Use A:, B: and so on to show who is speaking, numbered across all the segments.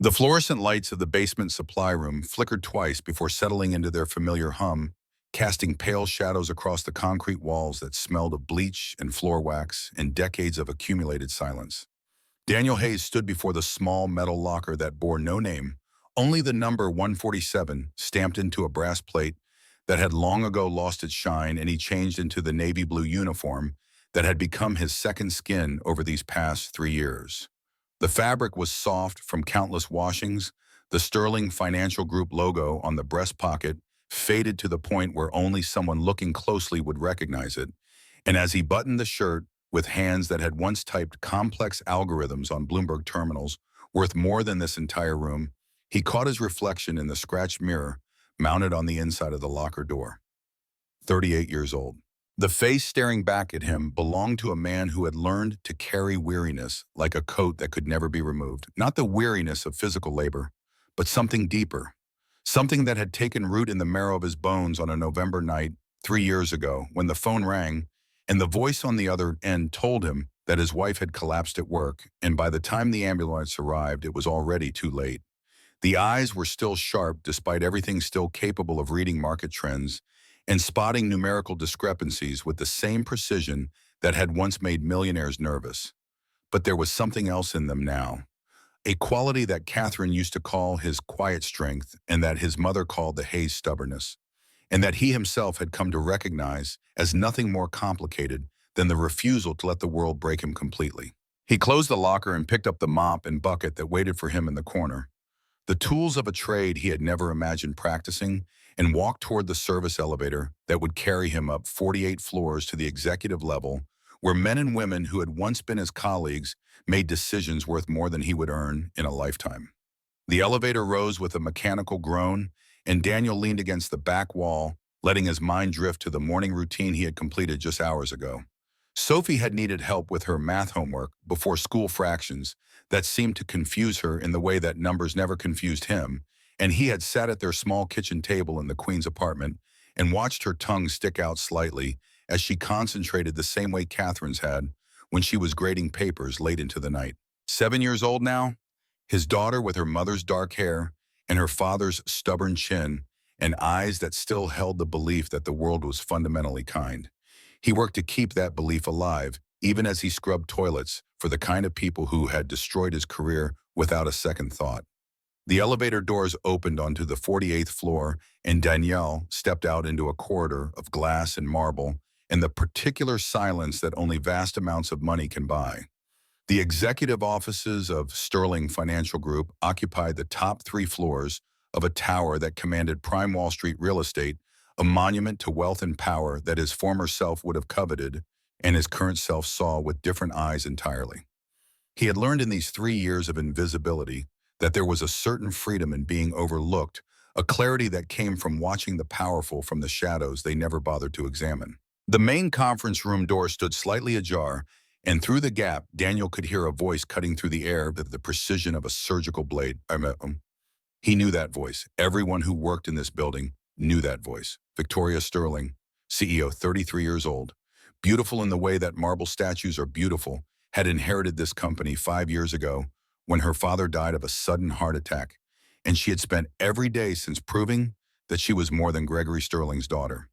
A: The fluorescent lights of the basement supply room flickered twice before settling into their familiar hum, casting pale shadows across the concrete walls that smelled of bleach and floor wax and decades of accumulated silence. Daniel Hayes stood before the small metal locker that bore no name, only the number 147 stamped into a brass plate that had long ago lost its shine, and he changed into the navy blue uniform that had become his second skin over these past 3 years. The fabric was soft from countless washings, the Sterling Financial Group logo on the breast pocket faded to the point where only someone looking closely would recognize it, and as he buttoned the shirt, with hands that had once typed complex algorithms on Bloomberg terminals worth more than this entire room, he caught his reflection in the scratched mirror mounted on the inside of the locker door. 38 years old. The face staring back at him belonged to a man who had learned to carry weariness like a coat that could never be removed. Not the weariness of physical labor, but something deeper. Something that had taken root in the marrow of his bones on a November night 3 years ago when the phone rang and the voice on the other end told him that his wife had collapsed at work, and by the time the ambulance arrived, it was already too late. The eyes were still sharp despite everything, still capable of reading market trends and spotting numerical discrepancies with the same precision that had once made millionaires nervous. But there was something else in them now, a quality that Catherine used to call his quiet strength and that his mother called the Hayes stubbornness, and that he himself had come to recognize as nothing more complicated than the refusal to let the world break him completely. He closed the locker and picked up the mop and bucket that waited for him in the corner, the tools of a trade he had never imagined practicing, and walked toward the service elevator that would carry him up 48 floors to the executive level, where men and women who had once been his colleagues made decisions worth more than he would earn in a lifetime. The elevator rose with a mechanical groan, and Daniel leaned against the back wall, letting his mind drift to the morning routine he had completed just hours ago. Sophie had needed help with her math homework before school fractions that seemed to confuse her in the way that numbers never confused him, and he had sat at their small kitchen table in the Queen's apartment and watched her tongue stick out slightly as she concentrated the same way Catherine's had when she was grading papers late into the night. 7 years old now, his daughter with her mother's dark hair and her father's stubborn chin and eyes that still held the belief that the world was fundamentally kind. He worked to keep that belief alive, even as he scrubbed toilets for the kind of people who had destroyed his career without a second thought. The elevator doors opened onto the 48th floor, and Danielle stepped out into a corridor of glass and marble and the particular silence that only vast amounts of money can buy. The executive offices of Sterling Financial Group occupied the top 3 floors of a tower that commanded prime Wall Street real estate, a monument to wealth and power that his former self would have coveted and his current self saw with different eyes entirely. He had learned in these 3 years of invisibility that there was a certain freedom in being overlooked, a clarity that came from watching the powerful from the shadows they never bothered to examine. The main conference room door stood slightly ajar, and through the gap, Daniel could hear a voice cutting through the air with the precision of a surgical blade. He knew that voice. Everyone who worked in this building knew that voice. Victoria Sterling, CEO, 33 years old, beautiful in the way that marble statues are beautiful, had inherited this company 5 years ago when her father died of a sudden heart attack, and she had spent every day since proving that she was more than Gregory Sterling's daughter.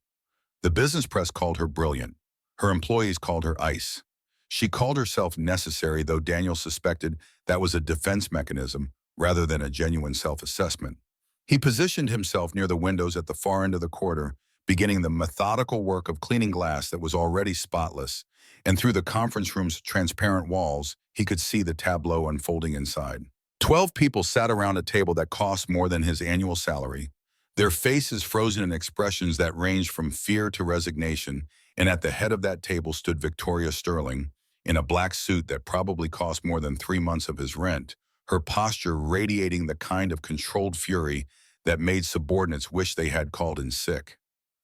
A: The business press called her brilliant. Her employees called her ice. She called herself necessary, though Daniel suspected that was a defense mechanism rather than a genuine self-assessment. He positioned himself near the windows at the far end of the corridor, beginning the methodical work of cleaning glass that was already spotless, and through the conference room's transparent walls, he could see the tableau unfolding inside. 12 people sat around a table that cost more than his annual salary, their faces frozen in expressions that ranged from fear to resignation, and at the head of that table stood Victoria Sterling, in a black suit that probably cost more than 3 months of his rent, her posture radiating the kind of controlled fury that made subordinates wish they had called in sick.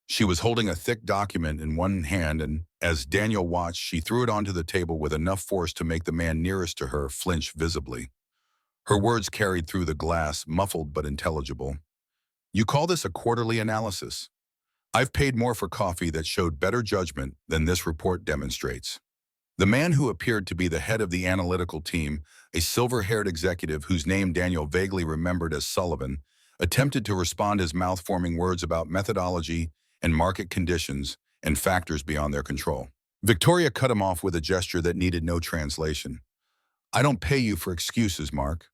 A: She was holding a thick document in one hand, and as Daniel watched, she threw it onto the table with enough force to make the man nearest to her flinch visibly. Her words carried through the glass, muffled but intelligible. "You call this a quarterly analysis? I've paid more for coffee that showed better judgment than this report demonstrates." The man who appeared to be the head of the analytical team, a silver-haired executive whose name Daniel vaguely remembered as Sullivan, attempted to respond his mouth-forming words about methodology and market conditions and factors beyond their control. Victoria cut him off with a gesture that needed no translation. I don't pay you for excuses, Mark.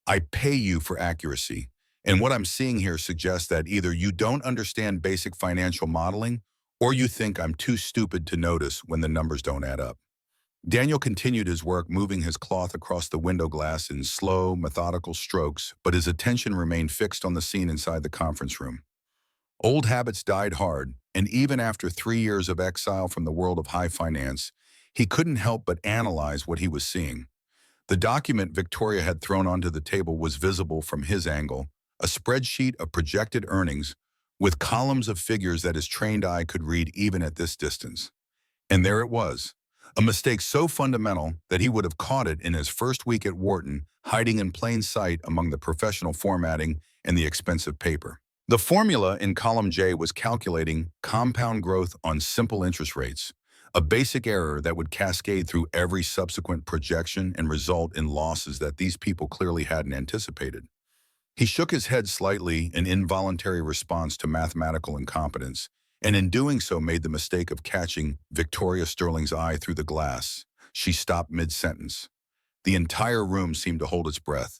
A: I pay you for accuracy. And what I'm seeing here suggests that either you don't understand basic financial modeling or you think I'm too stupid to notice when the numbers don't add up. Daniel continued his work, moving his cloth across the window glass in slow, methodical strokes, but his attention remained fixed on the scene inside the conference room. Old habits died hard, and even after 3 years of exile from the world of high finance, he couldn't help but analyze what he was seeing. The document Victoria had thrown onto the table was visible from his angle, a spreadsheet of projected earnings with columns of figures that his trained eye could read even at this distance. And there it was, a mistake so fundamental that he would have caught it in his first week at Wharton, hiding in plain sight among the professional formatting and the expensive paper. The formula in column J was calculating compound growth on simple interest rates, a basic error that would cascade through every subsequent projection and result in losses that these people clearly hadn't anticipated. He shook his head slightly in involuntary response to mathematical incompetence, and in doing so made the mistake of catching Victoria Sterling's eye through the glass. She stopped mid-sentence. The entire room seemed to hold its breath.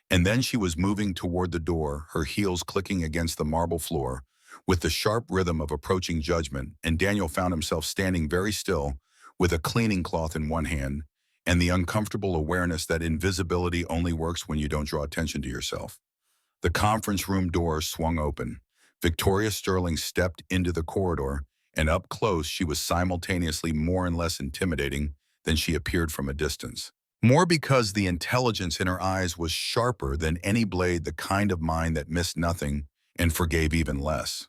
A: And then she was moving toward the door, her heels clicking against the marble floor, with the sharp rhythm of approaching judgment, and Daniel found himself standing very still, with a cleaning cloth in one hand, and the uncomfortable awareness that invisibility only works when you don't draw attention to yourself. The conference room door swung open. Victoria Sterling stepped into the corridor, and up close she was simultaneously more and less intimidating than she appeared from a distance. More because the intelligence in her eyes was sharper than any blade, the kind of mind that missed nothing and forgave even less.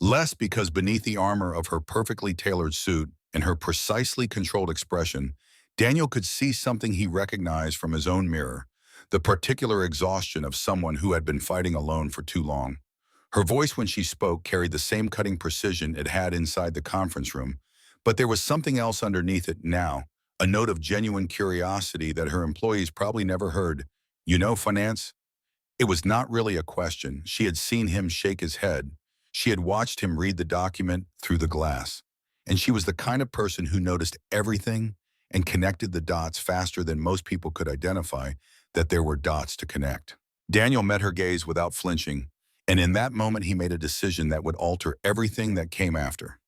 A: Less because beneath the armor of her perfectly tailored suit and her precisely controlled expression, Daniel could see something he recognized from his own mirror, the particular exhaustion of someone who had been fighting alone for too long. Her voice when she spoke carried the same cutting precision it had inside the conference room, but there was something else underneath it now, a note of genuine curiosity that her employees probably never heard. You know, finance? It was not really a question. She had seen him shake his head. She had watched him read the document through the glass. And she was the kind of person who noticed everything and connected the dots faster than most people could identify that there were dots to connect. Daniel met her gaze without flinching, and in that moment he made a decision that would alter everything that came after.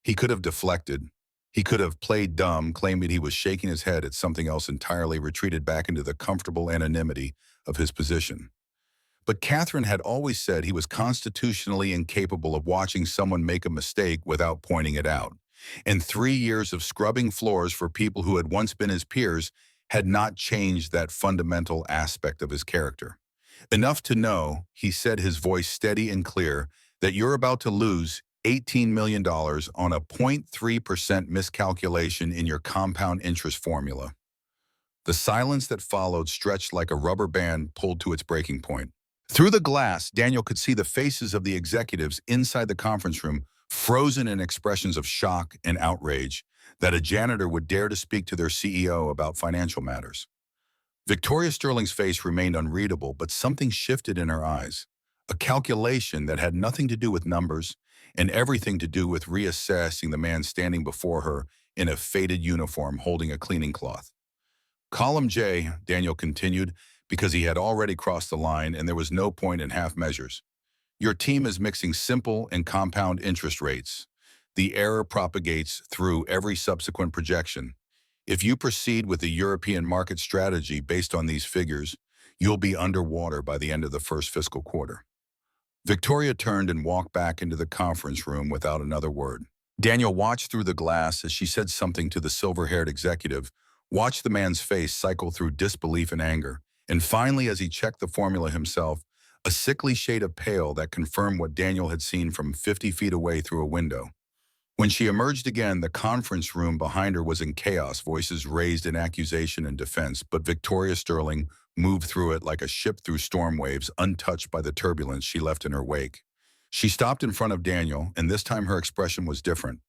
A: He could have deflected. He could have played dumb, claiming he was shaking his head at something else entirely, retreated back into the comfortable anonymity of his position. But Catherine had always said he was constitutionally incapable of watching someone make a mistake without pointing it out. And 3 years of scrubbing floors for people who had once been his peers had not changed that fundamental aspect of his character. Enough to know, he said, his voice steady and clear, that you're about to lose $18 million on a 0.3% miscalculation in your compound interest formula. The silence that followed stretched like a rubber band pulled to its breaking point. Through the glass, Daniel could see the faces of the executives inside the conference room, frozen in expressions of shock and outrage that a janitor would dare to speak to their CEO about financial matters. Victoria Sterling's face remained unreadable, but something shifted in her eyes, a calculation that had nothing to do with numbers and everything to do with reassessing the man standing before her in a faded uniform holding a cleaning cloth. Column J, Daniel continued, because he had already crossed the line and there was no point in half measures. Your team is mixing simple and compound interest rates. The error propagates through every subsequent projection. If you proceed with the European market strategy based on these figures, you'll be underwater by the end of the first fiscal quarter. Victoria turned and walked back into the conference room without another word. Daniel watched through the glass as she said something to the silver-haired executive, watched the man's face cycle through disbelief and anger, and finally, as he checked the formula himself, a sickly shade of pale that confirmed what Daniel had seen from 50 feet away through a window. When she emerged again, the conference room behind her was in chaos, voices raised in accusation and defense, but Victoria Sterling moved through it like a ship through storm waves, untouched by the turbulence she left in her wake. She stopped in front of Daniel, and this time her expression was different.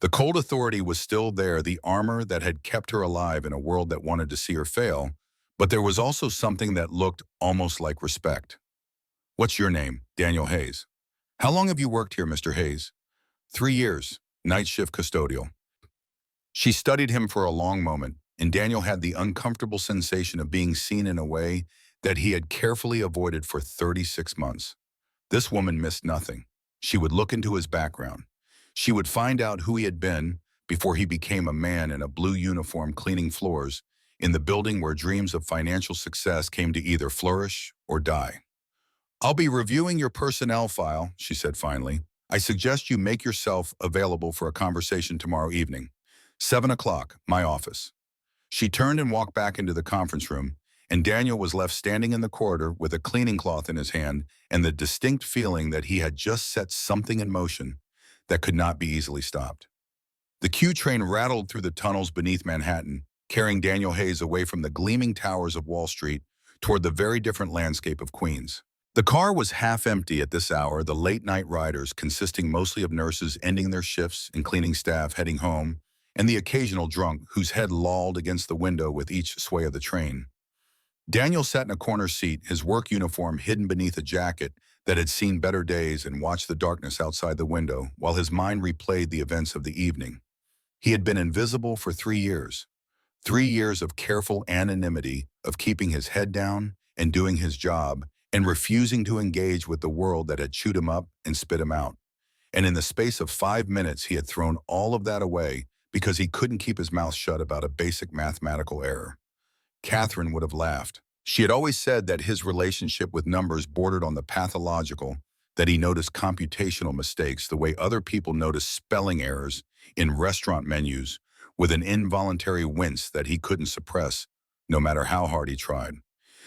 A: The cold authority was still there, the armor that had kept her alive in a world that wanted to see her fail, but there was also something that looked almost like respect. "What's your name?" "Daniel Hayes." "How long have you worked here, Mr. Hayes?" "3 years, night shift custodial." She studied him for a long moment, and Daniel had the uncomfortable sensation of being seen in a way that he had carefully avoided for 36 months. This woman missed nothing. She would look into his background. She would find out who he had been before he became a man in a blue uniform cleaning floors in the building where dreams of financial success came to either flourish or die. "I'll be reviewing your personnel file," she said finally. "I suggest you make yourself available for a conversation tomorrow evening. 7 o'clock, my office." She turned and walked back into the conference room, and Daniel was left standing in the corridor with a cleaning cloth in his hand and the distinct feeling that he had just set something in motion that could not be easily stopped. The Q train rattled through the tunnels beneath Manhattan, carrying Daniel Hayes away from the gleaming towers of Wall Street toward the very different landscape of Queens. The car was half empty at this hour, the late-night riders, consisting mostly of nurses ending their shifts and cleaning staff heading home, and the occasional drunk whose head lolled against the window with each sway of the train. Daniel sat in a corner seat, his work uniform hidden beneath a jacket that had seen better days, and watched the darkness outside the window while his mind replayed the events of the evening. He had been invisible for 3 years. 3 years of careful anonymity, of keeping his head down and doing his job, and refusing to engage with the world that had chewed him up and spit him out. And in the space of 5 minutes, he had thrown all of that away because he couldn't keep his mouth shut about a basic mathematical error. Catherine would have laughed. She had always said that his relationship with numbers bordered on the pathological, that he noticed computational mistakes the way other people notice spelling errors in restaurant menus, with an involuntary wince that he couldn't suppress, no matter how hard he tried.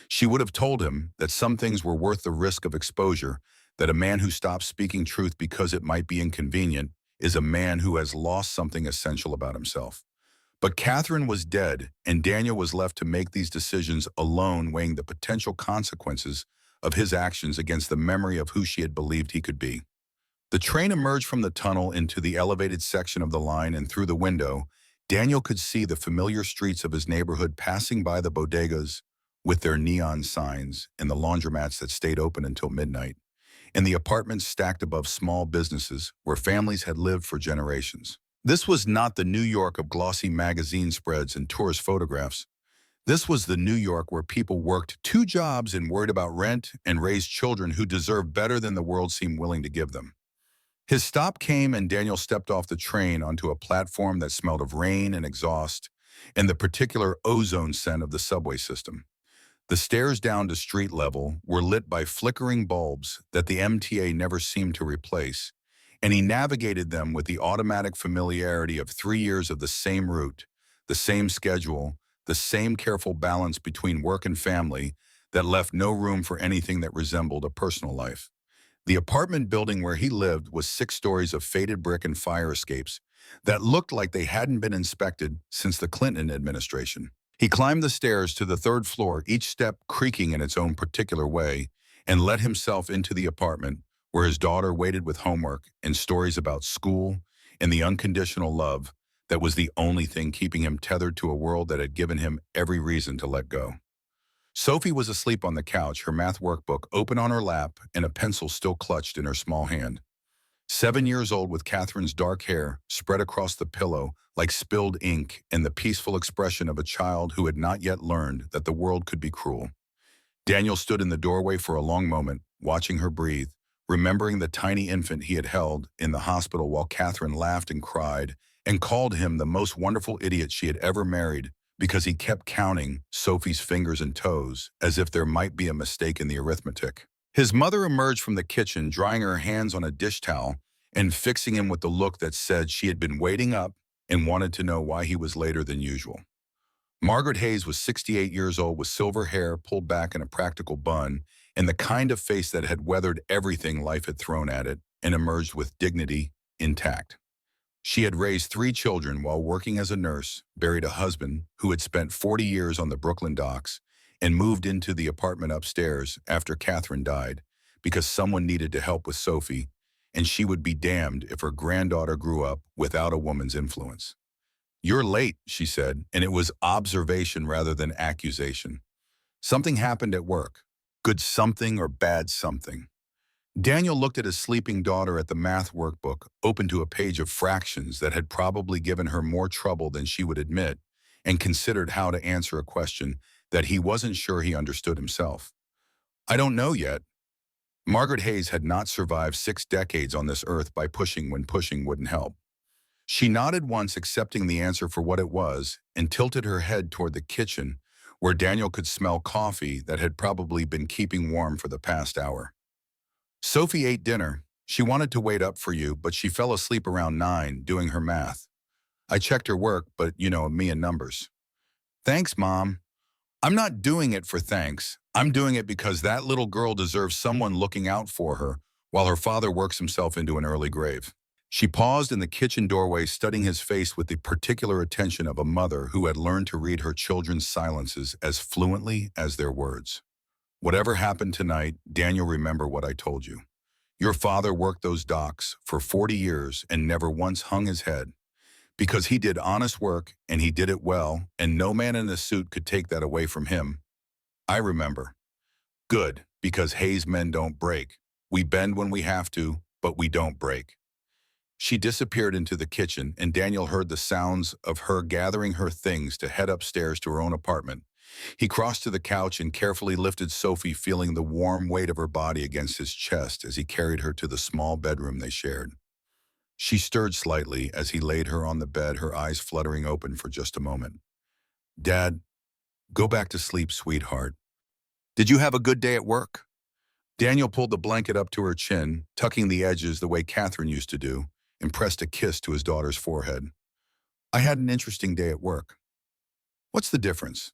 A: She would have told him that some things were worth the risk of exposure, that a man who stops speaking truth because it might be inconvenient is a man who has lost something essential about himself. But Catherine was dead, and Daniel was left to make these decisions alone, weighing the potential consequences of his actions against the memory of who she had believed he could be. The train emerged from the tunnel into the elevated section of the line, and through the window, Daniel could see the familiar streets of his neighborhood, passing by the bodegas with their neon signs and the laundromats that stayed open until midnight, and the apartments stacked above small businesses where families had lived for generations. This was not the New York of glossy magazine spreads and tourist photographs. This was the New York where people worked 2 jobs and worried about rent and raised children who deserved better than the world seemed willing to give them. His stop came, and Daniel stepped off the train onto a platform that smelled of rain and exhaust and the particular ozone scent of the subway system. The stairs down to street level were lit by flickering bulbs that the MTA never seemed to replace, and he navigated them with the automatic familiarity of 3 years of the same route, the same schedule, the same careful balance between work and family that left no room for anything that resembled a personal life. The apartment building where he lived was 6 stories of faded brick and fire escapes that looked like they hadn't been inspected since the Clinton administration. He climbed the stairs to the 3rd floor, each step creaking in its own particular way, and let himself into the apartment where his daughter waited with homework and stories about school and the unconditional love that was the only thing keeping him tethered to a world that had given him every reason to let go. Sophie was asleep on the couch, her math workbook open on her lap and a pencil still clutched in her small hand. 7 years old, with Catherine's dark hair spread across the pillow like spilled ink and the peaceful expression of a child who had not yet learned that the world could be cruel. Daniel stood in the doorway for a long moment, watching her breathe, remembering the tiny infant he had held in the hospital while Catherine laughed and cried and called him the most wonderful idiot she had ever married because he kept counting Sophie's fingers and toes as if there might be a mistake in the arithmetic. His mother emerged from the kitchen, drying her hands on a dish towel and fixing him with the look that said she had been waiting up and wanted to know why he was later than usual. Margaret Hayes was 68 years old, with silver hair pulled back in a practical bun and the kind of face that had weathered everything life had thrown at it and emerged with dignity intact. She had raised 3 children while working as a nurse, buried a husband who had spent 40 years on the Brooklyn docks, and moved into the apartment upstairs after Catherine died because someone needed to help with Sophie, and she would be damned if her granddaughter grew up without a woman's influence. "You're late," she said, and it was observation rather than accusation. Something happened at work. Good something or bad something. Daniel looked at his sleeping daughter at the math workbook, open to a page of fractions that had probably given her more trouble than she would admit, and considered how to answer a question that he wasn't sure he understood himself. "I don't know yet." Margaret Hayes had not survived 6 decades on this earth by pushing when pushing wouldn't help. She nodded once, accepting the answer for what it was, and tilted her head toward the kitchen, where Daniel could smell coffee that had probably been keeping warm for the past hour. "Sophie ate dinner. She wanted to wait up for you, but she fell asleep around 9, doing her math. I checked her work, but me and numbers." "Thanks, Mom." "I'm not doing it for thanks. I'm doing it because that little girl deserves someone looking out for her while her father works himself into an early grave." She paused in the kitchen doorway, studying his face with the particular attention of a mother who had learned to read her children's silences as fluently as their words. "Whatever happened tonight, Daniel, remember what I told you. Your father worked those docks for 40 years and never once hung his head, because he did honest work and he did it well, and no man in a suit could take that away from him. I remember." "Good, because Hayes men don't break. We bend when we have to, but we don't break." She disappeared into the kitchen, and Daniel heard the sounds of her gathering her things to head upstairs to her own apartment. He crossed to the couch and carefully lifted Sophie, feeling the warm weight of her body against his chest as he carried her to the small bedroom they shared. She stirred slightly as he laid her on the bed, her eyes fluttering open for just a moment. "Dad, go back to sleep, sweetheart. Did you have a good day at work?" Daniel pulled the blanket up to her chin, tucking the edges the way Catherine used to do, and pressed a kiss to his daughter's forehead. "I had an interesting day at work." "What's the difference?"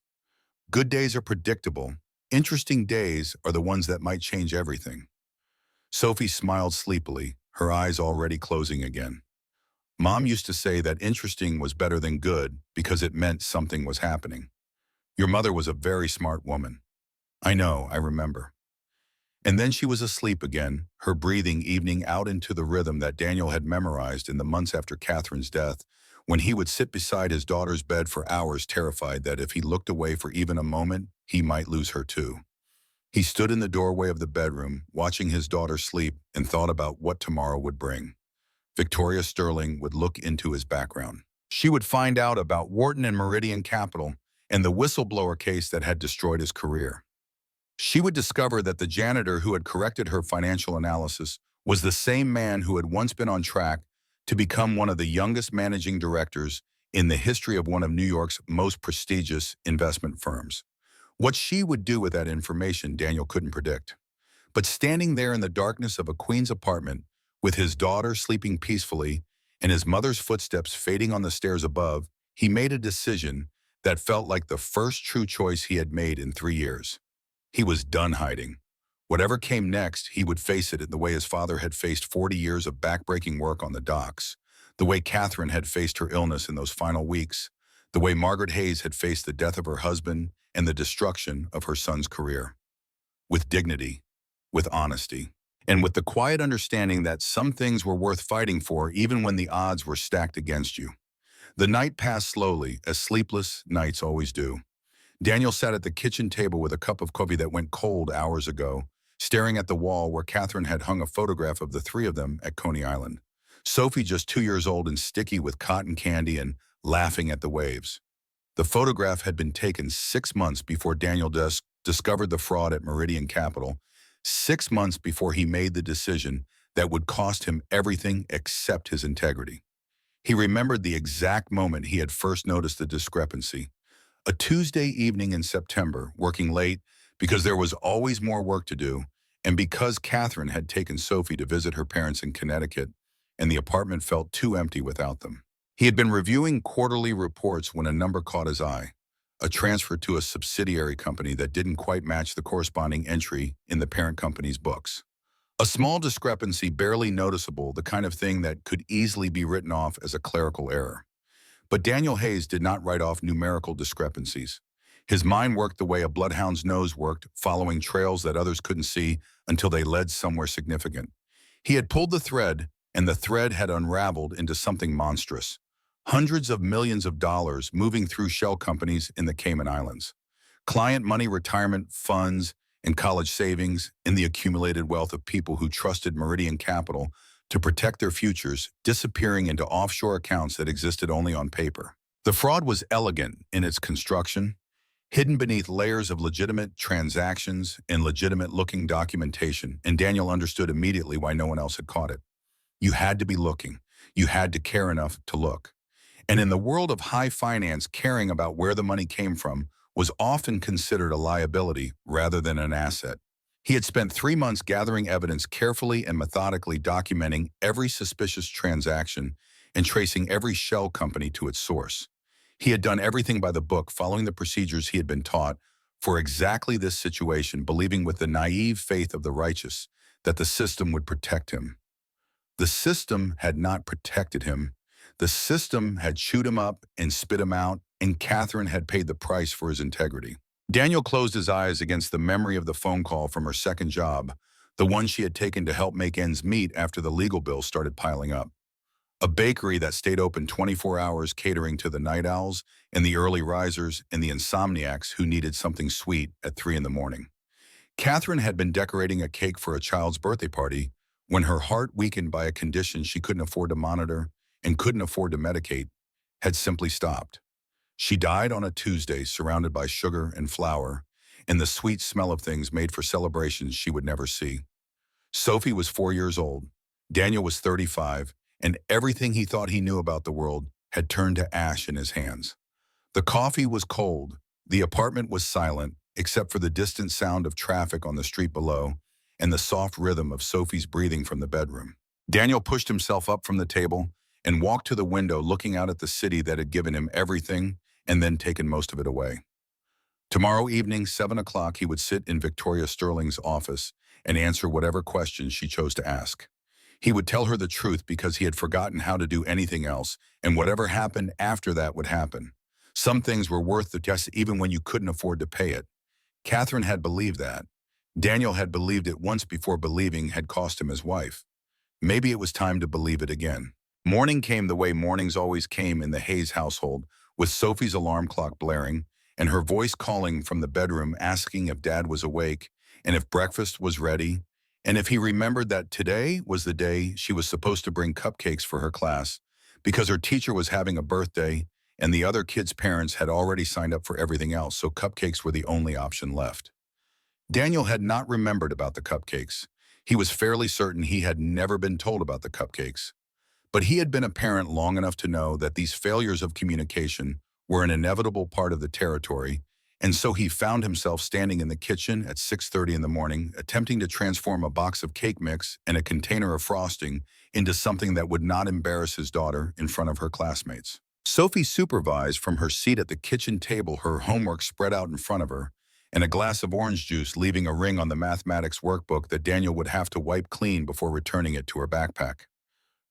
A: "Good days are predictable. Interesting days are the ones that might change everything." Sophie smiled sleepily, her eyes already closing again. "Mom used to say that interesting was better than good because it meant something was happening. Your mother was a very smart woman." "I know, I remember." And then she was asleep again, her breathing evening out into the rhythm that Daniel had memorized in the months after Catherine's death, when he would sit beside his daughter's bed for hours, terrified that if he looked away for even a moment, he might lose her too. He stood in the doorway of the bedroom, watching his daughter sleep, and thought about what tomorrow would bring. Victoria Sterling would look into his background. She would find out about Wharton and Meridian Capital and the whistleblower case that had destroyed his career. She would discover that the janitor who had corrected her financial analysis was the same man who had once been on track to become one of the youngest managing directors in the history of one of New York's most prestigious investment firms. What she would do with that information, Daniel couldn't predict. But standing there in the darkness of a Queens apartment, with his daughter sleeping peacefully and his mother's footsteps fading on the stairs above, he made a decision that felt like the first true choice he had made in 3 years. He was done hiding. Whatever came next, he would face it in the way his father had faced 40 years of backbreaking work on the docks, the way Catherine had faced her illness in those final weeks, the way Margaret Hayes had faced the death of her husband and the destruction of her son's career. With dignity, with honesty, and with the quiet understanding that some things were worth fighting for even when the odds were stacked against you. The night passed slowly, as sleepless nights always do. Daniel sat at the kitchen table with a cup of coffee that went cold hours ago, staring at the wall where Catherine had hung a photograph of the three of them at Coney Island. Sophie, just 2 years old and sticky with cotton candy and laughing at the waves. The photograph had been taken 6 months before Daniel discovered the fraud at Meridian Capital, 6 months before he made the decision that would cost him everything except his integrity. He remembered the exact moment he had first noticed the discrepancy. A Tuesday evening in September, working late because there was always more work to do, and because Catherine had taken Sophie to visit her parents in Connecticut, and the apartment felt too empty without them. He had been reviewing quarterly reports when a number caught his eye, a transfer to a subsidiary company that didn't quite match the corresponding entry in the parent company's books. A small discrepancy, barely noticeable, the kind of thing that could easily be written off as a clerical error. But Daniel Hayes did not write off numerical discrepancies. His mind worked the way a bloodhound's nose worked, following trails that others couldn't see until they led somewhere significant. He had pulled the thread, and the thread had unraveled into something monstrous. Hundreds of millions of dollars moving through shell companies in the Cayman Islands. Client money, retirement funds, and college savings, and the accumulated wealth of people who trusted Meridian Capital to protect their futures, disappearing into offshore accounts that existed only on paper. The fraud was elegant in its construction, hidden beneath layers of legitimate transactions and legitimate-looking documentation, and Daniel understood immediately why no one else had caught it. You had to be looking. You had to care enough to look. And in the world of high finance, caring about where the money came from was often considered a liability rather than an asset. He had spent 3 months gathering evidence, carefully and methodically documenting every suspicious transaction and tracing every shell company to its source. He had done everything by the book, following the procedures he had been taught for exactly this situation, believing with the naive faith of the righteous that the system would protect him. The system had not protected him. The system had chewed him up and spit him out, and Catherine had paid the price for his integrity. Daniel closed his eyes against the memory of the phone call from her second job, the one she had taken to help make ends meet after the legal bills started piling up. A bakery that stayed open 24 hours, catering to the night owls and the early risers and the insomniacs who needed something sweet at 3 in the morning. Catherine had been decorating a cake for a child's birthday party when her heart, weakened by a condition she couldn't afford to monitor and couldn't afford to medicate, had simply stopped. She died on a Tuesday, surrounded by sugar and flour and the sweet smell of things made for celebrations she would never see. Sophie was 4 years old. Daniel was 35, and everything he thought he knew about the world had turned to ash in his hands. The coffee was cold. The apartment was silent, except for the distant sound of traffic on the street below and the soft rhythm of Sophie's breathing from the bedroom. Daniel pushed himself up from the table and walked to the window, looking out at the city that had given him everything and then taken most of it away. Tomorrow evening, 7 o'clock, he would sit in Victoria Sterling's office and answer whatever questions she chose to ask. He would tell her the truth because he had forgotten how to do anything else, and whatever happened after that would happen. Some things were worth the test even when you couldn't afford to pay it. Catherine had believed that. Daniel had believed it once before believing had cost him his wife. Maybe it was time to believe it again. Morning came the way mornings always came in the Hayes household, with Sophie's alarm clock blaring and her voice calling from the bedroom asking if Dad was awake and if breakfast was ready, and if he remembered that today was the day she was supposed to bring cupcakes for her class because her teacher was having a birthday and the other kids' parents had already signed up for everything else, so cupcakes were the only option left. Daniel had not remembered about the cupcakes. He was fairly certain he had never been told about the cupcakes. But he had been a parent long enough to know that these failures of communication were an inevitable part of the territory, and so he found himself standing in the kitchen at 6:30 in the morning, attempting to transform a box of cake mix and a container of frosting into something that would not embarrass his daughter in front of her classmates. Sophie supervised from her seat at the kitchen table, her homework spread out in front of her, and a glass of orange juice, leaving a ring on the mathematics workbook that Daniel would have to wipe clean before returning it to her backpack.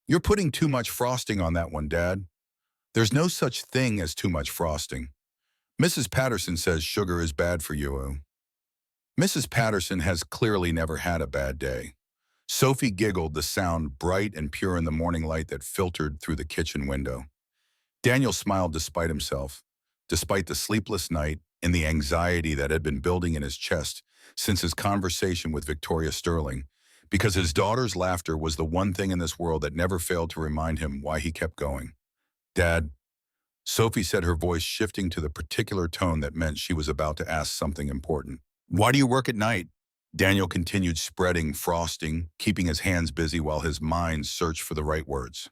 A: "You're putting too much frosting on that one, Dad." "There's no such thing as too much frosting. Mrs. Patterson says sugar is bad for you." Mrs. Patterson has clearly never had a bad day. Sophie giggled, the sound bright and pure in the morning light that filtered through the kitchen window. Daniel smiled despite himself, despite the sleepless night and the anxiety that had been building in his chest since his conversation with Victoria Sterling, because his daughter's laughter was the one thing in this world that never failed to remind him why he kept going. "Dad," Sophie said, her voice shifting to the particular tone that meant she was about to ask something important. "Why do you work at night?" Daniel continued spreading frosting, keeping his hands busy while his mind searched for the right words.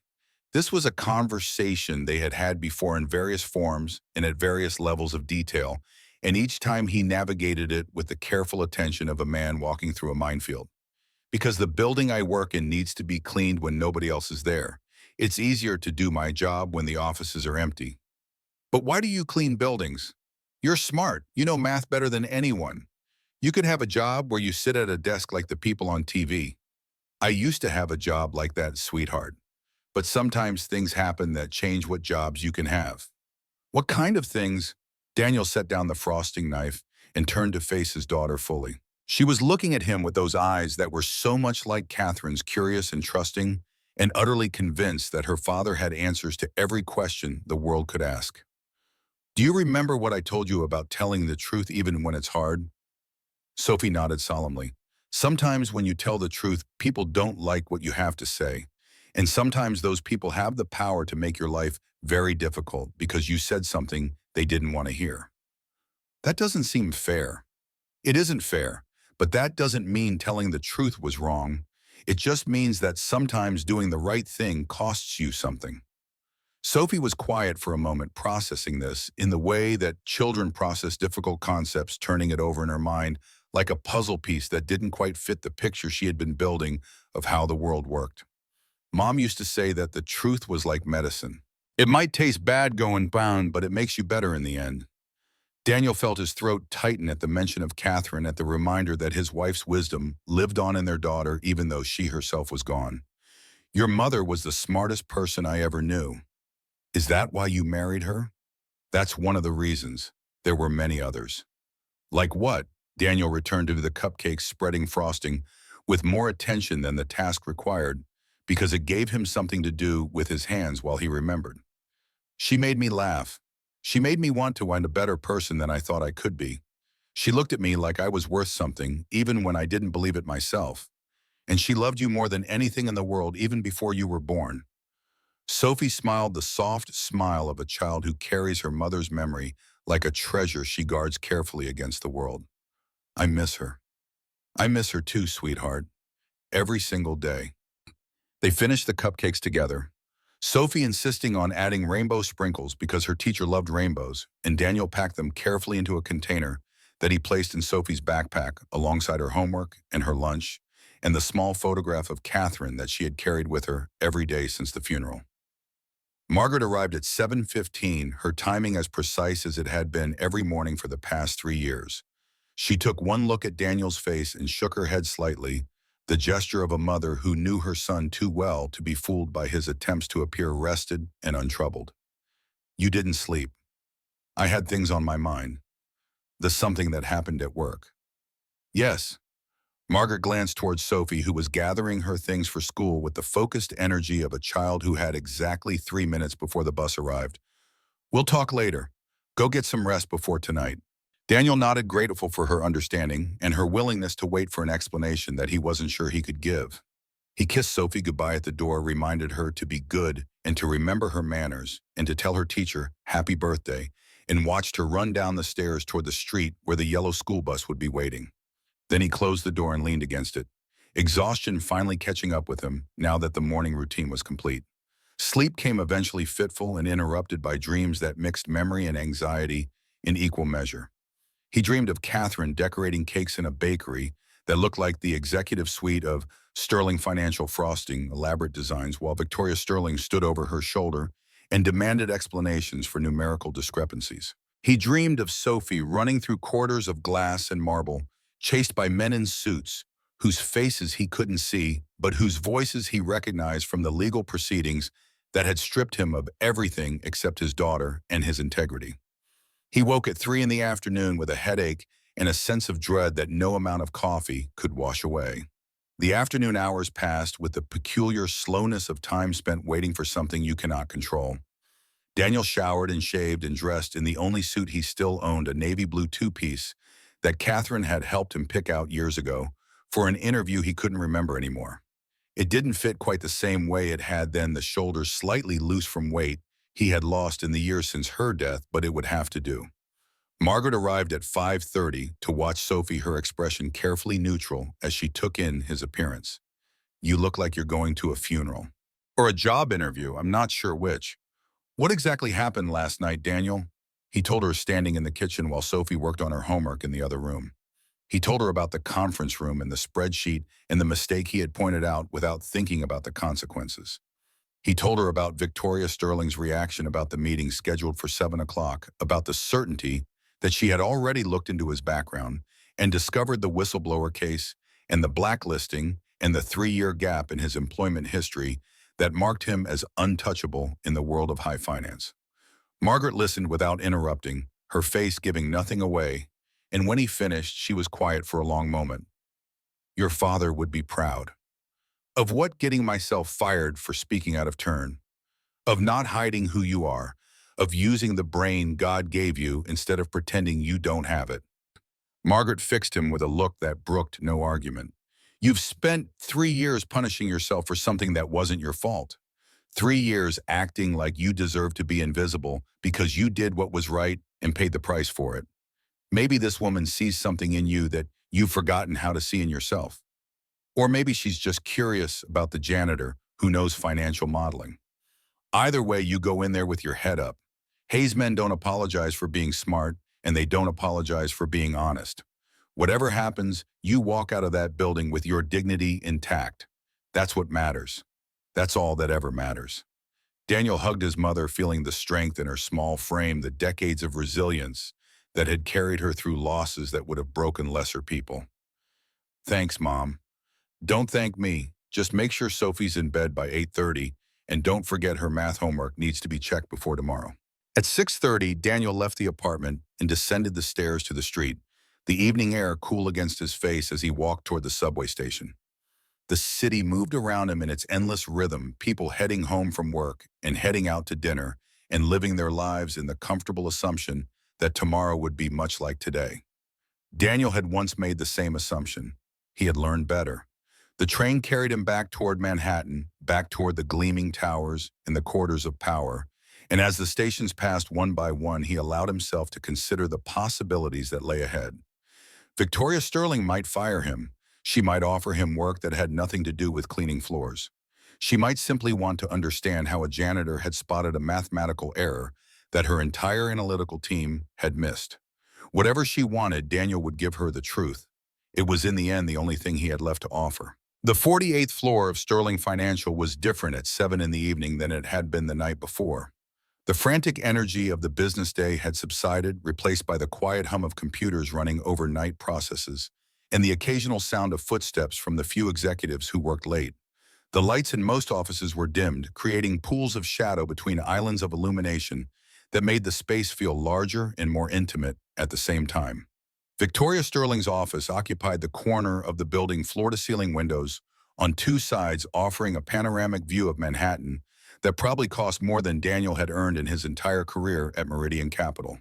A: This was a conversation they had had before in various forms and at various levels of detail, and each time he navigated it with the careful attention of a man walking through a minefield. "Because the building I work in needs to be cleaned when nobody else is there. It's easier to do my job when the offices are empty." "But why do you clean buildings? You're smart. You know math better than anyone. You could have a job where you sit at a desk like the people on TV." "I used to have a job like that, sweetheart. But sometimes things happen that change what jobs you can have." "What kind of things?" Daniel set down the frosting knife and turned to face his daughter fully. She was looking at him with those eyes that were so much like Catherine's, curious and trusting, and utterly convinced that her father had answers to every question the world could ask. Do you remember what I told you about telling the truth even when it's hard? Sophie nodded solemnly. Sometimes when you tell the truth, people don't like what you have to say. And sometimes those people have the power to make your life very difficult because you said something they didn't want to hear. That doesn't seem fair. It isn't fair, but that doesn't mean telling the truth was wrong. It just means that sometimes doing the right thing costs you something. Sophie was quiet for a moment, processing this in the way that children process difficult concepts, turning it over in her mind like a puzzle piece that didn't quite fit the picture she had been building of how the world worked. Mom used to say that the truth was like medicine. It might taste bad going down, but it makes you better in the end. Daniel felt his throat tighten at the mention of Catherine, at the reminder that his wife's wisdom lived on in their daughter even though she herself was gone. Your mother was the smartest person I ever knew. Is that why you married her? That's one of the reasons. There were many others. Like what? Daniel returned to the cupcakes spreading frosting with more attention than the task required because it gave him something to do with his hands while he remembered. She made me laugh. She made me want to find a better person than I thought I could be. She looked at me like I was worth something, even when I didn't believe it myself. And she loved you more than anything in the world, even before you were born. Sophie smiled the soft smile of a child who carries her mother's memory like a treasure she guards carefully against the world. I miss her. I miss her too, sweetheart. Every single day. They finished the cupcakes together, Sophie insisting on adding rainbow sprinkles because her teacher loved rainbows, and Daniel packed them carefully into a container that he placed in Sophie's backpack alongside her homework and her lunch and the small photograph of Catherine that she had carried with her every day since the funeral. Margaret arrived at 7:15, her timing as precise as it had been every morning for the past 3 years. She took one look at Daniel's face and shook her head slightly, the gesture of a mother who knew her son too well to be fooled by his attempts to appear rested and untroubled. You didn't sleep. I had things on my mind. The something that happened at work. Yes. Margaret glanced towards Sophie, who was gathering her things for school with the focused energy of a child who had exactly 3 minutes before the bus arrived. We'll talk later. Go get some rest before tonight. Daniel nodded, grateful for her understanding and her willingness to wait for an explanation that he wasn't sure he could give. He kissed Sophie goodbye at the door, reminded her to be good and to remember her manners and to tell her teacher happy birthday, and watched her run down the stairs toward the street where the yellow school bus would be waiting. Then he closed the door and leaned against it, exhaustion finally catching up with him now that the morning routine was complete. Sleep came eventually, fitful and interrupted by dreams that mixed memory and anxiety in equal measure. He dreamed of Catherine decorating cakes in a bakery that looked like the executive suite of Sterling Financial Frosting, elaborate designs, while Victoria Sterling stood over her shoulder and demanded explanations for numerical discrepancies. He dreamed of Sophie running through corridors of glass and marble, chased by men in suits, whose faces he couldn't see, but whose voices he recognized from the legal proceedings that had stripped him of everything except his daughter and his integrity. He woke at 3 in the afternoon with a headache and a sense of dread that no amount of coffee could wash away. The afternoon hours passed with the peculiar slowness of time spent waiting for something you cannot control. Daniel showered and shaved and dressed in the only suit he still owned, a navy blue two-piece that Catherine had helped him pick out years ago for an interview he couldn't remember anymore. It didn't fit quite the same way it had then, the shoulders slightly loose from weight he had lost in the years since her death, but it would have to do. Margaret arrived at 5:30 to watch Sophie, her expression carefully neutral as she took in his appearance. You look like you're going to a funeral. Or a job interview, I'm not sure which. What exactly happened last night, Daniel? He told her, standing in the kitchen while Sophie worked on her homework in the other room. He told her about the conference room and the spreadsheet and the mistake he had pointed out without thinking about the consequences. He told her about Victoria Sterling's reaction about the meeting scheduled for 7 o'clock, about the certainty that she had already looked into his background and discovered the whistleblower case and the blacklisting and the 3-year gap in his employment history that marked him as untouchable in the world of high finance. Margaret listened without interrupting, her face giving nothing away, and when he finished, she was quiet for a long moment. Your father would be proud. Of what? Getting myself fired for speaking out of turn. Of not hiding who you are. Of using the brain God gave you instead of pretending you don't have it. Margaret fixed him with a look that brooked no argument. You've spent 3 years punishing yourself for something that wasn't your fault. 3 years acting like you deserve to be invisible because you did what was right and paid the price for it. Maybe this woman sees something in you that you've forgotten how to see in yourself. Or maybe she's just curious about the janitor who knows financial modeling. Either way, you go in there with your head up. Hayes men don't apologize for being smart, and they don't apologize for being honest. Whatever happens, you walk out of that building with your dignity intact. That's what matters. That's all that ever matters. Daniel hugged his mother, feeling the strength in her small frame, the decades of resilience that had carried her through losses that would have broken lesser people. Thanks, Mom. Don't thank me. Just make sure Sophie's in bed by 8:30, and don't forget her math homework needs to be checked before tomorrow. At 6:30, Daniel left the apartment and descended the stairs to the street, the evening air cool against his face as he walked toward the subway station. The city moved around him in its endless rhythm, people heading home from work and heading out to dinner and living their lives in the comfortable assumption that tomorrow would be much like today. Daniel had once made the same assumption. He had learned better. The train carried him back toward Manhattan, back toward the gleaming towers and the corridors of power, and as the stations passed one by one, he allowed himself to consider the possibilities that lay ahead. Victoria Sterling might fire him. She might offer him work that had nothing to do with cleaning floors. She might simply want to understand how a janitor had spotted a mathematical error that her entire analytical team had missed. Whatever she wanted, Daniel would give her the truth. It was in the end the only thing he had left to offer. The 48th floor of Sterling Financial was different at 7 in the evening than it had been the night before. The frantic energy of the business day had subsided, replaced by the quiet hum of computers running overnight processes and the occasional sound of footsteps from the few executives who worked late. The lights in most offices were dimmed, creating pools of shadow between islands of illumination that made the space feel larger and more intimate at the same time. Victoria Sterling's office occupied the corner of the building, floor-to-ceiling windows on two sides offering a panoramic view of Manhattan that probably cost more than Daniel had earned in his entire career at Meridian Capital.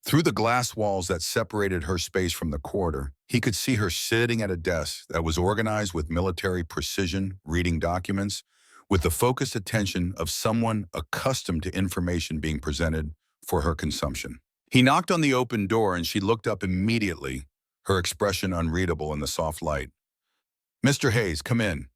A: Through the glass walls that separated her space from the corridor, he could see her sitting at a desk that was organized with military precision, reading documents, with the focused attention of someone accustomed to information being presented for her consumption. He knocked on the open door and she looked up immediately, her expression unreadable in the soft light. Mr. Hayes, come in.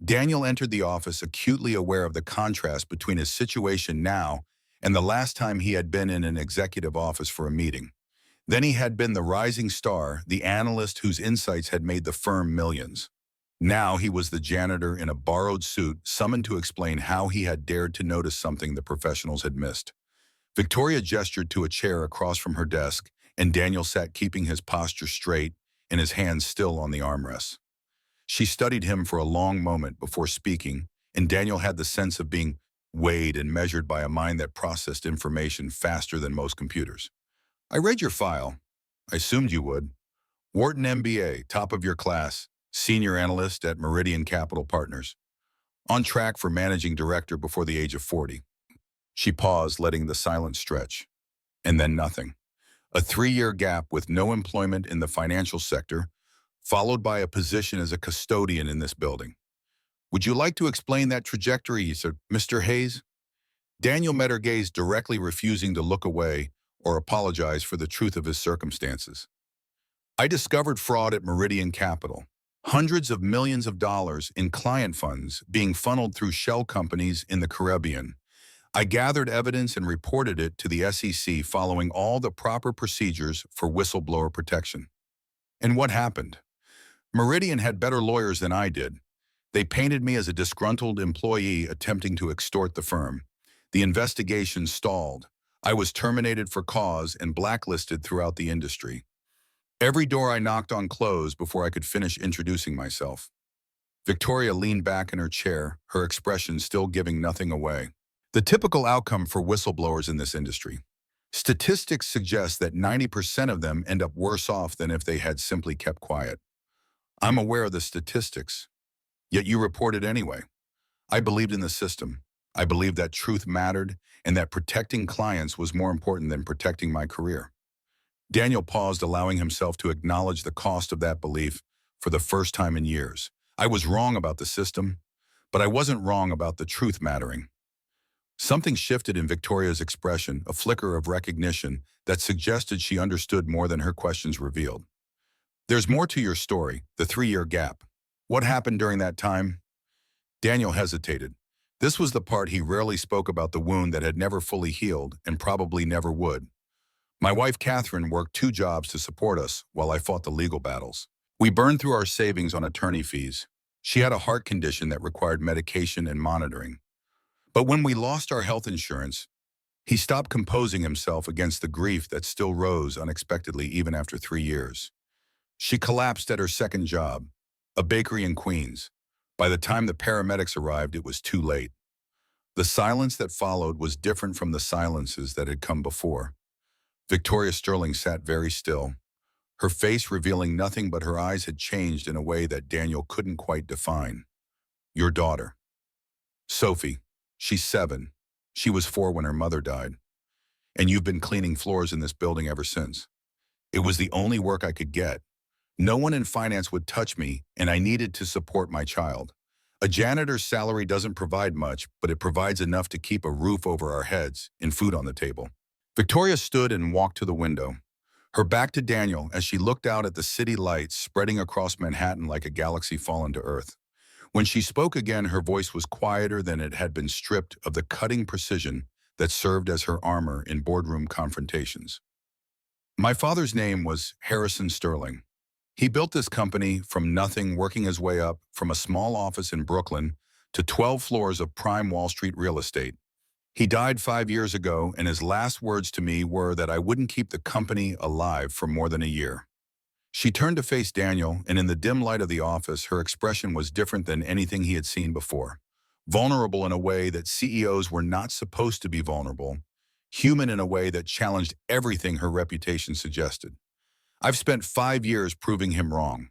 A: Daniel entered the office, acutely aware of the contrast between his situation now and the last time he had been in an executive office for a meeting. Then he had been the rising star, the analyst whose insights had made the firm millions. Now he was the janitor in a borrowed suit, summoned to explain how he had dared to notice something the professionals had missed. Victoria gestured to a chair across from her desk, and Daniel sat keeping his posture straight and his hands still on the armrests. She studied him for a long moment before speaking, and Daniel had the sense of being weighed and measured by a mind that processed information faster than most computers. I read your file. I assumed you would. Wharton MBA, top of your class, senior analyst at Meridian Capital Partners. On track for managing director before the age of 40. She paused, letting the silence stretch. And then nothing. A 3-year gap with no employment in the financial sector, followed by a position as a custodian in this building. Would you like to explain that trajectory, he said, Mr. Hayes? Daniel met her gaze directly, refusing to look away or apologize for the truth of his circumstances. I discovered fraud at Meridian Capital. Hundreds of millions of dollars in client funds being funneled through shell companies in the Caribbean. I gathered evidence and reported it to the SEC following all the proper procedures for whistleblower protection. And what happened? Meridian had better lawyers than I did. They painted me as a disgruntled employee attempting to extort the firm. The investigation stalled. I was terminated for cause and blacklisted throughout the industry. Every door I knocked on closed before I could finish introducing myself. Victoria leaned back in her chair, her expression still giving nothing away. The typical outcome for whistleblowers in this industry. Statistics suggest that 90% of them end up worse off than if they had simply kept quiet. I'm aware of the statistics, yet you report it anyway. I believed in the system. I believed that truth mattered and that protecting clients was more important than protecting my career. Daniel paused, allowing himself to acknowledge the cost of that belief for the first time in years. I was wrong about the system, but I wasn't wrong about the truth mattering. Something shifted in Victoria's expression, a flicker of recognition that suggested she understood more than her questions revealed. There's more to your story, the 3-year gap. What happened during that time? Daniel hesitated. This was the part he rarely spoke about, the wound that had never fully healed and probably never would. My wife, Catherine, worked 2 jobs to support us while I fought the legal battles. We burned through our savings on attorney fees. She had a heart condition that required medication and monitoring. But when we lost our health insurance, he stopped composing himself against the grief that still rose unexpectedly even after 3 years. She collapsed at her second job, a bakery in Queens. By the time the paramedics arrived, it was too late. The silence that followed was different from the silences that had come before. Victoria Sterling sat very still, her face revealing nothing, but her eyes had changed in a way that Daniel couldn't quite define. Your daughter. Sophie. She's 7. She was 4 when her mother died. And you've been cleaning floors in this building ever since. It was the only work I could get. No one in finance would touch me, and I needed to support my child. A janitor's salary doesn't provide much, but it provides enough to keep a roof over our heads and food on the table. Victoria stood and walked to the window, her back to Daniel as she looked out at the city lights spreading across Manhattan like a galaxy fallen to Earth. When she spoke again, her voice was quieter than it had been, stripped of the cutting precision that served as her armor in boardroom confrontations. My father's name was Harrison Sterling. He built this company from nothing, working his way up from a small office in Brooklyn to 12 floors of prime Wall Street real estate. He died 5 years ago, and his last words to me were that I wouldn't keep the company alive for more than a year. She turned to face Daniel, and in the dim light of the office, her expression was different than anything he had seen before. Vulnerable in a way that CEOs were not supposed to be vulnerable, human in a way that challenged everything her reputation suggested. I've spent 5 years proving him wrong.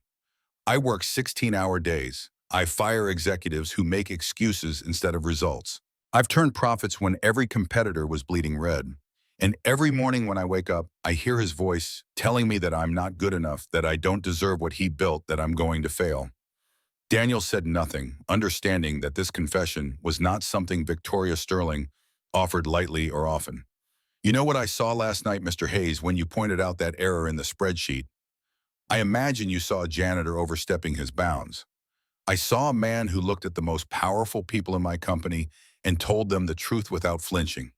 A: I work 16-hour days. I fire executives who make excuses instead of results. I've turned profits when every competitor was bleeding red. And every morning when I wake up, I hear his voice telling me that I'm not good enough, that I don't deserve what he built, that I'm going to fail. Daniel said nothing, understanding that this confession was not something Victoria Sterling offered lightly or often. You know what I saw last night, Mr. Hayes, when you pointed out that error in the spreadsheet? I imagine you saw a janitor overstepping his bounds. I saw a man who looked at the most powerful people in my company and told them the truth without flinching,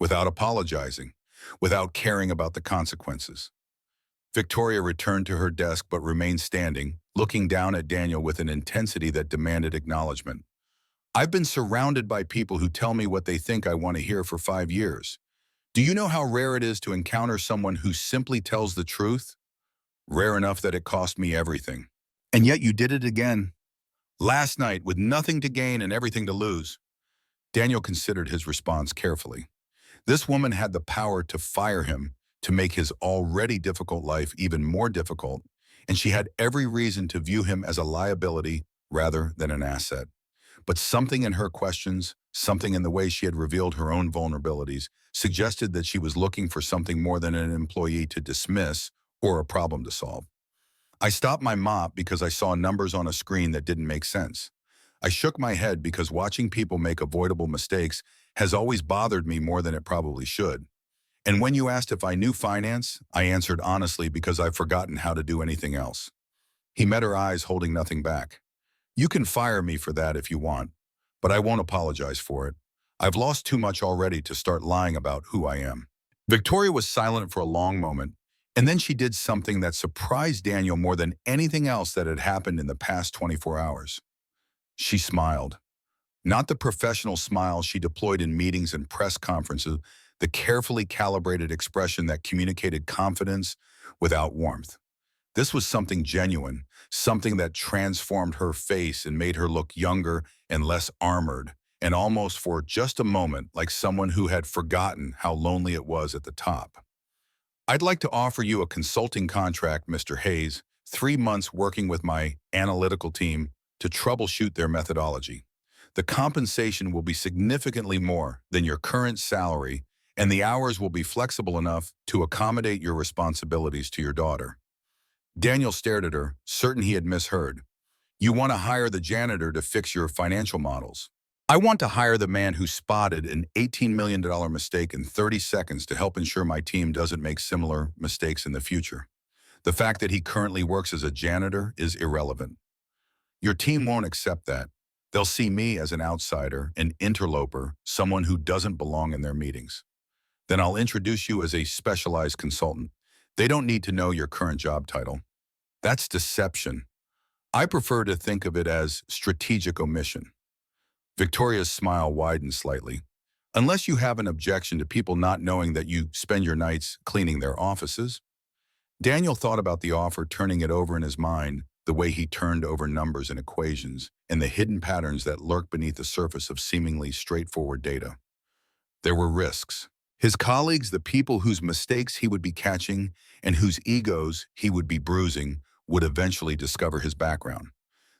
A: without apologizing, without caring about the consequences. Victoria returned to her desk but remained standing, looking down at Daniel with an intensity that demanded acknowledgement. I've been surrounded by people who tell me what they think I want to hear for 5 years. Do you know how rare it is to encounter someone who simply tells the truth? Rare enough that it cost me everything. And yet you did it again. Last night, with nothing to gain and everything to lose. Daniel considered his response carefully. This woman had the power to fire him, to make his already difficult life even more difficult, and she had every reason to view him as a liability rather than an asset. But something in her questions, something in the way she had revealed her own vulnerabilities, suggested that she was looking for something more than an employee to dismiss or a problem to solve. I stopped my mop because I saw numbers on a screen that didn't make sense. I shook my head because watching people make avoidable mistakes has always bothered me more than it probably should. And when you asked if I knew finance, I answered honestly because I've forgotten how to do anything else. He met her eyes, holding nothing back. You can fire me for that if you want, but I won't apologize for it. I've lost too much already to start lying about who I am. Victoria was silent for a long moment, and then she did something that surprised Daniel more than anything else that had happened in the past 24 hours. She smiled. Not the professional smile she deployed in meetings and press conferences, the carefully calibrated expression that communicated confidence without warmth. This was something genuine, something that transformed her face and made her look younger and less armored, and almost for just a moment like someone who had forgotten how lonely it was at the top. I'd like to offer you a consulting contract, Mr. Hayes, 3 months working with my analytical team to troubleshoot their methodology. The compensation will be significantly more than your current salary, and the hours will be flexible enough to accommodate your responsibilities to your daughter. Daniel stared at her, certain he had misheard. You want to hire the janitor to fix your financial models. I want to hire the man who spotted an $18 million mistake in 30 seconds to help ensure my team doesn't make similar mistakes in the future. The fact that he currently works as a janitor is irrelevant. Your team won't accept that. They'll see me as an outsider, an interloper, someone who doesn't belong in their meetings. Then I'll introduce you as a specialized consultant. They don't need to know your current job title. That's deception. I prefer to think of it as strategic omission. Victoria's smile widened slightly. Unless you have an objection to people not knowing that you spend your nights cleaning their offices. Daniel thought about the offer, turning it over in his mind, the way he turned over numbers and equations, and the hidden patterns that lurk beneath the surface of seemingly straightforward data. There were risks. His colleagues, the people whose mistakes he would be catching and whose egos he would be bruising, would eventually discover his background.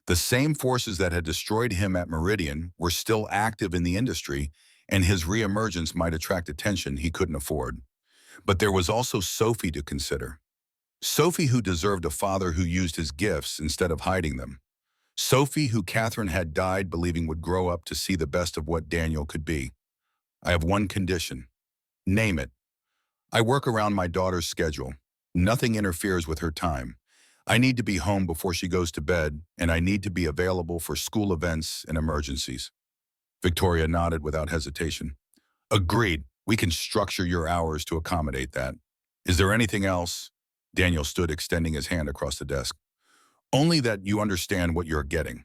A: The same forces that had destroyed him at Meridian were still active in the industry, and his reemergence might attract attention he couldn't afford. But there was also Sophie to consider. Sophie, who deserved a father who used his gifts instead of hiding them. Sophie, who Catherine had died believing would grow up to see the best of what Daniel could be. I have one condition. Name it. I work around my daughter's schedule. Nothing interferes with her time. I need to be home before she goes to bed, and I need to be available for school events and emergencies. Victoria nodded without hesitation. Agreed. We can structure your hours to accommodate that. Is there anything else? Daniel stood, extending his hand across the desk. Only that you understand what you're getting.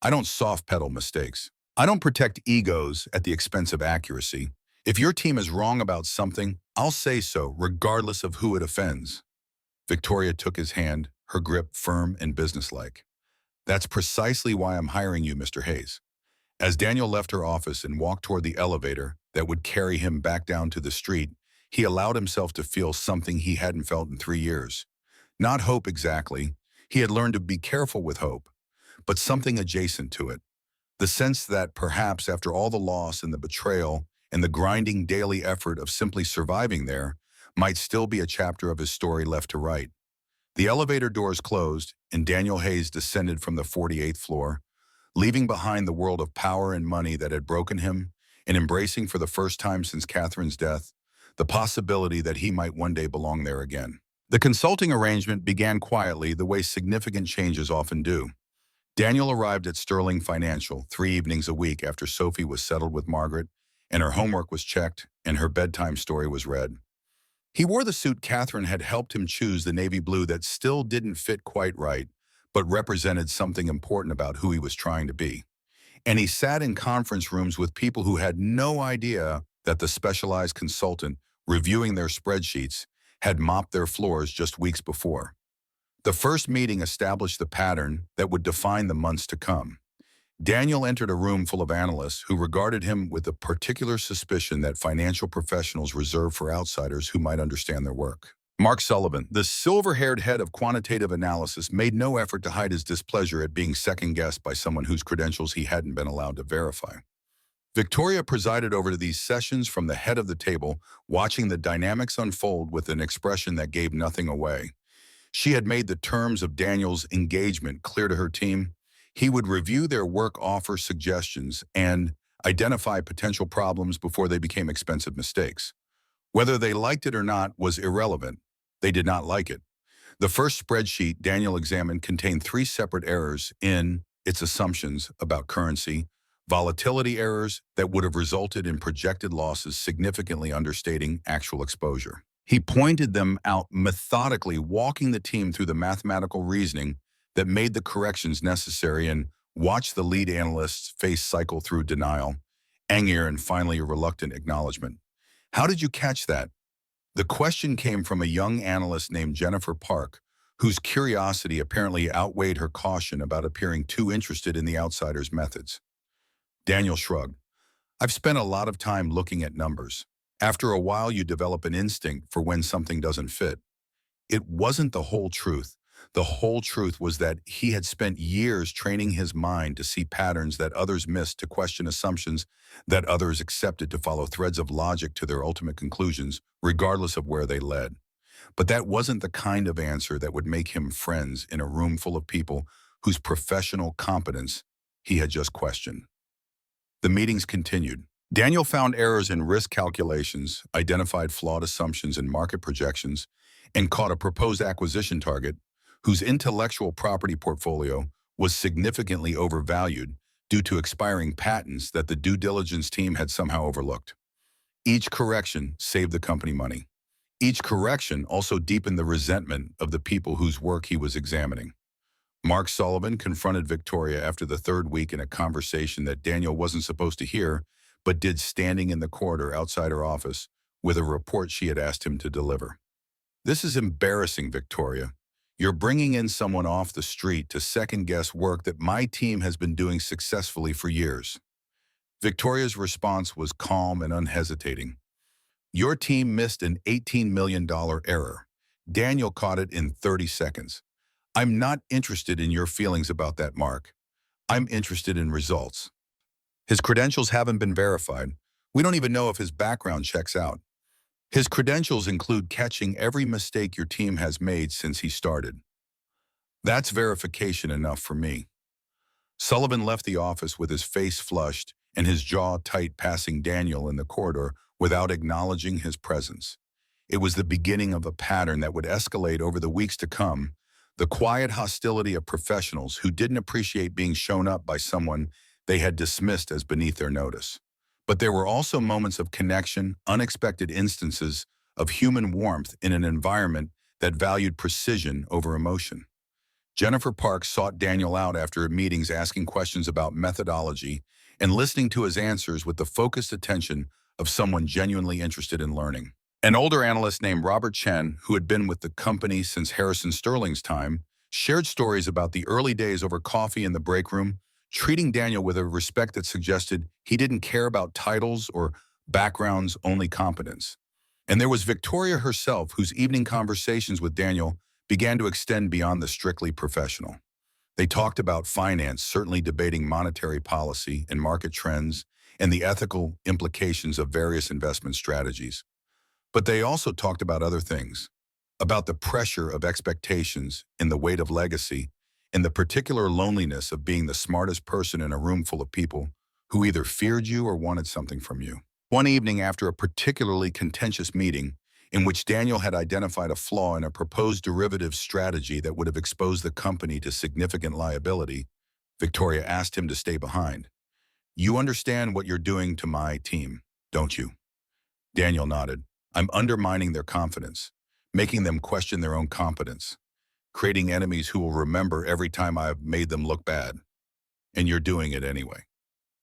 A: I don't soft-pedal mistakes. I don't protect egos at the expense of accuracy. If your team is wrong about something, I'll say so, regardless of who it offends. Victoria took his hand, her grip firm and businesslike. That's precisely why I'm hiring you, Mr. Hayes. As Daniel left her office and walked toward the elevator that would carry him back down to the street, he allowed himself to feel something he hadn't felt in 3 years. Not hope exactly. He had learned to be careful with hope, but something adjacent to it. The sense that perhaps after all the loss and the betrayal and the grinding daily effort of simply surviving there, might still be a chapter of his story left to write. The elevator doors closed, and Daniel Hayes descended from the 48th floor, leaving behind the world of power and money that had broken him, and embracing for the first time since Catherine's death, the possibility that he might one day belong there again. The consulting arrangement began quietly, the way significant changes often do. Daniel arrived at Sterling Financial 3 evenings a week after Sophie was settled with Margaret, and her homework was checked, and her bedtime story was read. He wore the suit Catherine had helped him choose, the navy blue that still didn't fit quite right, but represented something important about who he was trying to be. And he sat in conference rooms with people who had no idea that the specialized consultant, reviewing their spreadsheets, had mopped their floors just weeks before. The first meeting established the pattern that would define the months to come. Daniel entered a room full of analysts who regarded him with a particular suspicion that financial professionals reserve for outsiders who might understand their work. Mark Sullivan, the silver-haired head of quantitative analysis, made no effort to hide his displeasure at being second-guessed by someone whose credentials he hadn't been allowed to verify. Victoria presided over these sessions from the head of the table, watching the dynamics unfold with an expression that gave nothing away. She had made the terms of Daniel's engagement clear to her team. He would review their work offer suggestions and identify potential problems before they became expensive mistakes. Whether they liked it or not was irrelevant. They did not like it. The first spreadsheet Daniel examined contained 3 separate errors in its assumptions about currency, volatility errors that would have resulted in projected losses significantly understating actual exposure. He pointed them out methodically, walking the team through the mathematical reasoning that made the corrections necessary, and watched the lead analyst's face cycle through denial, anger, and finally a reluctant acknowledgement. How did you catch that? The question came from a young analyst named Jennifer Park, whose curiosity apparently outweighed her caution about appearing too interested in the outsider's methods. Daniel shrugged. I've spent a lot of time looking at numbers. After a while, you develop an instinct for when something doesn't fit. It wasn't the whole truth. The whole truth was that he had spent years training his mind to see patterns that others missed, to question assumptions that others accepted, to follow threads of logic to their ultimate conclusions, regardless of where they led. But that wasn't the kind of answer that would make him friends in a room full of people whose professional competence he had just questioned. The meetings continued. Daniel found errors in risk calculations, identified flawed assumptions in market projections, and caught a proposed acquisition target whose intellectual property portfolio was significantly overvalued due to expiring patents that the due diligence team had somehow overlooked. Each correction saved the company money. Each correction also deepened the resentment of the people whose work he was examining. Mark Sullivan confronted Victoria after the third week in a conversation that Daniel wasn't supposed to hear, but did standing in the corridor outside her office with a report she had asked him to deliver. "This is embarrassing, Victoria. You're bringing in someone off the street to second-guess work that my team has been doing successfully for years." Victoria's response was calm and unhesitating. "Your team missed an $18 million error. Daniel caught it in 30 seconds. I'm not interested in your feelings about that, Mark. I'm interested in results. His credentials haven't been verified. We don't even know if his background checks out. His credentials include catching every mistake your team has made since he started. That's verification enough for me." Sullivan left the office with his face flushed and his jaw tight, passing Daniel in the corridor without acknowledging his presence. It was the beginning of a pattern that would escalate over the weeks to come, the quiet hostility of professionals who didn't appreciate being shown up by someone they had dismissed as beneath their notice. But there were also moments of connection, unexpected instances of human warmth in an environment that valued precision over emotion. Jennifer Parks sought Daniel out after meetings, asking questions about methodology and listening to his answers with the focused attention of someone genuinely interested in learning. An older analyst named Robert Chen, who had been with the company since Harrison Sterling's time, shared stories about the early days over coffee in the break room, treating Daniel with a respect that suggested he didn't care about titles or backgrounds, only competence. And there was Victoria herself, whose evening conversations with Daniel began to extend beyond the strictly professional. They talked about finance, certainly debating monetary policy and market trends and the ethical implications of various investment strategies. But they also talked about other things, about the pressure of expectations and the weight of legacy, and the particular loneliness of being the smartest person in a room full of people who either feared you or wanted something from you. One evening, after a particularly contentious meeting in which Daniel had identified a flaw in a proposed derivative strategy that would have exposed the company to significant liability, Victoria asked him to stay behind. "You understand what you're doing to my team, don't you?" Daniel nodded. "I'm undermining their confidence, making them question their own competence, creating enemies who will remember every time I've made them look bad. And you're doing it anyway.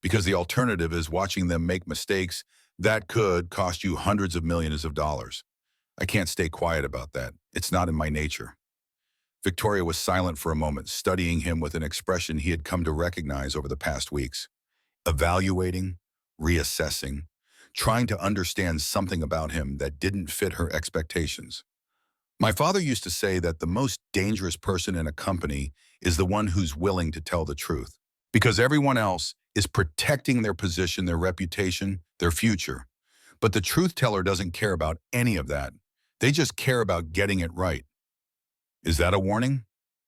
A: Because the alternative is watching them make mistakes that could cost you hundreds of millions of dollars. I can't stay quiet about that. It's not in my nature." Victoria was silent for a moment, studying him with an expression he had come to recognize over the past weeks. Evaluating, reassessing, trying to understand something about him that didn't fit her expectations. "My father used to say that the most dangerous person in a company is the one who's willing to tell the truth, because everyone else is protecting their position, their reputation, their future. But the truth teller doesn't care about any of that. They just care about getting it right." "Is that a warning?"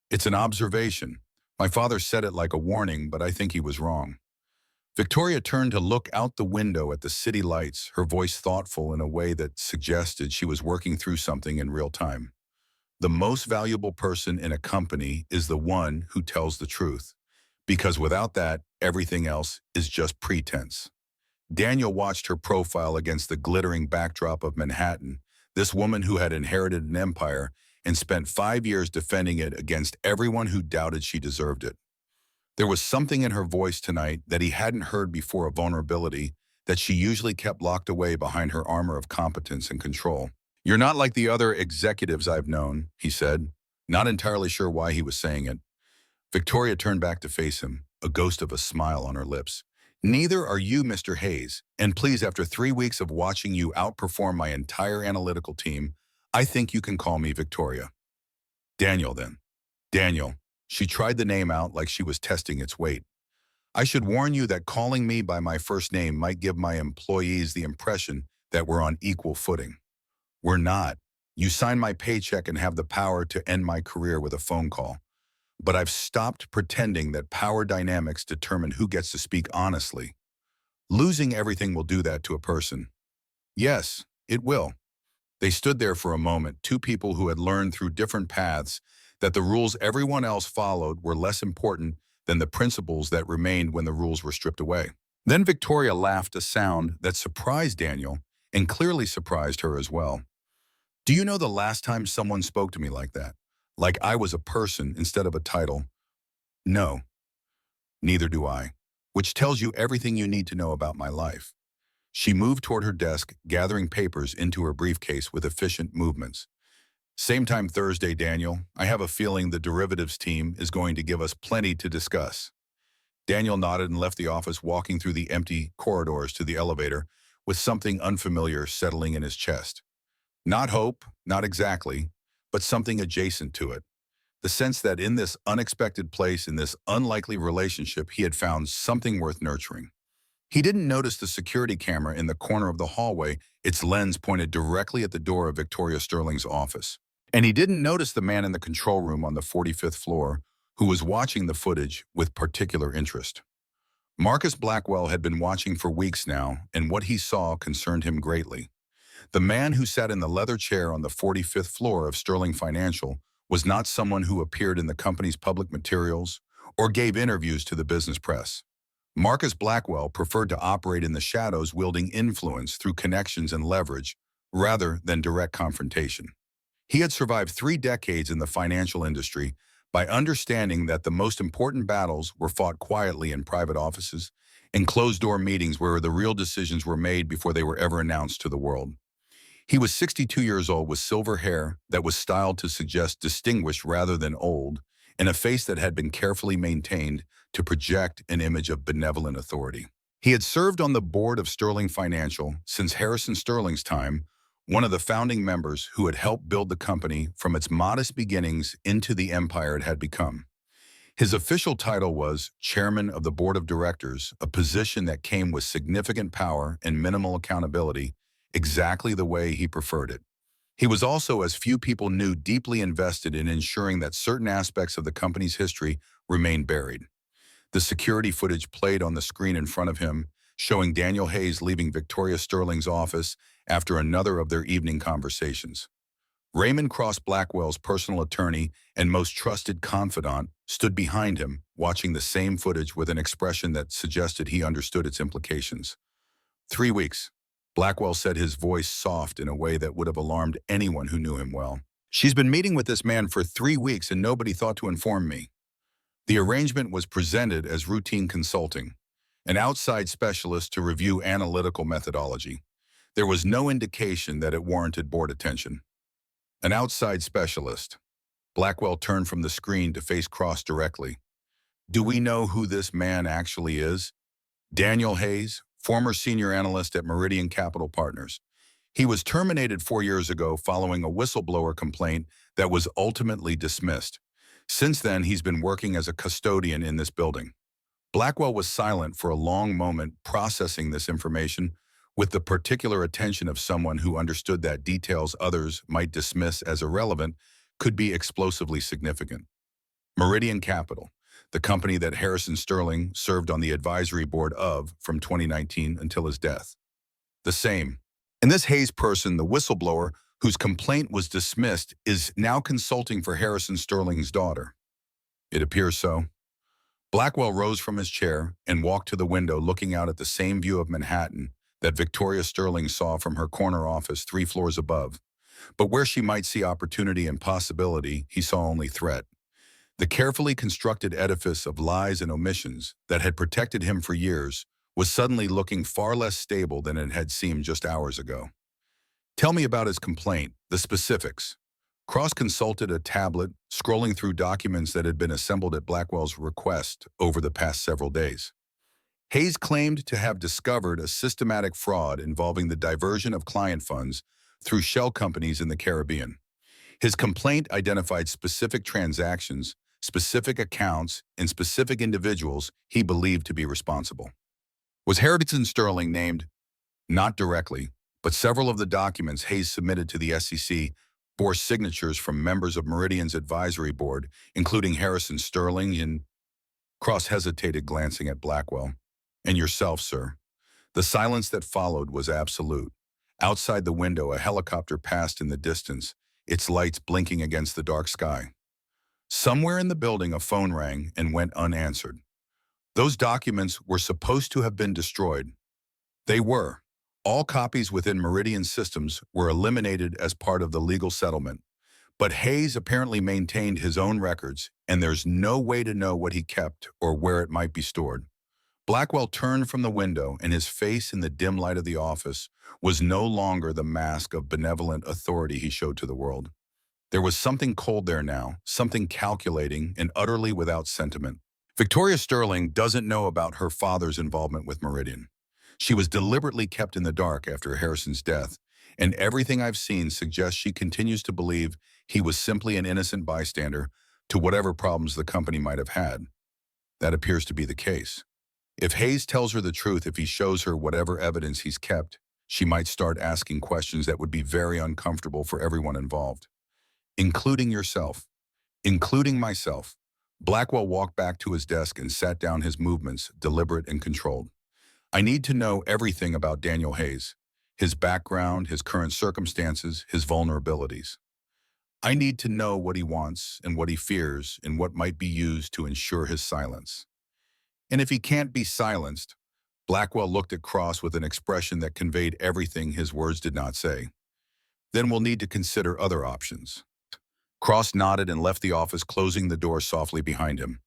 A: "It's an observation. My father said it like a warning, but I think he was wrong." Victoria turned to look out the window at the city lights, her voice thoughtful in a way that suggested she was working through something in real time. "The most valuable person in a company is the one who tells the truth, because without that, everything else is just pretense." Daniel watched her profile against the glittering backdrop of Manhattan, this woman who had inherited an empire and spent 5 years defending it against everyone who doubted she deserved it. There was something in her voice tonight that he hadn't heard before, a vulnerability that she usually kept locked away behind her armor of competence and control. "You're not like the other executives I've known," he said, not entirely sure why he was saying it. Victoria turned back to face him, a ghost of a smile on her lips. Neither are you, Mr. Hayes. And please, after 3 weeks of watching you outperform my entire analytical team, I think you can call me Victoria. Daniel, then. Daniel. She tried the name out like she was testing its weight. I should warn you that calling me by my first name might give my employees the impression that we're on equal footing. We're not. You sign my paycheck and have the power to end my career with a phone call. But I've stopped pretending that power dynamics determine who gets to speak honestly. Losing everything will do that to a person. Yes, it will. They stood there for a moment, two people who had learned through different paths that the rules everyone else followed were less important than the principles that remained when the rules were stripped away. Then Victoria laughed, a sound that surprised Daniel and clearly surprised her as well. Do you know the last time someone spoke to me like that? Like I was a person instead of a title? No, neither do I, which tells you everything you need to know about my life. She moved toward her desk, gathering papers into her briefcase with efficient movements. Same time Thursday, Daniel. I have a feeling the derivatives team is going to give us plenty to discuss. Daniel nodded and left the office, walking through the empty corridors to the elevator with something unfamiliar settling in his chest. Not hope, not exactly, but something adjacent to it. The sense that in this unexpected place, in this unlikely relationship, he had found something worth nurturing. He didn't notice the security camera in the corner of the hallway, its lens pointed directly at the door of Victoria Sterling's office. And he didn't notice the man in the control room on the 45th floor, who was watching the footage with particular interest. Marcus Blackwell had been watching for weeks now, and what he saw concerned him greatly. The man who sat in the leather chair on the 45th floor of Sterling Financial was not someone who appeared in the company's public materials or gave interviews to the business press. Marcus Blackwell preferred to operate in the shadows, wielding influence through connections and leverage rather than direct confrontation. He had survived 3 decades in the financial industry by understanding that the most important battles were fought quietly in private offices and closed-door meetings where the real decisions were made before they were ever announced to the world. He was 62 years old with silver hair that was styled to suggest distinguished rather than old, and a face that had been carefully maintained to project an image of benevolent authority. He had served on the board of Sterling Financial since Harrison Sterling's time, one of the founding members who had helped build the company from its modest beginnings into the empire it had become. His official title was Chairman of the Board of Directors, a position that came with significant power and minimal accountability, exactly the way he preferred it. He was also, as few people knew, deeply invested in ensuring that certain aspects of the company's history remained buried. The security footage played on the screen in front of him, showing Daniel Hayes leaving Victoria Sterling's office after another of their evening conversations. Raymond Cross Blackwell's personal attorney and most trusted confidant stood behind him, watching the same footage with an expression that suggested he understood its implications. 3 weeks. Blackwell said, his voice soft in a way that would have alarmed anyone who knew him well. She's been meeting with this man for 3 weeks and nobody thought to inform me. The arrangement was presented as routine consulting, an outside specialist to review analytical methodology. There was no indication that it warranted board attention. An outside specialist. Blackwell turned from the screen to face Cross directly. Do we know who this man actually is? Daniel Hayes, former senior analyst at Meridian Capital Partners. He was terminated 4 years ago following a whistleblower complaint that was ultimately dismissed. Since then, he's been working as a custodian in this building. Blackwell was silent for a long moment, processing this information with the particular attention of someone who understood that details others might dismiss as irrelevant could be explosively significant. Meridian Capital, the company that Harrison Sterling served on the advisory board of from 2019 until his death. The same. And this Hayes person, the whistleblower whose complaint was dismissed, is now consulting for Harrison Sterling's daughter. It appears so. Blackwell rose from his chair and walked to the window, looking out at the same view of Manhattan that Victoria Sterling saw from her corner office 3 floors above. But where she might see opportunity and possibility, he saw only threat. The carefully constructed edifice of lies and omissions that had protected him for years was suddenly looking far less stable than it had seemed just hours ago. Tell me about his complaint, the specifics. Cross consulted a tablet, scrolling through documents that had been assembled at Blackwell's request over the past several days. Hayes claimed to have discovered a systematic fraud involving the diversion of client funds through shell companies in the Caribbean. His complaint identified specific transactions, specific accounts, and specific individuals he believed to be responsible. Was Harrison Sterling named? Not directly, but several of the documents Hayes submitted to the SEC bore signatures from members of Meridian's advisory board, including Harrison Sterling and Cross hesitated, glancing at Blackwell. And yourself, sir. The silence that followed was absolute. Outside the window, a helicopter passed in the distance, its lights blinking against the dark sky. Somewhere in the building, a phone rang and went unanswered. Those documents were supposed to have been destroyed. They were. All copies within Meridian systems were eliminated as part of the legal settlement. But Hayes apparently maintained his own records, and there's no way to know what he kept or where it might be stored. Blackwell turned from the window, and his face in the dim light of the office was no longer the mask of benevolent authority he showed to the world. There was something cold there now, something calculating and utterly without sentiment. Victoria Sterling doesn't know about her father's involvement with Meridian. She was deliberately kept in the dark after Harrison's death, and everything I've seen suggests she continues to believe he was simply an innocent bystander to whatever problems the company might have had. That appears to be the case. If Hayes tells her the truth, if he shows her whatever evidence he's kept, she might start asking questions that would be very uncomfortable for everyone involved, including yourself, including myself. Blackwell walked back to his desk and sat down, his movements deliberate and controlled. I need to know everything about Daniel Hayes, his background, his current circumstances, his vulnerabilities. I need to know what he wants and what he fears and what might be used to ensure his silence. And if he can't be silenced, Blackwell looked at Cross with an expression that conveyed everything his words did not say. Then we'll need to consider other options. Cross nodded and left the office, closing the door softly behind him.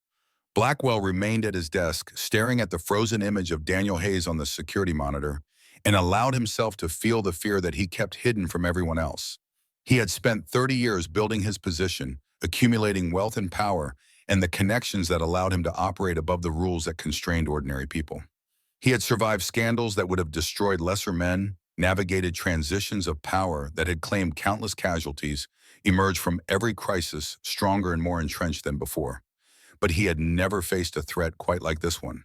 A: Blackwell remained at his desk, staring at the frozen image of Daniel Hayes on the security monitor, and allowed himself to feel the fear that he kept hidden from everyone else. He had spent 30 years building his position, accumulating wealth and power, and the connections that allowed him to operate above the rules that constrained ordinary people. He had survived scandals that would have destroyed lesser men, navigated transitions of power that had claimed countless casualties, emerged from every crisis stronger and more entrenched than before. But he had never faced a threat quite like this one.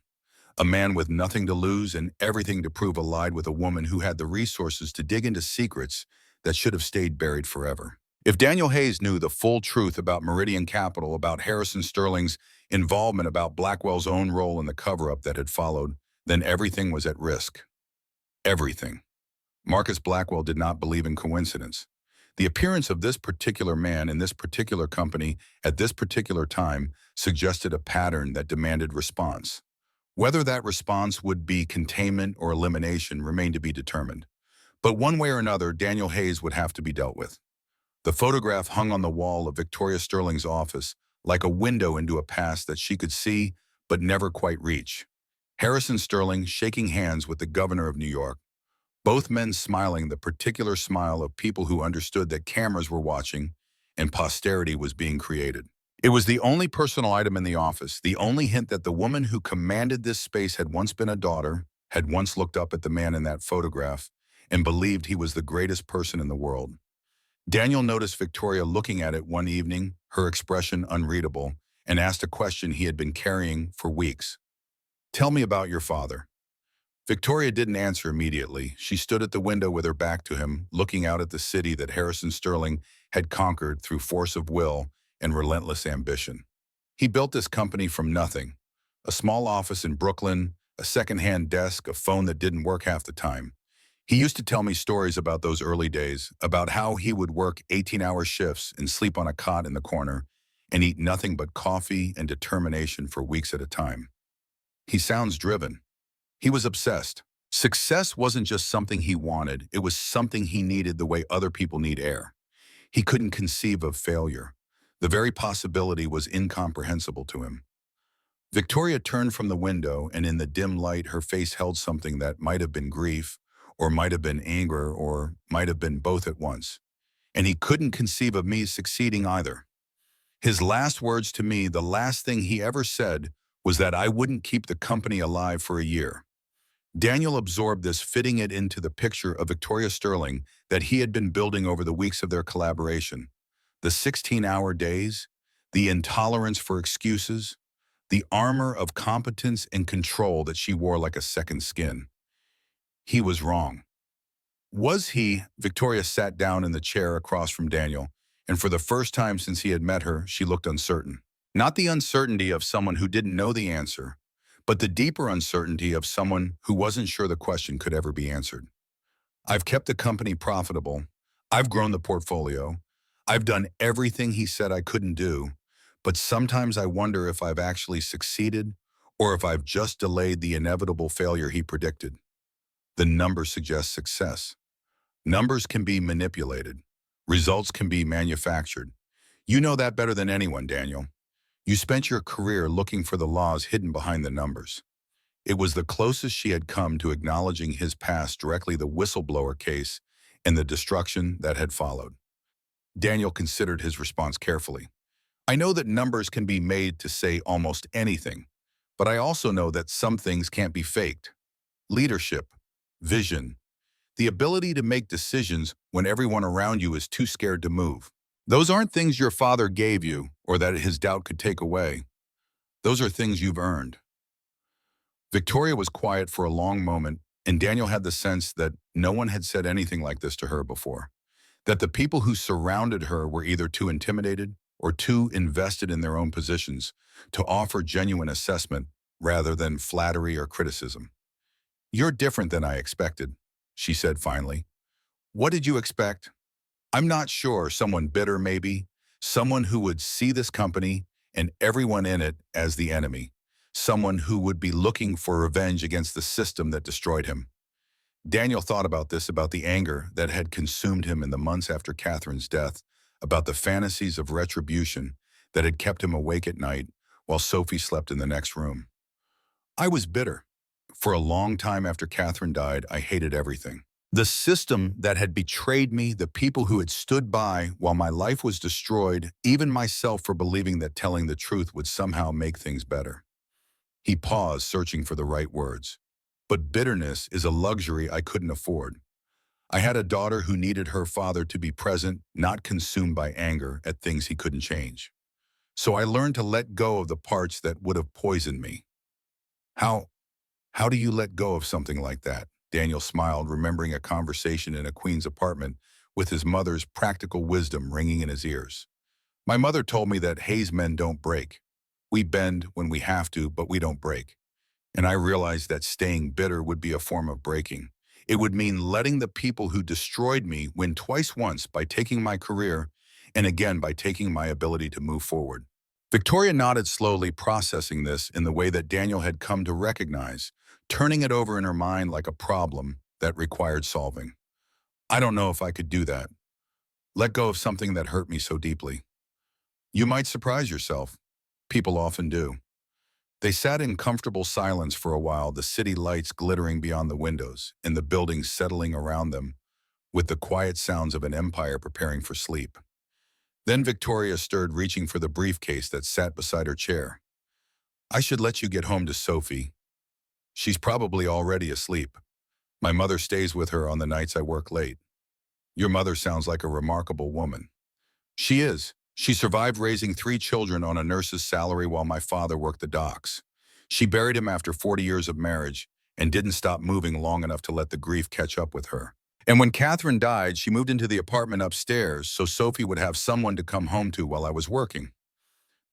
A: A man with nothing to lose and everything to prove, allied with a woman who had the resources to dig into secrets that should have stayed buried forever. If Daniel Hayes knew the full truth about Meridian Capital, about Harrison Sterling's involvement, about Blackwell's own role in the cover-up that had followed, then everything was at risk. Everything. Marcus Blackwell did not believe in coincidence. The appearance of this particular man in this particular company at this particular time suggested a pattern that demanded response. Whether that response would be containment or elimination remained to be determined. But one way or another, Daniel Hayes would have to be dealt with. The photograph hung on the wall of Victoria Sterling's office like a window into a past that she could see but never quite reach. Harrison Sterling shaking hands with the governor of New York, both men smiling the particular smile of people who understood that cameras were watching and posterity was being created. It was the only personal item in the office, the only hint that the woman who commanded this space had once been a daughter, had once looked up at the man in that photograph, and believed he was the greatest person in the world. Daniel noticed Victoria looking at it one evening, her expression unreadable, and asked a question he had been carrying for weeks. "Tell me about your father." Victoria didn't answer immediately. She stood at the window with her back to him, looking out at the city that Harrison Sterling had conquered through force of will and relentless ambition. He built this company from nothing. A small office in Brooklyn, a second-hand desk, a phone that didn't work half the time. He used to tell me stories about those early days, about how he would work 18-hour shifts and sleep on a cot in the corner and eat nothing but coffee and determination for weeks at a time. He sounds driven. He was obsessed. Success wasn't just something he wanted, it was something he needed the way other people need air. He couldn't conceive of failure. The very possibility was incomprehensible to him. Victoria turned from the window, and in the dim light, her face held something that might have been grief, or might have been anger, or might have been both at once. And he couldn't conceive of me succeeding either. His last words to me, the last thing he ever said, was that I wouldn't keep the company alive for a year. Daniel absorbed this, fitting it into the picture of Victoria Sterling that he had been building over the weeks of their collaboration. The 16-hour days, the intolerance for excuses, the armor of competence and control that she wore like a second skin. He was wrong. Was he? Victoria sat down in the chair across from Daniel, and for the first time since he had met her, she looked uncertain. Not the uncertainty of someone who didn't know the answer, but the deeper uncertainty of someone who wasn't sure the question could ever be answered. I've kept the company profitable. I've grown the portfolio. I've done everything he said I couldn't do, but sometimes I wonder if I've actually succeeded or if I've just delayed the inevitable failure he predicted. The numbers suggest success. Numbers can be manipulated. Results can be manufactured. You know that better than anyone, Daniel. You spent your career looking for the laws hidden behind the numbers. It was the closest she had come to acknowledging his past, directly the whistleblower case and the destruction that had followed. Daniel considered his response carefully. I know that numbers can be made to say almost anything, but I also know that some things can't be faked. Leadership, vision, the ability to make decisions when everyone around you is too scared to move. Those aren't things your father gave you or that his doubt could take away. Those are things you've earned. Victoria was quiet for a long moment, and Daniel had the sense that no one had said anything like this to her before, that the people who surrounded her were either too intimidated or too invested in their own positions to offer genuine assessment rather than flattery or criticism. You're different than I expected, she said finally. What did you expect? I'm not sure. Someone bitter, maybe. Someone who would see this company and everyone in it as the enemy. Someone who would be looking for revenge against the system that destroyed him. Daniel thought about this, about the anger that had consumed him in the months after Catherine's death, about the fantasies of retribution that had kept him awake at night while Sophie slept in the next room. I was bitter. For a long time after Catherine died, I hated everything. The system that had betrayed me, the people who had stood by while my life was destroyed, even myself for believing that telling the truth would somehow make things better. He paused, searching for the right words. But bitterness is a luxury I couldn't afford. I had a daughter who needed her father to be present, not consumed by anger at things he couldn't change. So I learned to let go of the parts that would have poisoned me. How do you let go of something like that? Daniel smiled, remembering a conversation in a Queen's apartment with his mother's practical wisdom ringing in his ears. My mother told me that Hayes men don't break. We bend when we have to, but we don't break. And I realized that staying bitter would be a form of breaking. It would mean letting the people who destroyed me win twice, once by taking my career and again by taking my ability to move forward. Victoria nodded slowly, processing this in the way that Daniel had come to recognize, turning it over in her mind like a problem that required solving. I don't know if I could do that. Let go of something that hurt me so deeply. You might surprise yourself. People often do. They sat in comfortable silence for a while, the city lights glittering beyond the windows and the buildings settling around them with the quiet sounds of an empire preparing for sleep. Then Victoria stirred, reaching for the briefcase that sat beside her chair. I should let you get home to Sophie. She's probably already asleep. My mother stays with her on the nights I work late. Your mother sounds like a remarkable woman. She is. She survived raising 3 children on a nurse's salary while my father worked the docks. She buried him after 40 years of marriage and didn't stop moving long enough to let the grief catch up with her. And when Catherine died, she moved into the apartment upstairs so Sophie would have someone to come home to while I was working.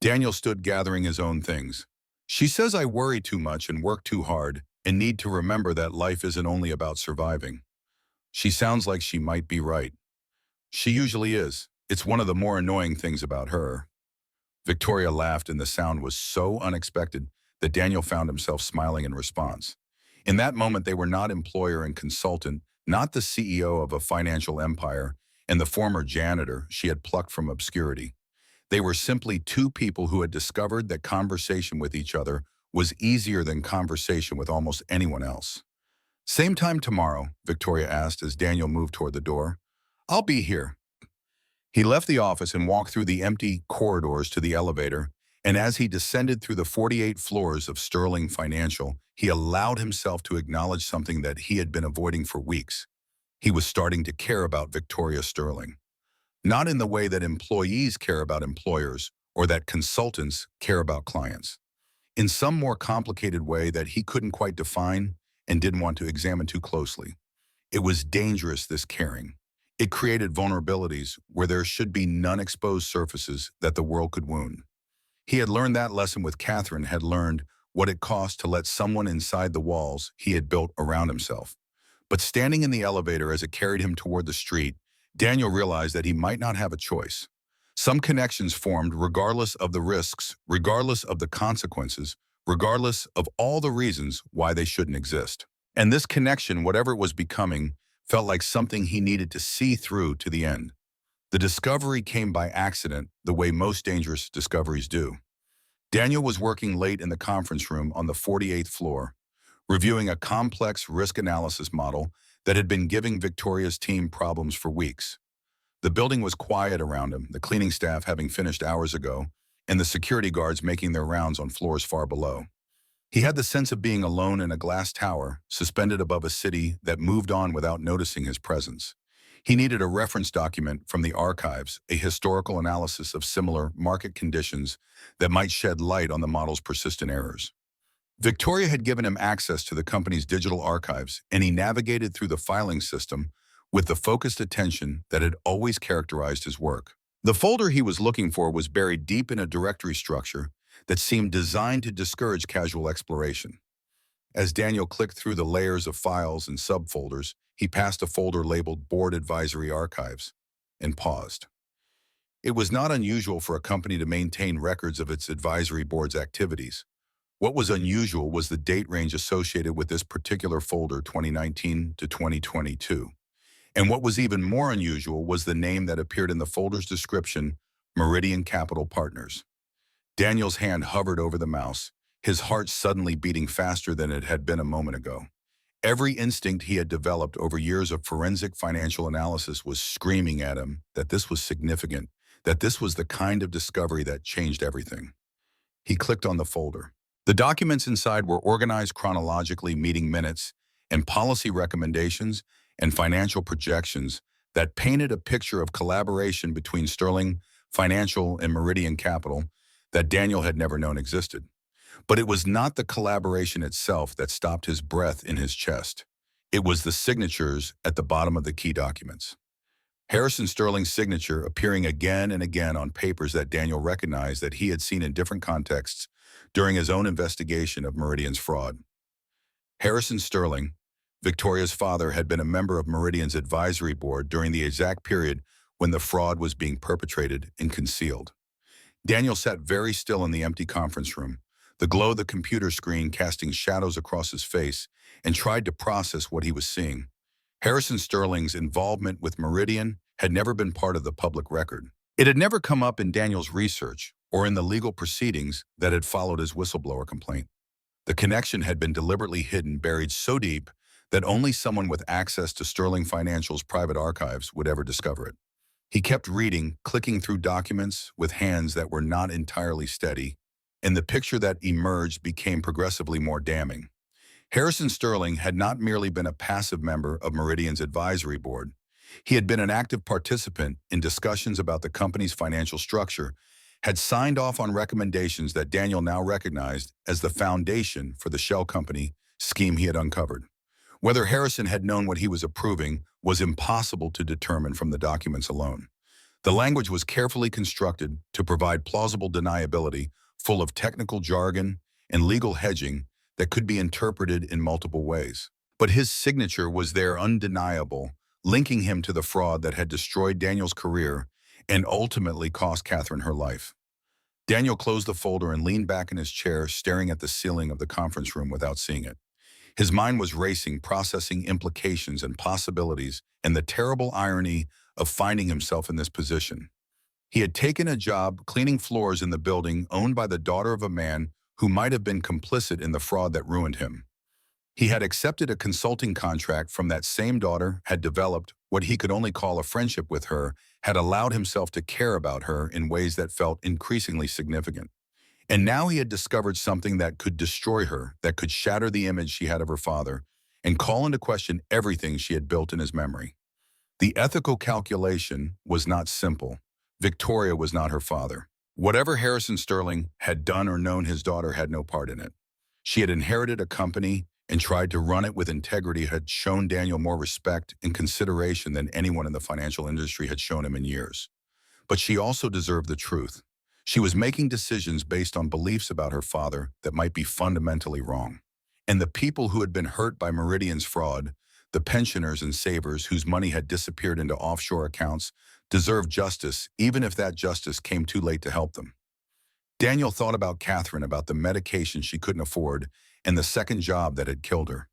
A: Daniel stood gathering his own things. She says I worry too much and work too hard and need to remember that life isn't only about surviving. She sounds like she might be right. She usually is. It's one of the more annoying things about her. Victoria laughed, and the sound was so unexpected that Daniel found himself smiling in response. In that moment, they were not employer and consultant, not the CEO of a financial empire and the former janitor she had plucked from obscurity. They were simply 2 people who had discovered that conversation with each other was easier than conversation with almost anyone else. Same time tomorrow, Victoria asked as Daniel moved toward the door. I'll be here. He left the office and walked through the empty corridors to the elevator, And as he descended through the 48 floors of Sterling Financial, he allowed himself to acknowledge something that he had been avoiding for weeks. He was starting to care about Victoria Sterling. Not in the way that employees care about employers or that consultants care about clients. In some more complicated way that he couldn't quite define and didn't want to examine too closely. It was dangerous, this caring. It created vulnerabilities where there should be none exposed surfaces that the world could wound. He had learned that lesson with Catherine, had learned what it cost to let someone inside the walls he had built around himself. But standing in the elevator as it carried him toward the street, Daniel realized that he might not have a choice. Some connections formed regardless of the risks, regardless of the consequences, regardless of all the reasons why they shouldn't exist. And this connection, whatever it was becoming, felt like something he needed to see through to the end. The discovery came by accident, the way most dangerous discoveries do. Daniel was working late in the conference room on the 48th floor, reviewing a complex risk analysis model that had been giving Victoria's team problems for weeks. The building was quiet around him, the cleaning staff having finished hours ago, and the security guards making their rounds on floors far below. He had the sense of being alone in a glass tower, suspended above a city that moved on without noticing his presence. He needed a reference document from the archives, a historical analysis of similar market conditions that might shed light on the model's persistent errors. Victoria had given him access to the company's digital archives, and he navigated through the filing system with the focused attention that had always characterized his work. The folder he was looking for was buried deep in a directory structure that seemed designed to discourage casual exploration. As Daniel clicked through the layers of files and subfolders, he passed a folder labeled Board Advisory Archives and paused. It was not unusual for a company to maintain records of its advisory board's activities. What was unusual was the date range associated with this particular folder, 2019 to 2022. And what was even more unusual was the name that appeared in the folder's description, Meridian Capital Partners. Daniel's hand hovered over the mouse, his heart suddenly beating faster than it had been a moment ago. Every instinct he had developed over years of forensic financial analysis was screaming at him that this was significant, that this was the kind of discovery that changed everything. He clicked on the folder. The documents inside were organized chronologically, meeting minutes and policy recommendations and financial projections that painted a picture of collaboration between Sterling Financial and Meridian Capital that Daniel had never known existed. But it was not the collaboration itself that stopped his breath in his chest. It was the signatures at the bottom of the key documents. Harrison Sterling's signature appearing again and again on papers that Daniel recognized that he had seen in different contexts during his own investigation of Meridian's fraud. Harrison Sterling, Victoria's father, had been a member of Meridian's advisory board during the exact period when the fraud was being perpetrated and concealed. Daniel sat very still in the empty conference room, the glow of the computer screen casting shadows across his face, and tried to process what he was seeing. Harrison Sterling's involvement with Meridian had never been part of the public record. It had never come up in Daniel's research or in the legal proceedings that had followed his whistleblower complaint. The connection had been deliberately hidden, buried so deep that only someone with access to Sterling Financial's private archives would ever discover it. He kept reading, clicking through documents with hands that were not entirely steady, and the picture that emerged became progressively more damning. Harrison Sterling had not merely been a passive member of Meridian's advisory board. He had been an active participant in discussions about the company's financial structure, had signed off on recommendations that Daniel now recognized as the foundation for the shell company scheme he had uncovered. Whether Harrison had known what he was approving was impossible to determine from the documents alone. The language was carefully constructed to provide plausible deniability, full of technical jargon and legal hedging that could be interpreted in multiple ways. But his signature was there, undeniable, linking him to the fraud that had destroyed Daniel's career and ultimately cost Catherine her life. Daniel closed the folder and leaned back in his chair, staring at the ceiling of the conference room without seeing it. His mind was racing, processing implications and possibilities and the terrible irony of finding himself in this position. He had taken a job cleaning floors in the building owned by the daughter of a man who might have been complicit in the fraud that ruined him. He had accepted a consulting contract from that same daughter, had developed what he could only call a friendship with her, had allowed himself to care about her in ways that felt increasingly significant. And now he had discovered something that could destroy her, that could shatter the image she had of her father, and call into question everything she had built in his memory. The ethical calculation was not simple. Victoria was not her father. Whatever Harrison Sterling had done or known his daughter had no part in it. She had inherited a company and tried to run it with integrity, had shown Daniel more respect and consideration than anyone in the financial industry had shown him in years. But she also deserved the truth. She was making decisions based on beliefs about her father that might be fundamentally wrong. And the people who had been hurt by Meridian's fraud, the pensioners and savers whose money had disappeared into offshore accounts, deserved justice, even if that justice came too late to help them. Daniel thought about Catherine, about the medication she couldn't afford, and the second job that had killed her.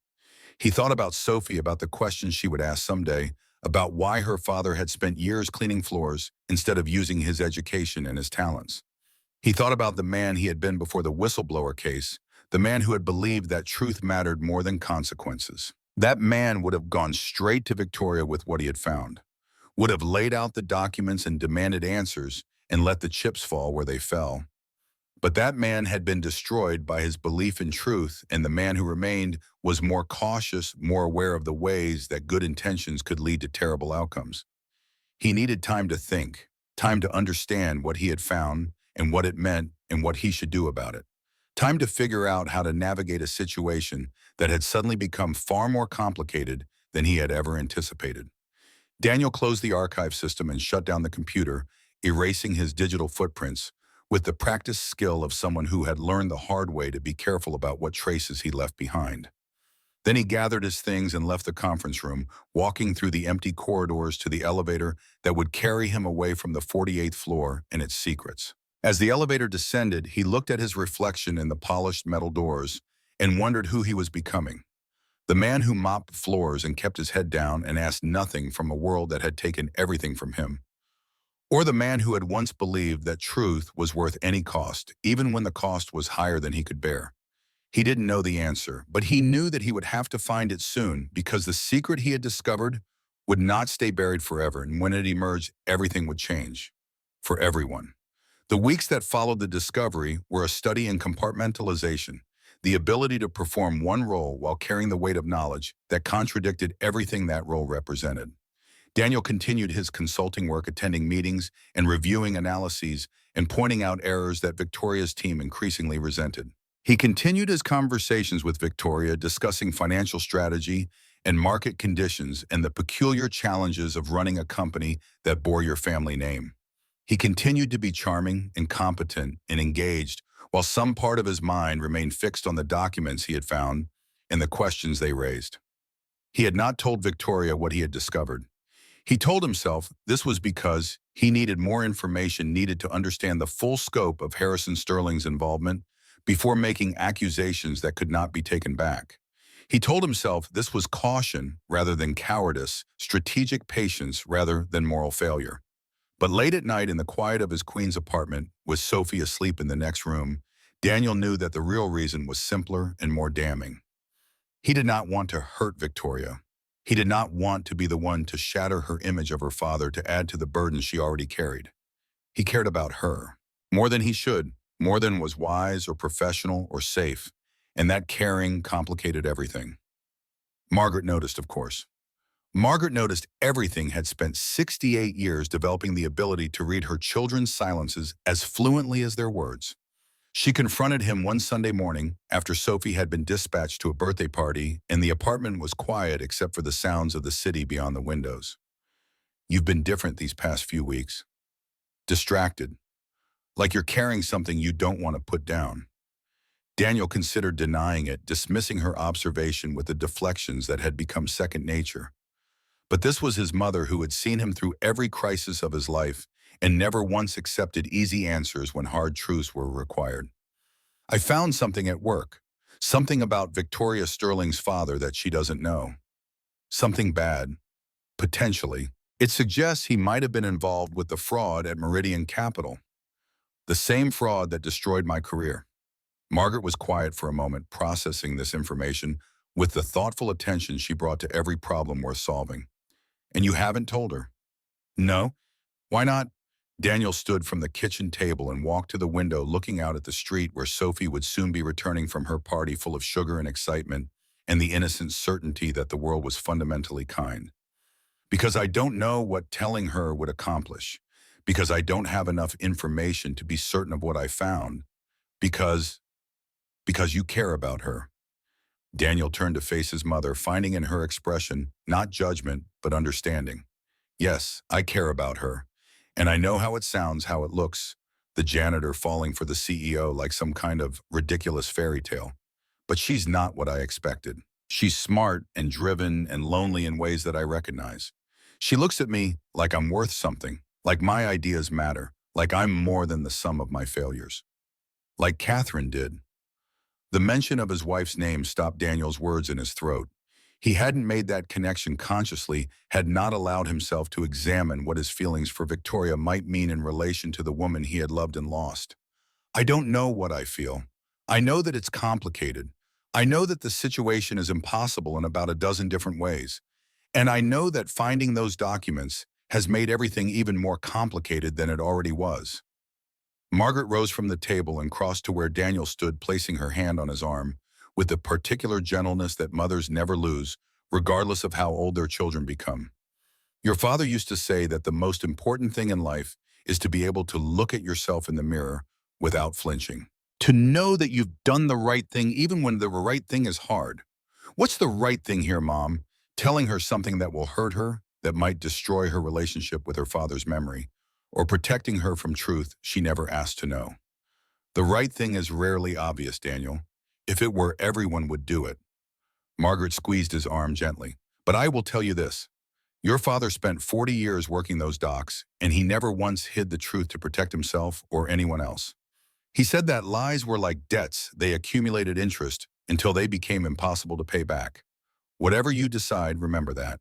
A: He thought about Sophie, about the questions she would ask someday, about why her father had spent years cleaning floors instead of using his education and his talents. He thought about the man he had been before the whistleblower case, the man who had believed that truth mattered more than consequences. That man would have gone straight to Victoria with what he had found, would have laid out the documents and demanded answers and let the chips fall where they fell. But that man had been destroyed by his belief in truth, and the man who remained was more cautious, more aware of the ways that good intentions could lead to terrible outcomes. He needed time to think, time to understand what he had found and what it meant and what he should do about it. Time to figure out how to navigate a situation that had suddenly become far more complicated than he had ever anticipated. Daniel closed the archive system and shut down the computer, erasing his digital footprints, with the practiced skill of someone who had learned the hard way to be careful about what traces he left behind. Then he gathered his things and left the conference room, walking through the empty corridors to the elevator that would carry him away from the 48th floor and its secrets. As the elevator descended, he looked at his reflection in the polished metal doors and wondered who he was becoming. The man who mopped floors and kept his head down and asked nothing from a world that had taken everything from him. Or the man who had once believed that truth was worth any cost, even when the cost was higher than he could bear. He didn't know the answer, but he knew that he would have to find it soon, because the secret he had discovered would not stay buried forever, and when it emerged, everything would change. For everyone. The weeks that followed the discovery were a study in compartmentalization, the ability to perform one role while carrying the weight of knowledge that contradicted everything that role represented. Daniel continued his consulting work, attending meetings and reviewing analyses and pointing out errors that Victoria's team increasingly resented. He continued his conversations with Victoria, discussing financial strategy and market conditions and the peculiar challenges of running a company that bore your family name. He continued to be charming and competent and engaged, while some part of his mind remained fixed on the documents he had found and the questions they raised. He had not told Victoria what he had discovered. He told himself this was because he needed more information needed to understand the full scope of Harrison Sterling's involvement before making accusations that could not be taken back. He told himself this was caution rather than cowardice, strategic patience rather than moral failure. But late at night, in the quiet of his Queens apartment, with Sophie asleep in the next room, Daniel knew that the real reason was simpler and more damning. He did not want to hurt Victoria. He did not want to be the one to shatter her image of her father, to add to the burden she already carried. He cared about her, more than he should, more than was wise or professional or safe, and that caring complicated everything. Margaret noticed, of course. Margaret noticed everything, had spent 68 years developing the ability to read her children's silences as fluently as their words. She confronted him one Sunday morning after Sophie had been dispatched to a birthday party and the apartment was quiet except for the sounds of the city beyond the windows. "You've been different these past few weeks. Distracted. Like you're carrying something you don't want to put down." Daniel considered denying it, dismissing her observation with the deflections that had become second nature. But this was his mother, who had seen him through every crisis of his life and never once accepted easy answers when hard truths were required. "I found something at work, something about Victoria Sterling's father that she doesn't know. Something bad, potentially. It suggests he might have been involved with the fraud at Meridian Capital, the same fraud that destroyed my career." Margaret was quiet for a moment, processing this information with the thoughtful attention she brought to every problem worth solving. "And you haven't told her?" "No. Why not?" Daniel stood from the kitchen table and walked to the window looking out at the street where Sophie would soon be returning from her party full of sugar and excitement and the innocent certainty that the world was fundamentally kind. Because I don't know what telling her would accomplish. Because I don't have enough information to be certain of what I found. Because, because you care about her. Daniel turned to face his mother, finding in her expression not judgment, but understanding. Yes, I care about her. And I know how it sounds, how it looks, the janitor falling for the CEO like some kind of ridiculous fairy tale. But she's not what I expected. She's smart and driven and lonely in ways that I recognize. She looks at me like I'm worth something, like my ideas matter, like I'm more than the sum of my failures. Like Catherine did. The mention of his wife's name stopped Daniel's words in his throat. He hadn't made that connection consciously, had not allowed himself to examine what his feelings for Victoria might mean in relation to the woman he had loved and lost. I don't know what I feel. I know that it's complicated. I know that the situation is impossible in about a dozen different ways. And I know that finding those documents has made everything even more complicated than it already was. Margaret rose from the table and crossed to where Daniel stood, placing her hand on his arm, with the particular gentleness that mothers never lose, regardless of how old their children become. Your father used to say that the most important thing in life is to be able to look at yourself in the mirror without flinching. To know that you've done the right thing even when the right thing is hard. What's the right thing here, Mom? Telling her something that will hurt her, that might destroy her relationship with her father's memory, or protecting her from truth she never asked to know. The right thing is rarely obvious, Daniel. If it were, everyone would do it. Margaret squeezed his arm gently. But I will tell you this. Your father spent 40 years working those docks, and he never once hid the truth to protect himself or anyone else. He said that lies were like debts. They accumulated interest until they became impossible to pay back. Whatever you decide, remember that.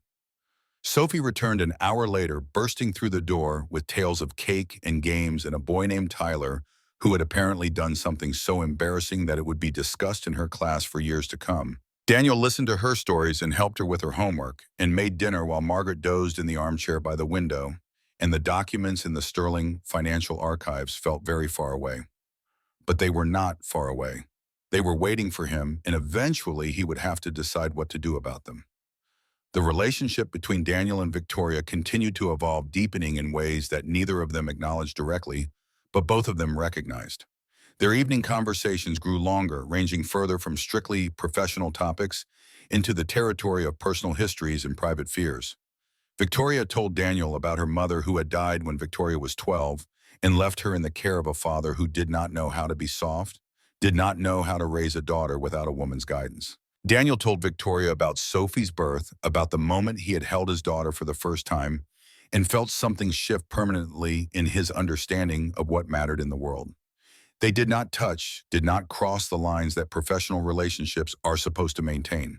A: Sophie returned an hour later, bursting through the door with tales of cake and games and a boy named Tyler, who had apparently done something so embarrassing that it would be discussed in her class for years to come. Daniel listened to her stories and helped her with her homework, and made dinner while Margaret dozed in the armchair by the window, and the documents in the sterling financial archives felt very far away. But they were not far away. They were waiting for him, and eventually he would have to decide what to do about them. The relationship between Daniel and Victoria continued to evolve, deepening in ways that neither of them acknowledged directly, but both of them recognized. Their evening conversations grew longer, ranging further from strictly professional topics into the territory of personal histories and private fears. Victoria told Daniel about her mother who had died when Victoria was 12 and left her in the care of a father who did not know how to be soft, did not know how to raise a daughter without a woman's guidance. Daniel told Victoria about Sophie's birth, about the moment he had held his daughter for the first time, and felt something shift permanently in his understanding of what mattered in the world. They did not touch, did not cross the lines that professional relationships are supposed to maintain.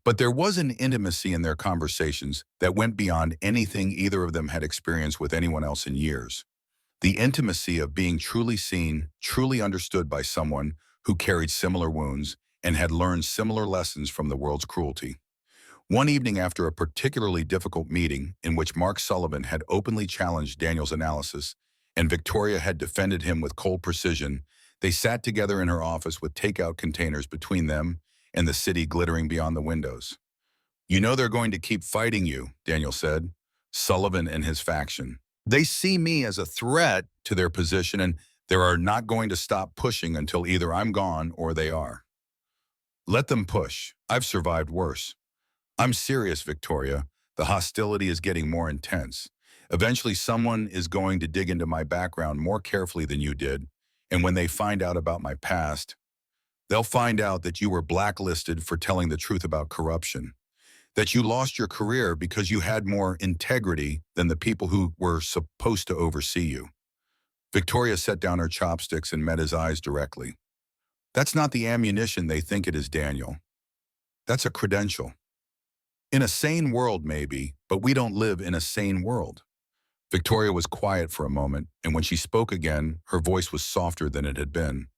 A: But there was an intimacy in their conversations that went beyond anything either of them had experienced with anyone else in years. The intimacy of being truly seen, truly understood by someone who carried similar wounds and had learned similar lessons from the world's cruelty. One evening after a particularly difficult meeting in which Mark Sullivan had openly challenged Daniel's analysis and Victoria had defended him with cold precision, they sat together in her office with takeout containers between them and the city glittering beyond the windows. "You know they're going to keep fighting you," Daniel said. "Sullivan and his faction. They see me as a threat to their position, and they are not going to stop pushing until either I'm gone or they are. Let them push. I've survived worse. I'm serious, Victoria. The hostility is getting more intense. Eventually, someone is going to dig into my background more carefully than you did, and when they find out about my past, they'll find out that you were blacklisted for telling the truth about corruption, that you lost your career because you had more integrity than the people who were supposed to oversee you." Victoria set down her chopsticks and met his eyes directly. "That's not the ammunition they think it is, Daniel. That's a credential. In a sane world, maybe, but we don't live in a sane world." Victoria was quiet for a moment, and when she spoke again, her voice was softer than it had been.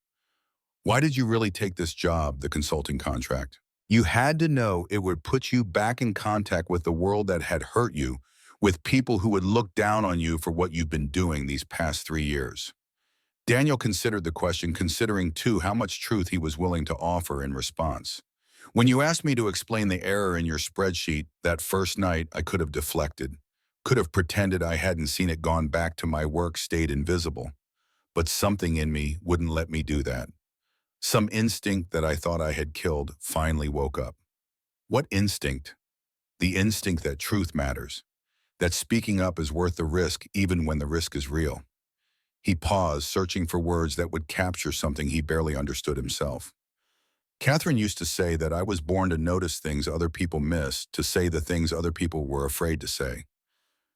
A: "Why did you really take this job, the consulting contract? You had to know it would put you back in contact with the world that had hurt you, with people who would look down on you for what you've been doing these past 3 years. Daniel considered the question, considering too how much truth he was willing to offer in response. When you asked me to explain the error in your spreadsheet that first night, I could have deflected, could have pretended I hadn't seen it, gone back to my work, stayed invisible. But something in me wouldn't let me do that. Some instinct that I thought I had killed finally woke up. What instinct? The instinct that truth matters, that speaking up is worth the risk even when the risk is real. He paused, searching for words that would capture something he barely understood himself. Catherine used to say that I was born to notice things other people missed, to say the things other people were afraid to say.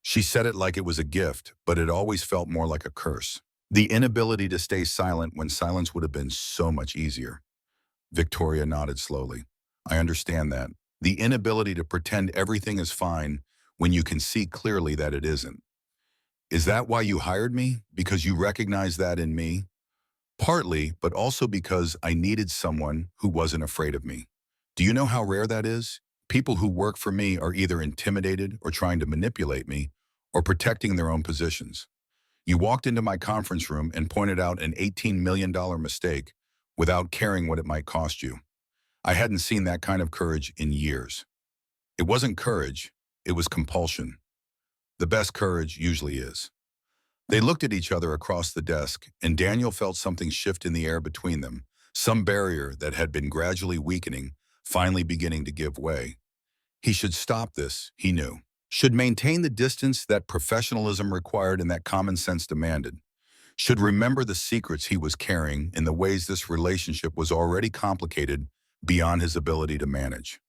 A: She said it like it was a gift, but it always felt more like a curse. The inability to stay silent when silence would have been so much easier. Victoria nodded slowly. I understand that. The inability to pretend everything is fine when you can see clearly that it isn't. Is that why you hired me? Because you recognize that in me? Partly, but also because I needed someone who wasn't afraid of me. Do you know how rare that is? People who work for me are either intimidated or trying to manipulate me or protecting their own positions. You walked into my conference room and pointed out an $18 million mistake without caring what it might cost you. I hadn't seen that kind of courage in years. It wasn't courage, it was compulsion. The best courage usually is. They looked at each other across the desk, and Daniel felt something shift in the air between them, some barrier that had been gradually weakening, finally beginning to give way. He should stop this, he knew. Should maintain the distance that professionalism required and that common sense demanded. Should remember the secrets he was carrying in the ways this relationship was already complicated beyond his ability to manage.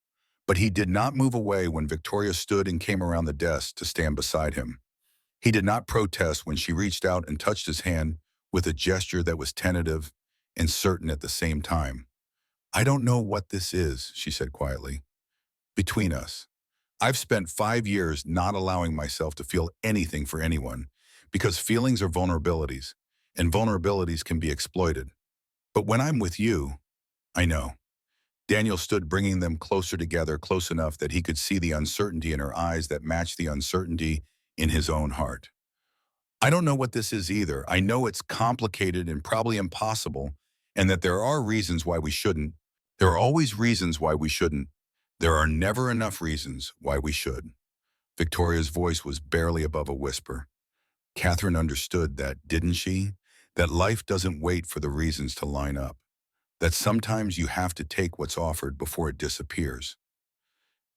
A: But he did not move away when Victoria stood and came around the desk to stand beside him. He did not protest when she reached out and touched his hand with a gesture that was tentative and certain at the same time. I don't know what this is, she said quietly. Between us. I've spent 5 years not allowing myself to feel anything for anyone because feelings are vulnerabilities, and vulnerabilities can be exploited. But when I'm with you, I know. Daniel stood, bringing them closer together, close enough that he could see the uncertainty in her eyes that matched the uncertainty in his own heart. I don't know what this is either. I know it's complicated and probably impossible, and that there are reasons why we shouldn't. There are always reasons why we shouldn't. There are never enough reasons why we should. Victoria's voice was barely above a whisper. Catherine understood that, didn't she? That life doesn't wait for the reasons to line up. That sometimes you have to take what's offered before it disappears.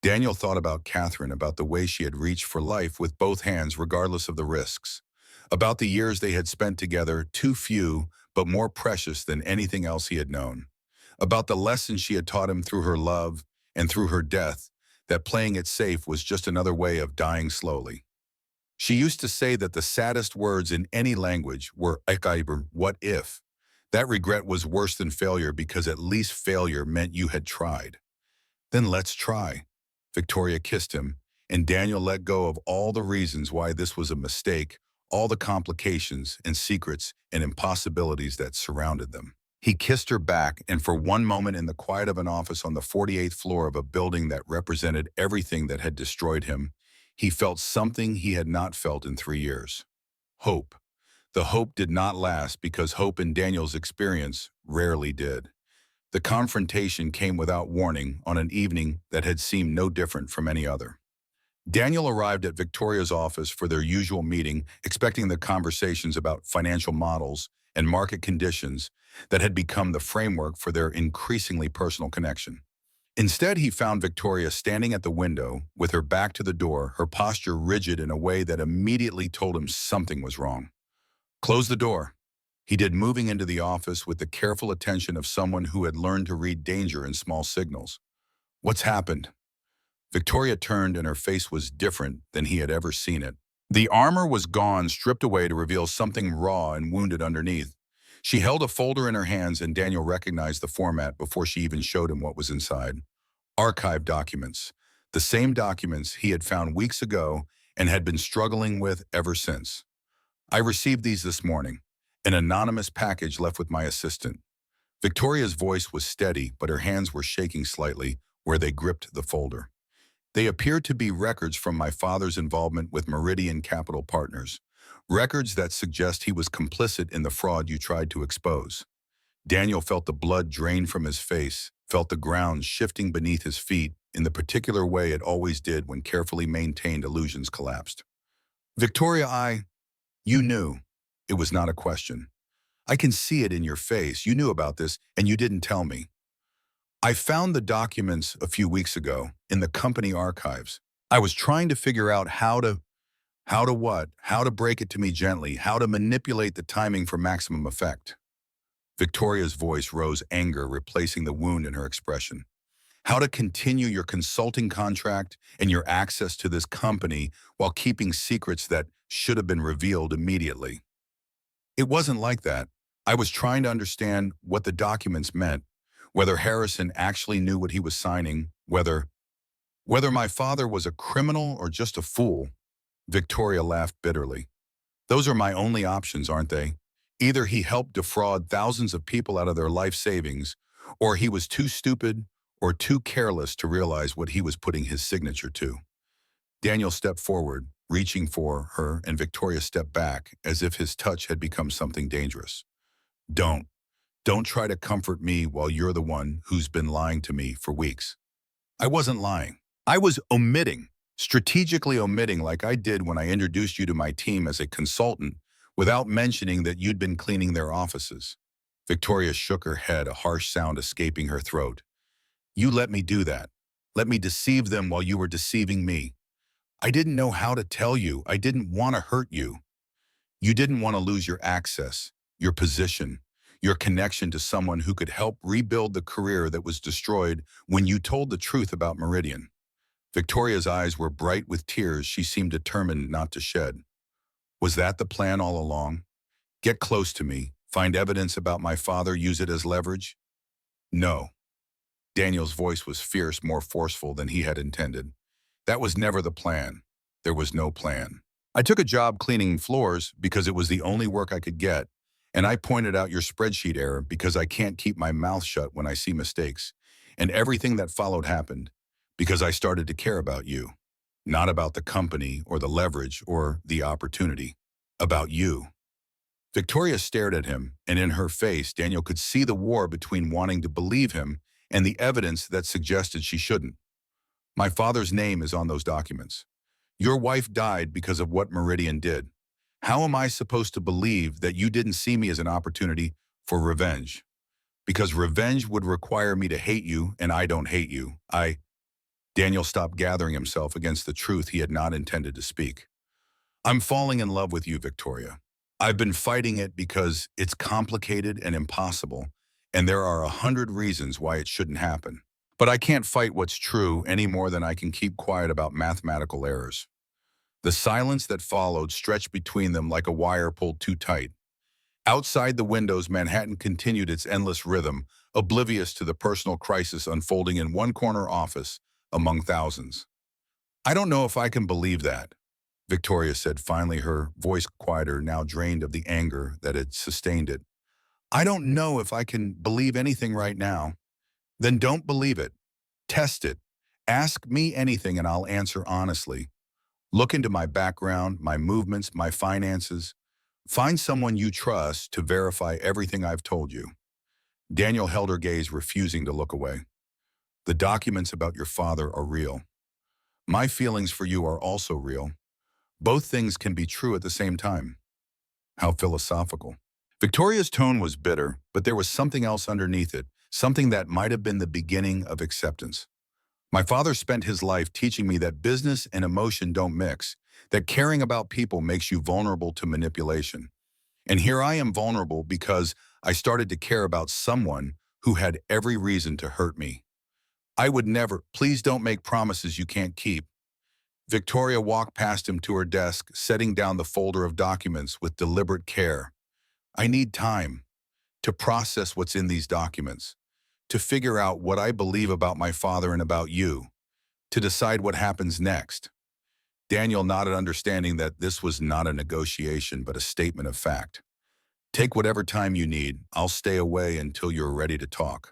A: Daniel thought about Catherine, about the way she had reached for life with both hands regardless of the risks, about the years they had spent together, too few but more precious than anything else he had known, about the lessons she had taught him through her love and through her death, that playing it safe was just another way of dying slowly. She used to say that the saddest words in any language were "ekaiber," what if? That regret was worse than failure because at least failure meant you had tried. Then let's try. Victoria kissed him, and Daniel let go of all the reasons why this was a mistake, all the complications and secrets and impossibilities that surrounded them. He kissed her back, and for one moment in the quiet of an office on the 48th floor of a building that represented everything that had destroyed him, he felt something he had not felt in 3 years. Hope. The hope did not last because hope in Daniel's experience rarely did. The confrontation came without warning on an evening that had seemed no different from any other. Daniel arrived at Victoria's office for their usual meeting, expecting the conversations about financial models and market conditions that had become the framework for their increasingly personal connection. Instead, he found Victoria standing at the window with her back to the door, her posture rigid in a way that immediately told him something was wrong. Close the door. He did, moving into the office with the careful attention of someone who had learned to read danger in small signals. What's happened? Victoria turned, and her face was different than he had ever seen it. The armor was gone, stripped away to reveal something raw and wounded underneath. She held a folder in her hands, and Daniel recognized the format before she even showed him what was inside. Archived documents. The same documents he had found weeks ago and had been struggling with ever since. I received these this morning. An anonymous package left with my assistant. Victoria's voice was steady, but her hands were shaking slightly where they gripped the folder. They appear to be records from my father's involvement with Meridian Capital Partners, records that suggest he was complicit in the fraud you tried to expose. Daniel felt the blood drain from his face, felt the ground shifting beneath his feet in the particular way it always did when carefully maintained illusions collapsed. Victoria, you knew. It was not a question. I can see it in your face. You knew about this, and you didn't tell me. I found the documents a few weeks ago in the company archives. I was trying to figure out how to break it to me gently, how to manipulate the timing for maximum effect. Victoria's voice rose, anger replacing the wound in her expression. How to continue your consulting contract and your access to this company while keeping secrets that should have been revealed immediately. It wasn't like that. I was trying to understand what the documents meant, whether Harrison actually knew what he was signing, whether my father was a criminal or just a fool. Victoria laughed bitterly. Those are my only options, aren't they? Either he helped defraud thousands of people out of their life savings, or he was too stupid or too careless to realize what he was putting his signature to. Daniel stepped forward, reaching for her, and Victoria stepped back as if his touch had become something dangerous. Don't. Don't try to comfort me while you're the one who's been lying to me for weeks. I wasn't lying. I was omitting, strategically omitting like I did when I introduced you to my team as a consultant without mentioning that you'd been cleaning their offices. Victoria shook her head, a harsh sound escaping her throat. You let me do that. Let me deceive them while you were deceiving me. I didn't know how to tell you. I didn't want to hurt you. You didn't want to lose your access, your position, your connection to someone who could help rebuild the career that was destroyed when you told the truth about Meridian. Victoria's eyes were bright with tears she seemed determined not to shed. Was that the plan all along? Get close to me, find evidence about my father, use it as leverage? No. Daniel's voice was fierce, more forceful than he had intended. That was never the plan. There was no plan. I took a job cleaning floors because it was the only work I could get, and I pointed out your spreadsheet error because I can't keep my mouth shut when I see mistakes. And everything that followed happened because I started to care about you. Not about the company or the leverage or the opportunity. About you. Victoria stared at him, and in her face, Daniel could see the war between wanting to believe him and the evidence that suggested she shouldn't. My father's name is on those documents. Your wife died because of what Meridian did. How am I supposed to believe that you didn't see me as an opportunity for revenge? Because revenge would require me to hate you, and I don't hate you. Daniel stopped gathering himself against the truth he had not intended to speak. I'm falling in love with you, Victoria. I've been fighting it because it's complicated and impossible, and there are 100 reasons why it shouldn't happen. But I can't fight what's true any more than I can keep quiet about mathematical errors. The silence that followed stretched between them like a wire pulled too tight. Outside the windows, Manhattan continued its endless rhythm, oblivious to the personal crisis unfolding in one corner office among thousands. I don't know if I can believe that, Victoria said finally, her voice quieter, now drained of the anger that had sustained it. I don't know if I can believe anything right now. Then don't believe it. Test it. Ask me anything and I'll answer honestly. Look into my background, my movements, my finances. Find someone you trust to verify everything I've told you. Daniel held her gaze, refusing to look away. The documents about your father are real. My feelings for you are also real. Both things can be true at the same time. How philosophical. Victoria's tone was bitter, but there was something else underneath it, something that might have been the beginning of acceptance. My father spent his life teaching me that business and emotion don't mix, that caring about people makes you vulnerable to manipulation. And here I am vulnerable because I started to care about someone who had every reason to hurt me. I would never, please don't make promises you can't keep. Victoria walked past him to her desk, setting down the folder of documents with deliberate care. I need time to process what's in these documents, to figure out what I believe about my father and about you, to decide what happens next. Daniel nodded, understanding that this was not a negotiation but a statement of fact. Take whatever time you need. I'll stay away until you're ready to talk.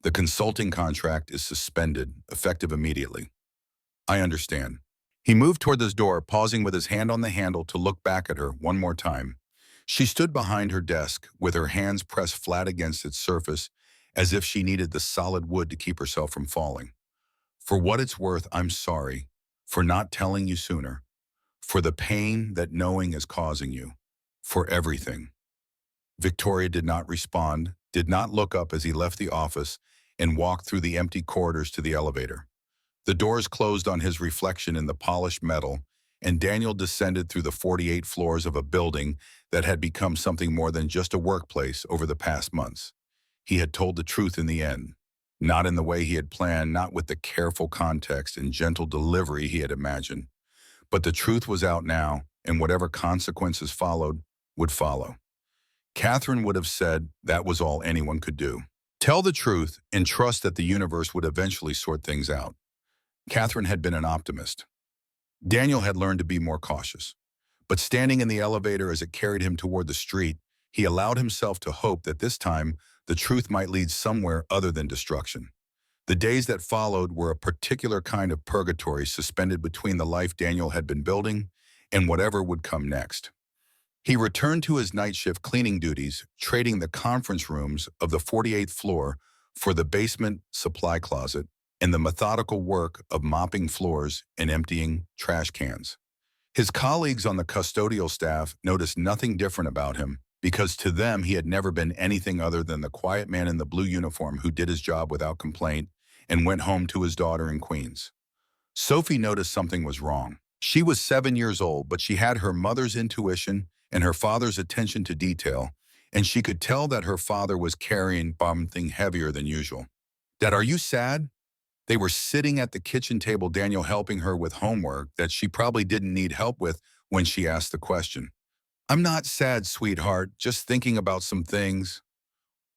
A: The consulting contract is suspended, effective immediately. I understand. He moved toward this door, pausing with his hand on the handle to look back at her one more time. She stood behind her desk, with her hands pressed flat against its surface, as if she needed the solid wood to keep herself from falling. For what it's worth, I'm sorry for not telling you sooner, for the pain that knowing is causing you, for everything. Victoria did not respond, did not look up as he left the office and walked through the empty corridors to the elevator. The doors closed on his reflection in the polished metal, and Daniel descended through the 48 floors of a building that had become something more than just a workplace over the past months. He had told the truth in the end, not in the way he had planned, not with the careful context and gentle delivery he had imagined. But the truth was out now, and whatever consequences followed would follow. Catherine would have said that was all anyone could do. Tell the truth and trust that the universe would eventually sort things out. Catherine had been an optimist. Daniel had learned to be more cautious. But standing in the elevator as it carried him toward the street, he allowed himself to hope that this time the truth might lead somewhere other than destruction. The days that followed were a particular kind of purgatory suspended between the life Daniel had been building and whatever would come next. He returned to his night shift cleaning duties, trading the conference rooms of the 48th floor for the basement supply closet and the methodical work of mopping floors and emptying trash cans. His colleagues on the custodial staff noticed nothing different about him because to them he had never been anything other than the quiet man in the blue uniform who did his job without complaint and went home to his daughter in Queens. Sophie noticed something was wrong. She was 7 years old, but she had her mother's intuition and her father's attention to detail, and she could tell that her father was carrying something heavier than usual. Dad, are you sad? They were sitting at the kitchen table, Daniel helping her with homework that she probably didn't need help with when she asked the question. I'm not sad, sweetheart, just thinking about some things.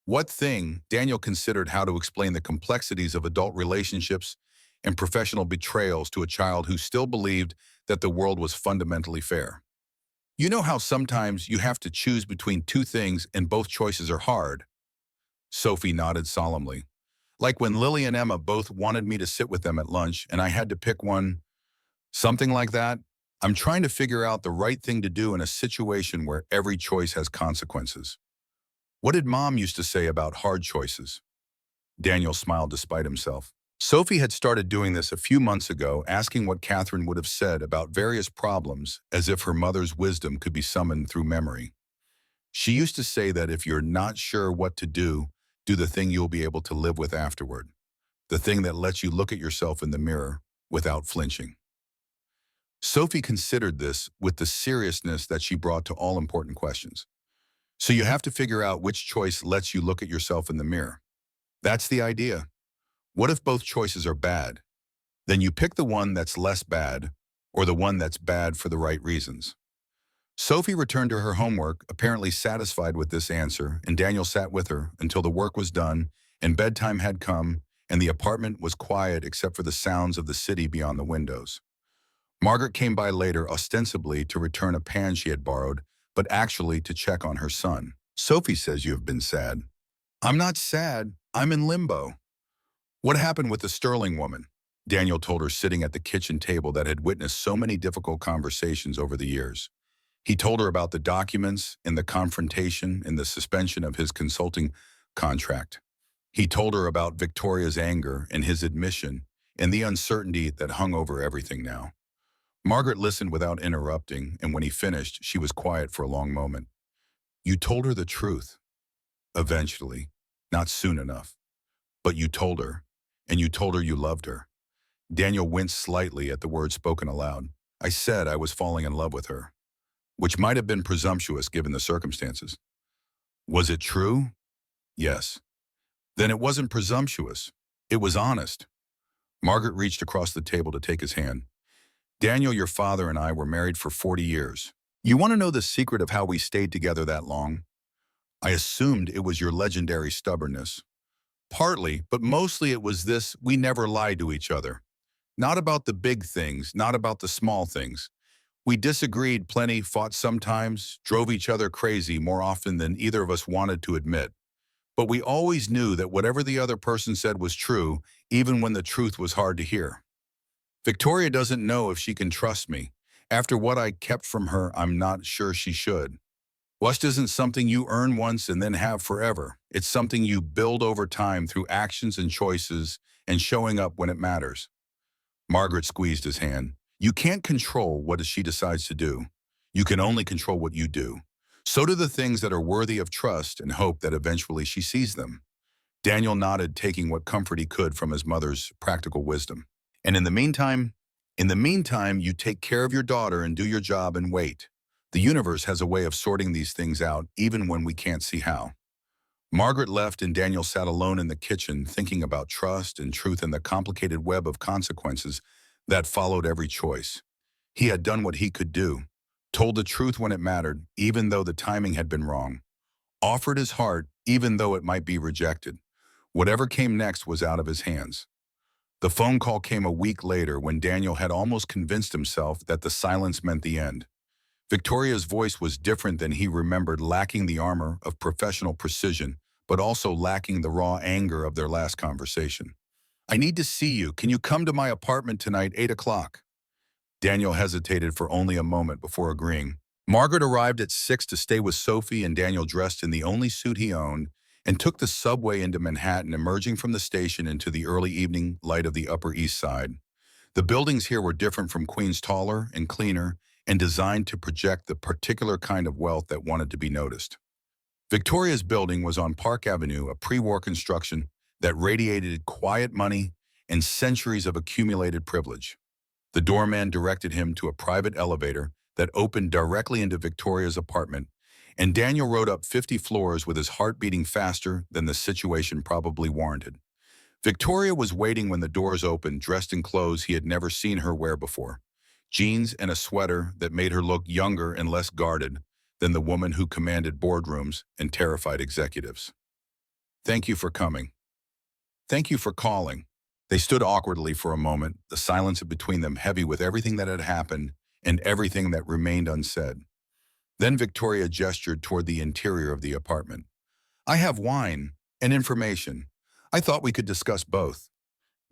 A: What thing? Daniel considered how to explain the complexities of adult relationships and professional betrayals to a child who still believed that the world was fundamentally fair. You know how sometimes you have to choose between two things and both choices are hard? Sophie nodded solemnly. Like when Lily and Emma both wanted me to sit with them at lunch and I had to pick one, something like that. I'm trying to figure out the right thing to do in a situation where every choice has consequences. What did Mom used to say about hard choices? Daniel smiled despite himself. Sophie had started doing this a few months ago, asking what Catherine would have said about various problems as if her mother's wisdom could be summoned through memory. She used to say that if you're not sure what to do the thing you'll be able to live with afterward. The thing that lets you look at yourself in the mirror without flinching. Sophie considered this with the seriousness that she brought to all important questions. So you have to figure out which choice lets you look at yourself in the mirror. That's the idea. What if both choices are bad? Then you pick the one that's less bad, or the one that's bad for the right reasons. Sophie returned to her homework, apparently satisfied with this answer, and Daniel sat with her until the work was done and bedtime had come and the apartment was quiet except for the sounds of the city beyond the windows. Margaret came by later, ostensibly to return a pan she had borrowed, but actually to check on her son. Sophie says you have been sad. I'm not sad. I'm in limbo. What happened with the Sterling woman? Daniel told her, sitting at the kitchen table that had witnessed so many difficult conversations over the years. He told her about the documents and the confrontation and the suspension of his consulting contract. He told her about Victoria's anger and his admission and the uncertainty that hung over everything now. Margaret listened without interrupting, and when he finished, she was quiet for a long moment. You told her the truth. Eventually. Not soon enough. But you told her, and you told her you loved her. Daniel winced slightly at the words spoken aloud. I said I was falling in love with her, which might have been presumptuous given the circumstances. Was it true? Yes. Then it wasn't presumptuous. It was honest. Margaret reached across the table to take his hand. Daniel, your father and I were married for 40 years. You want to know the secret of how we stayed together that long? I assumed it was your legendary stubbornness. Partly, but mostly it was this: we never lied to each other. Not about the big things, not about the small things. We disagreed plenty, fought sometimes, drove each other crazy more often than either of us wanted to admit. But we always knew that whatever the other person said was true, even when the truth was hard to hear. Victoria doesn't know if she can trust me. After what I kept from her, I'm not sure she should. Lust isn't something you earn once and then have forever. It's something you build over time through actions and choices and showing up when it matters. Margaret squeezed his hand. You can't control what she decides to do. You can only control what you do. So do the things that are worthy of trust and hope that eventually she sees them. Daniel nodded, taking what comfort he could from his mother's practical wisdom. And in the meantime, you take care of your daughter and do your job and wait. The universe has a way of sorting these things out, even when we can't see how. Margaret left and Daniel sat alone in the kitchen, thinking about trust and truth and the complicated web of consequences that followed every choice. He had done what he could do, told the truth when it mattered, even though the timing had been wrong, offered his heart, even though it might be rejected. Whatever came next was out of his hands. The phone call came a week later when Daniel had almost convinced himself that the silence meant the end. Victoria's voice was different than he remembered, lacking the armor of professional precision, but also lacking the raw anger of their last conversation. I need to see you. Can you come to my apartment tonight, 8 o'clock? Daniel hesitated for only a moment before agreeing. Margaret arrived at 6 to stay with Sophie, and Daniel dressed in the only suit he owned and took the subway into Manhattan, emerging from the station into the early evening light of the Upper East Side. The buildings here were different from Queens, taller and cleaner, and designed to project the particular kind of wealth that wanted to be noticed. Victoria's building was on Park Avenue, a pre-war construction that radiated quiet money and centuries of accumulated privilege. The doorman directed him to a private elevator that opened directly into Victoria's apartment, and Daniel rode up 50 floors with his heart beating faster than the situation probably warranted. Victoria was waiting when the doors opened, dressed in clothes he had never seen her wear before. Jeans and a sweater that made her look younger and less guarded than the woman who commanded boardrooms and terrified executives. Thank you for coming. Thank you for calling. They stood awkwardly for a moment, the silence between them heavy with everything that had happened and everything that remained unsaid. Then Victoria gestured toward the interior of the apartment. I have wine and information. I thought we could discuss both.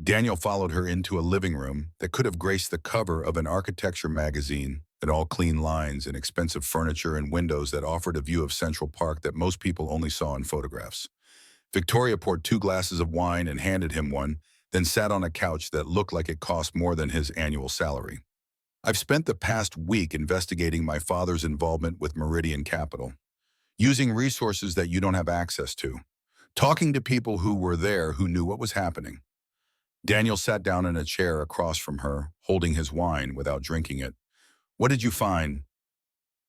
A: Daniel followed her into a living room that could have graced the cover of an architecture magazine, and all clean lines and expensive furniture and windows that offered a view of Central Park that most people only saw in photographs. Victoria poured 2 glasses of wine and handed him one, then sat on a couch that looked like it cost more than his annual salary. I've spent the past week investigating my father's involvement with Meridian Capital, using resources that you don't have access to, talking to people who were there who knew what was happening. Daniel sat down in a chair across from her, holding his wine without drinking it. What did you find?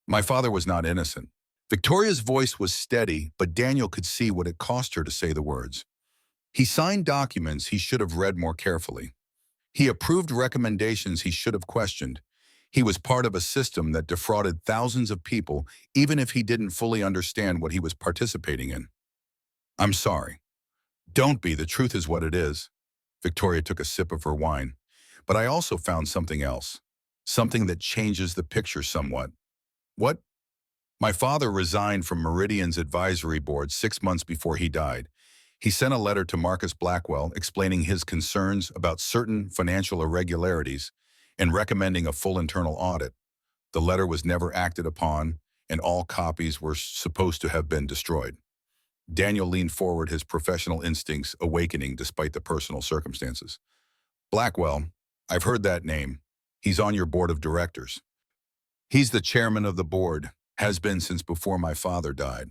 A: My father was not innocent. Victoria's voice was steady, but Daniel could see what it cost her to say the words. He signed documents he should have read more carefully. He approved recommendations he should have questioned. He was part of a system that defrauded thousands of people, even if he didn't fully understand what he was participating in. I'm sorry. Don't be. The truth is what it is. Victoria took a sip of her wine. But I also found something else. Something that changes the picture somewhat. What? My father resigned from Meridian's advisory board 6 months before he died. He sent a letter to Marcus Blackwell explaining his concerns about certain financial irregularities and recommending a full internal audit. The letter was never acted upon, and all copies were supposed to have been destroyed. Daniel leaned forward, his professional instincts awakening despite the personal circumstances. Blackwell, I've heard that name. He's on your board of directors. He's the chairman of the board, has been since before my father died.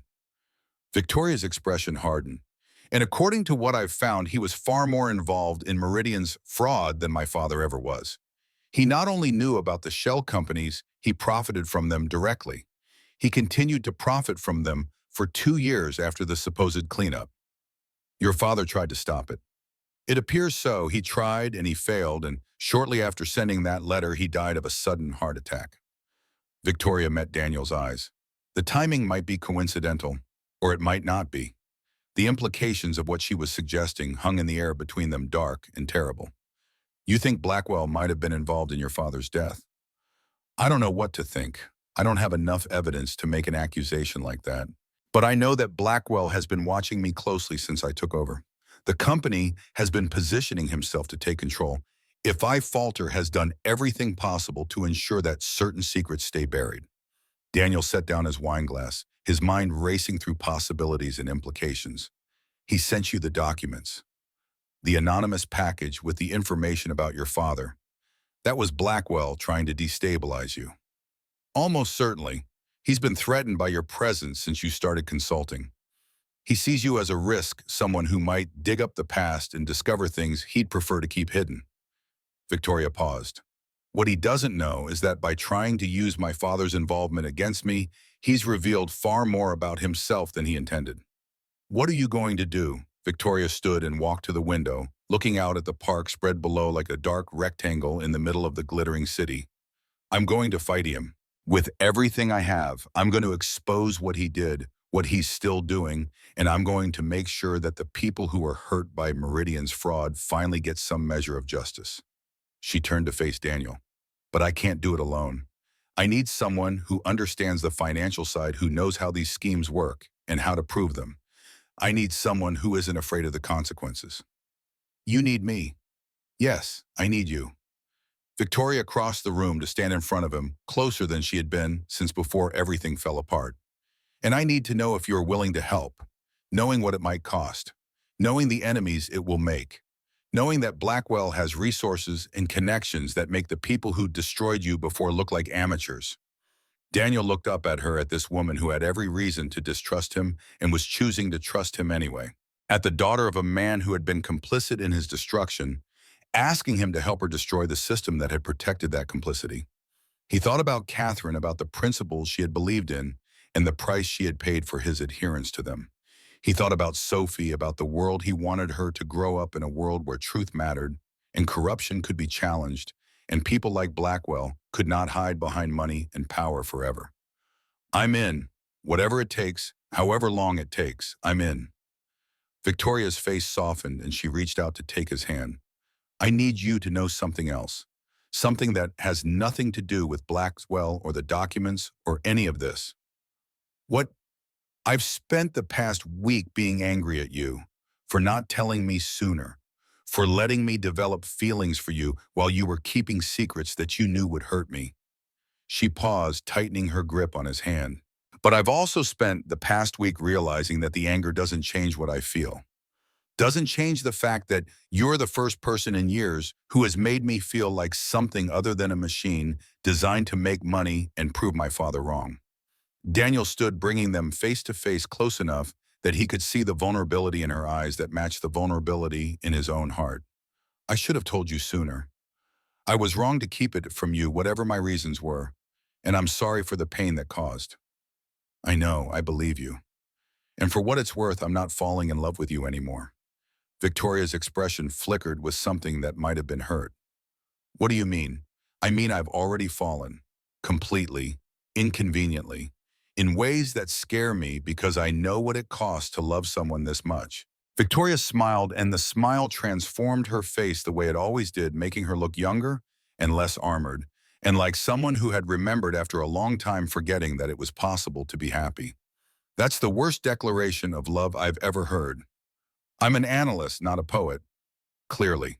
A: Victoria's expression hardened. And according to what I've found, he was far more involved in Meridian's fraud than my father ever was. He not only knew about the shell companies, he profited from them directly. He continued to profit from them for 2 years after the supposed cleanup. Your father tried to stop it. It appears so. He tried and he failed, and shortly after sending that letter, he died of a sudden heart attack. Victoria met Daniel's eyes. The timing might be coincidental, or it might not be. The implications of what she was suggesting hung in the air between them, dark and terrible. You think Blackwell might have been involved in your father's death? I don't know what to think. I don't have enough evidence to make an accusation like that. But I know that Blackwell has been watching me closely since I took over. The company has been positioning himself to take control. If I falter has done everything possible to ensure that certain secrets stay buried. Daniel set down his wine glass, his mind racing through possibilities and implications. He sent you the documents, the anonymous package with the information about your father. That was Blackwell trying to destabilize you. Almost certainly, he's been threatened by your presence since you started consulting. He sees you as a risk, someone who might dig up the past and discover things he'd prefer to keep hidden. Victoria paused. What he doesn't know is that by trying to use my father's involvement against me, he's revealed far more about himself than he intended. What are you going to do? Victoria stood and walked to the window, looking out at the park spread below like a dark rectangle in the middle of the glittering city. I'm going to fight him. With everything I have, I'm going to expose what he did, what he's still doing, and I'm going to make sure that the people who are hurt by Meridian's fraud finally get some measure of justice. She turned to face Daniel. But I can't do it alone. I need someone who understands the financial side, who knows how these schemes work and how to prove them. I need someone who isn't afraid of the consequences. You need me. Yes, I need you. Victoria crossed the room to stand in front of him, closer than she had been since before everything fell apart. And I need to know if you're willing to help, knowing what it might cost, knowing the enemies it will make, knowing that Blackwell has resources and connections that make the people who destroyed you before look like amateurs. Daniel looked up at her, at this woman who had every reason to distrust him and was choosing to trust him anyway. At the daughter of a man who had been complicit in his destruction, asking him to help her destroy the system that had protected that complicity. He thought about Catherine, about the principles she had believed in, and the price she had paid for his adherence to them. He thought about Sophie, about the world he wanted her to grow up in, a world where truth mattered and corruption could be challenged, and people like Blackwell could not hide behind money and power forever. I'm in. Whatever it takes, however long it takes, I'm in. Victoria's face softened and she reached out to take his hand. I need you to know something else. Something that has nothing to do with Blackwell or the documents or any of this. What? I've spent the past week being angry at you for not telling me sooner, for letting me develop feelings for you while you were keeping secrets that you knew would hurt me. She paused, tightening her grip on his hand. But I've also spent the past week realizing that the anger doesn't change what I feel. Doesn't change the fact that you're the first person in years who has made me feel like something other than a machine designed to make money and prove my father wrong. Daniel stood, bringing them face to face, close enough that he could see the vulnerability in her eyes that matched the vulnerability in his own heart. I should have told you sooner. I was wrong to keep it from you, whatever my reasons were, and I'm sorry for the pain that caused. I know, I believe you. And for what it's worth, I'm not falling in love with you anymore. Victoria's expression flickered with something that might have been hurt. What do you mean? I mean, I've already fallen. Completely. Inconveniently. In ways that scare me because I know what it costs to love someone this much. Victoria smiled, and the smile transformed her face the way it always did, making her look younger and less armored, and like someone who had remembered after a long time forgetting that it was possible to be happy. That's the worst declaration of love I've ever heard. I'm an analyst, not a poet. Clearly.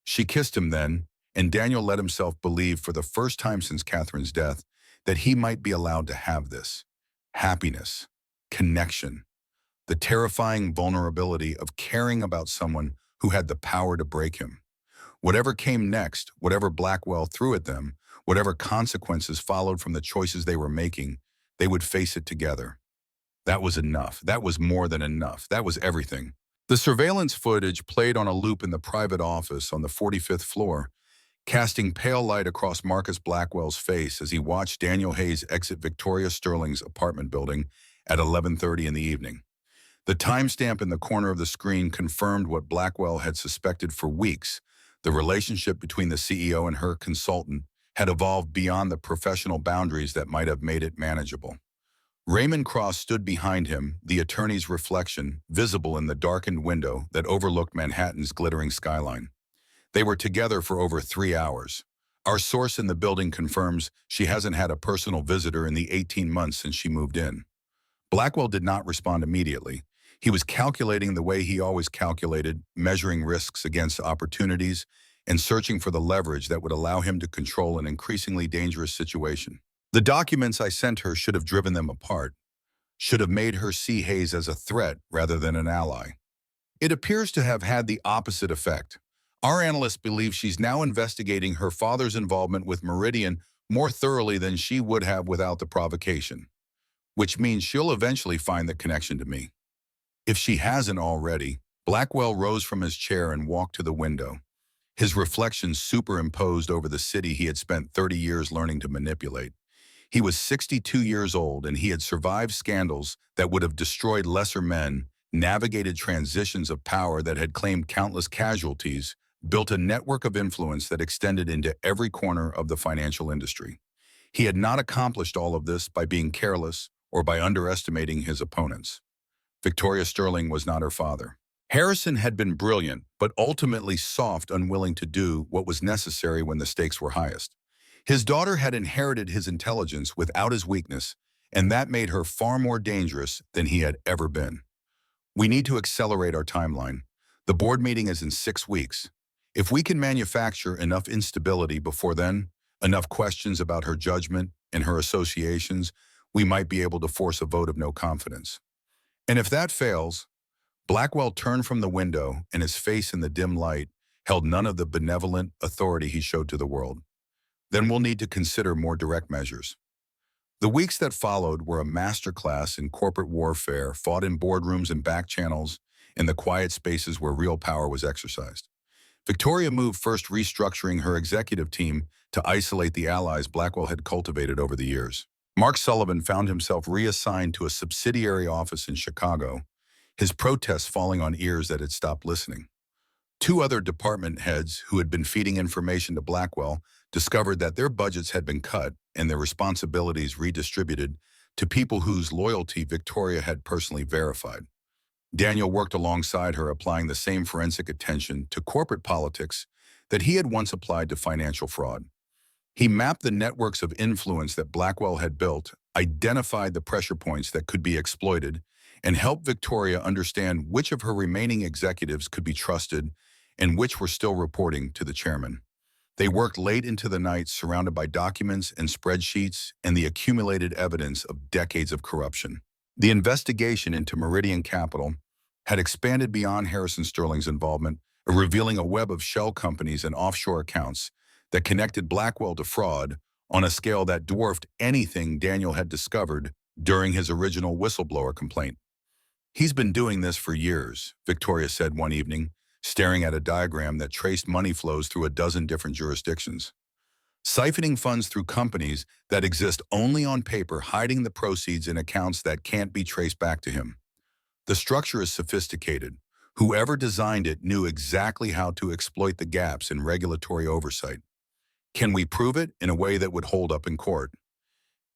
A: She kissed him then, and Daniel let himself believe for the first time since Catherine's death that he might be allowed to have this. Happiness. Connection. The terrifying vulnerability of caring about someone who had the power to break him. Whatever came next, whatever Blackwell threw at them, whatever consequences followed from the choices they were making, they would face it together. That was enough. That was more than enough. That was everything. The surveillance footage played on a loop in the private office on the 45th floor, casting pale light across Marcus Blackwell's face as he watched Daniel Hayes exit Victoria Sterling's apartment building at 11:30 in the evening. The timestamp in the corner of the screen confirmed what Blackwell had suspected for weeks. The relationship between the CEO and her consultant had evolved beyond the professional boundaries that might have made it manageable. Raymond Cross stood behind him, the attorney's reflection visible in the darkened window that overlooked Manhattan's glittering skyline. They were together for over 3 hours. Our source in the building confirms she hasn't had a personal visitor in the 18 months since she moved in. Blackwell did not respond immediately. He was calculating the way he always calculated, measuring risks against opportunities, and searching for the leverage that would allow him to control an increasingly dangerous situation. The documents I sent her should have driven them apart, should have made her see Hayes as a threat rather than an ally. It appears to have had the opposite effect. Our analyst believes she's now investigating her father's involvement with Meridian more thoroughly than she would have without the provocation, which means she'll eventually find the connection to me. If she hasn't already. Blackwell rose from his chair and walked to the window, his reflection superimposed over the city he had spent 30 years learning to manipulate. He was 62 years old, and he had survived scandals that would have destroyed lesser men, navigated transitions of power that had claimed countless casualties, built a network of influence that extended into every corner of the financial industry. He had not accomplished all of this by being careless or by underestimating his opponents. Victoria Sterling was not her father. Harrison had been brilliant, but ultimately soft, unwilling to do what was necessary when the stakes were highest. His daughter had inherited his intelligence without his weakness, and that made her far more dangerous than he had ever been. We need to accelerate our timeline. The board meeting is in 6 weeks. If we can manufacture enough instability before then, enough questions about her judgment and her associations, we might be able to force a vote of no confidence. And if that fails, Blackwell turned from the window, and his face in the dim light held none of the benevolent authority he showed to the world. Then we'll need to consider more direct measures. The weeks that followed were a masterclass in corporate warfare, fought in boardrooms and back channels, in the quiet spaces where real power was exercised. Victoria moved first, restructuring her executive team to isolate the allies Blackwell had cultivated over the years. Mark Sullivan found himself reassigned to a subsidiary office in Chicago, his protests falling on ears that had stopped listening. 2 other department heads who had been feeding information to Blackwell discovered that their budgets had been cut and their responsibilities redistributed to people whose loyalty Victoria had personally verified. Daniel worked alongside her, applying the same forensic attention to corporate politics that he had once applied to financial fraud. He mapped the networks of influence that Blackwell had built, identified the pressure points that could be exploited, and helped Victoria understand which of her remaining executives could be trusted and which were still reporting to the chairman. They worked late into the night, surrounded by documents and spreadsheets and the accumulated evidence of decades of corruption. The investigation into Meridian Capital had expanded beyond Harrison Sterling's involvement, revealing a web of shell companies and offshore accounts that connected Blackwell to fraud on a scale that dwarfed anything Daniel had discovered during his original whistleblower complaint. "He's been doing this for years," Victoria said one evening, staring at a diagram that traced money flows through a dozen different jurisdictions. Siphoning funds through companies that exist only on paper, hiding the proceeds in accounts that can't be traced back to him. The structure is sophisticated. Whoever designed it knew exactly how to exploit the gaps in regulatory oversight. Can we prove it in a way that would hold up in court?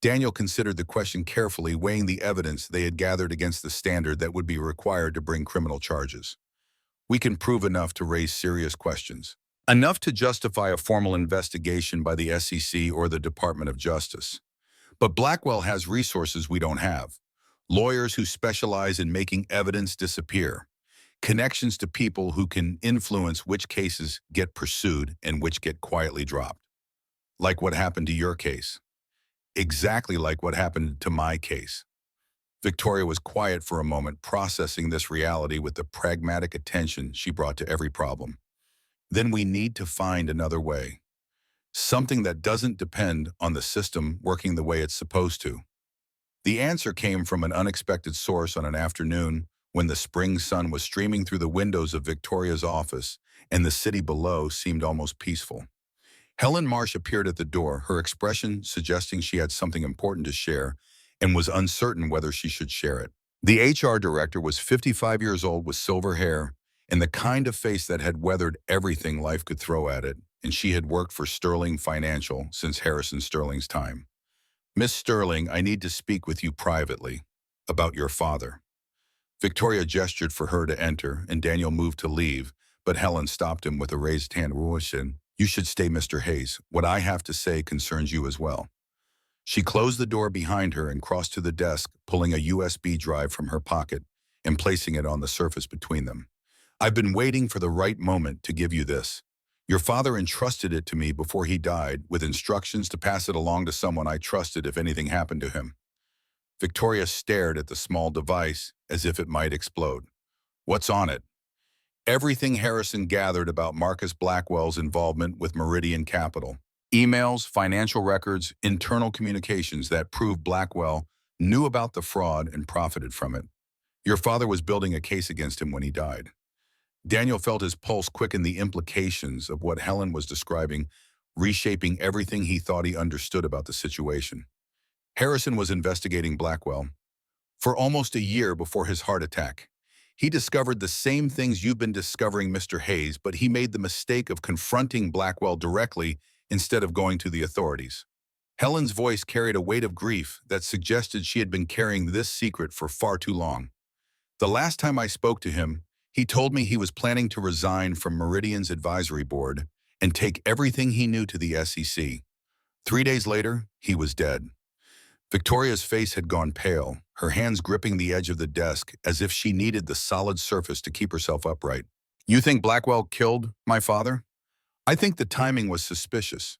A: Daniel considered the question carefully, weighing the evidence they had gathered against the standard that would be required to bring criminal charges. "We can prove enough to raise serious questions. Enough to justify a formal investigation by the SEC or the Department of Justice. But Blackwell has resources we don't have. Lawyers who specialize in making evidence disappear. Connections to people who can influence which cases get pursued and which get quietly dropped. Like what happened to your case. Exactly like what happened to my case." Victoria was quiet for a moment, processing this reality with the pragmatic attention she brought to every problem. "Then we need to find another way. Something that doesn't depend on the system working the way it's supposed to." The answer came from an unexpected source on an afternoon when the spring sun was streaming through the windows of Victoria's office and the city below seemed almost peaceful. Helen Marsh appeared at the door, her expression suggesting she had something important to share and was uncertain whether she should share it. The HR director was 55 years old with silver hair and the kind of face that had weathered everything life could throw at it, and she had worked for Sterling Financial since Harrison Sterling's time. "Miss Sterling, I need to speak with you privately about your father." Victoria gestured for her to enter, and Daniel moved to leave, but Helen stopped him with a raised hand. "You should stay, Mr. Hayes. What I have to say concerns you as well." She closed the door behind her and crossed to the desk, pulling a USB drive from her pocket and placing it on the surface between them. "I've been waiting for the right moment to give you this. Your father entrusted it to me before he died with instructions to pass it along to someone I trusted if anything happened to him. Victoria stared at the small device as if it might explode. What's on it? Everything Harrison gathered about Marcus Blackwell's involvement with Meridian Capital. Emails, financial records, internal communications that prove Blackwell knew about the fraud and profited from it. Your father was building a case against him when he died. Daniel felt his pulse quicken, the implications of what Helen was describing, reshaping everything he thought he understood about the situation. Harrison was investigating Blackwell for almost a year before his heart attack. He discovered the same things you've been discovering, Mr. Hayes, but he made the mistake of confronting Blackwell directly instead of going to the authorities. Helen's voice carried a weight of grief that suggested she had been carrying this secret for far too long. The last time I spoke to him, he told me he was planning to resign from Meridian's advisory board and take everything he knew to the SEC. 3 days later, he was dead. Victoria's face had gone pale, her hands gripping the edge of the desk as if she needed the solid surface to keep herself upright. You think Blackwell killed my father? I think the timing was suspicious.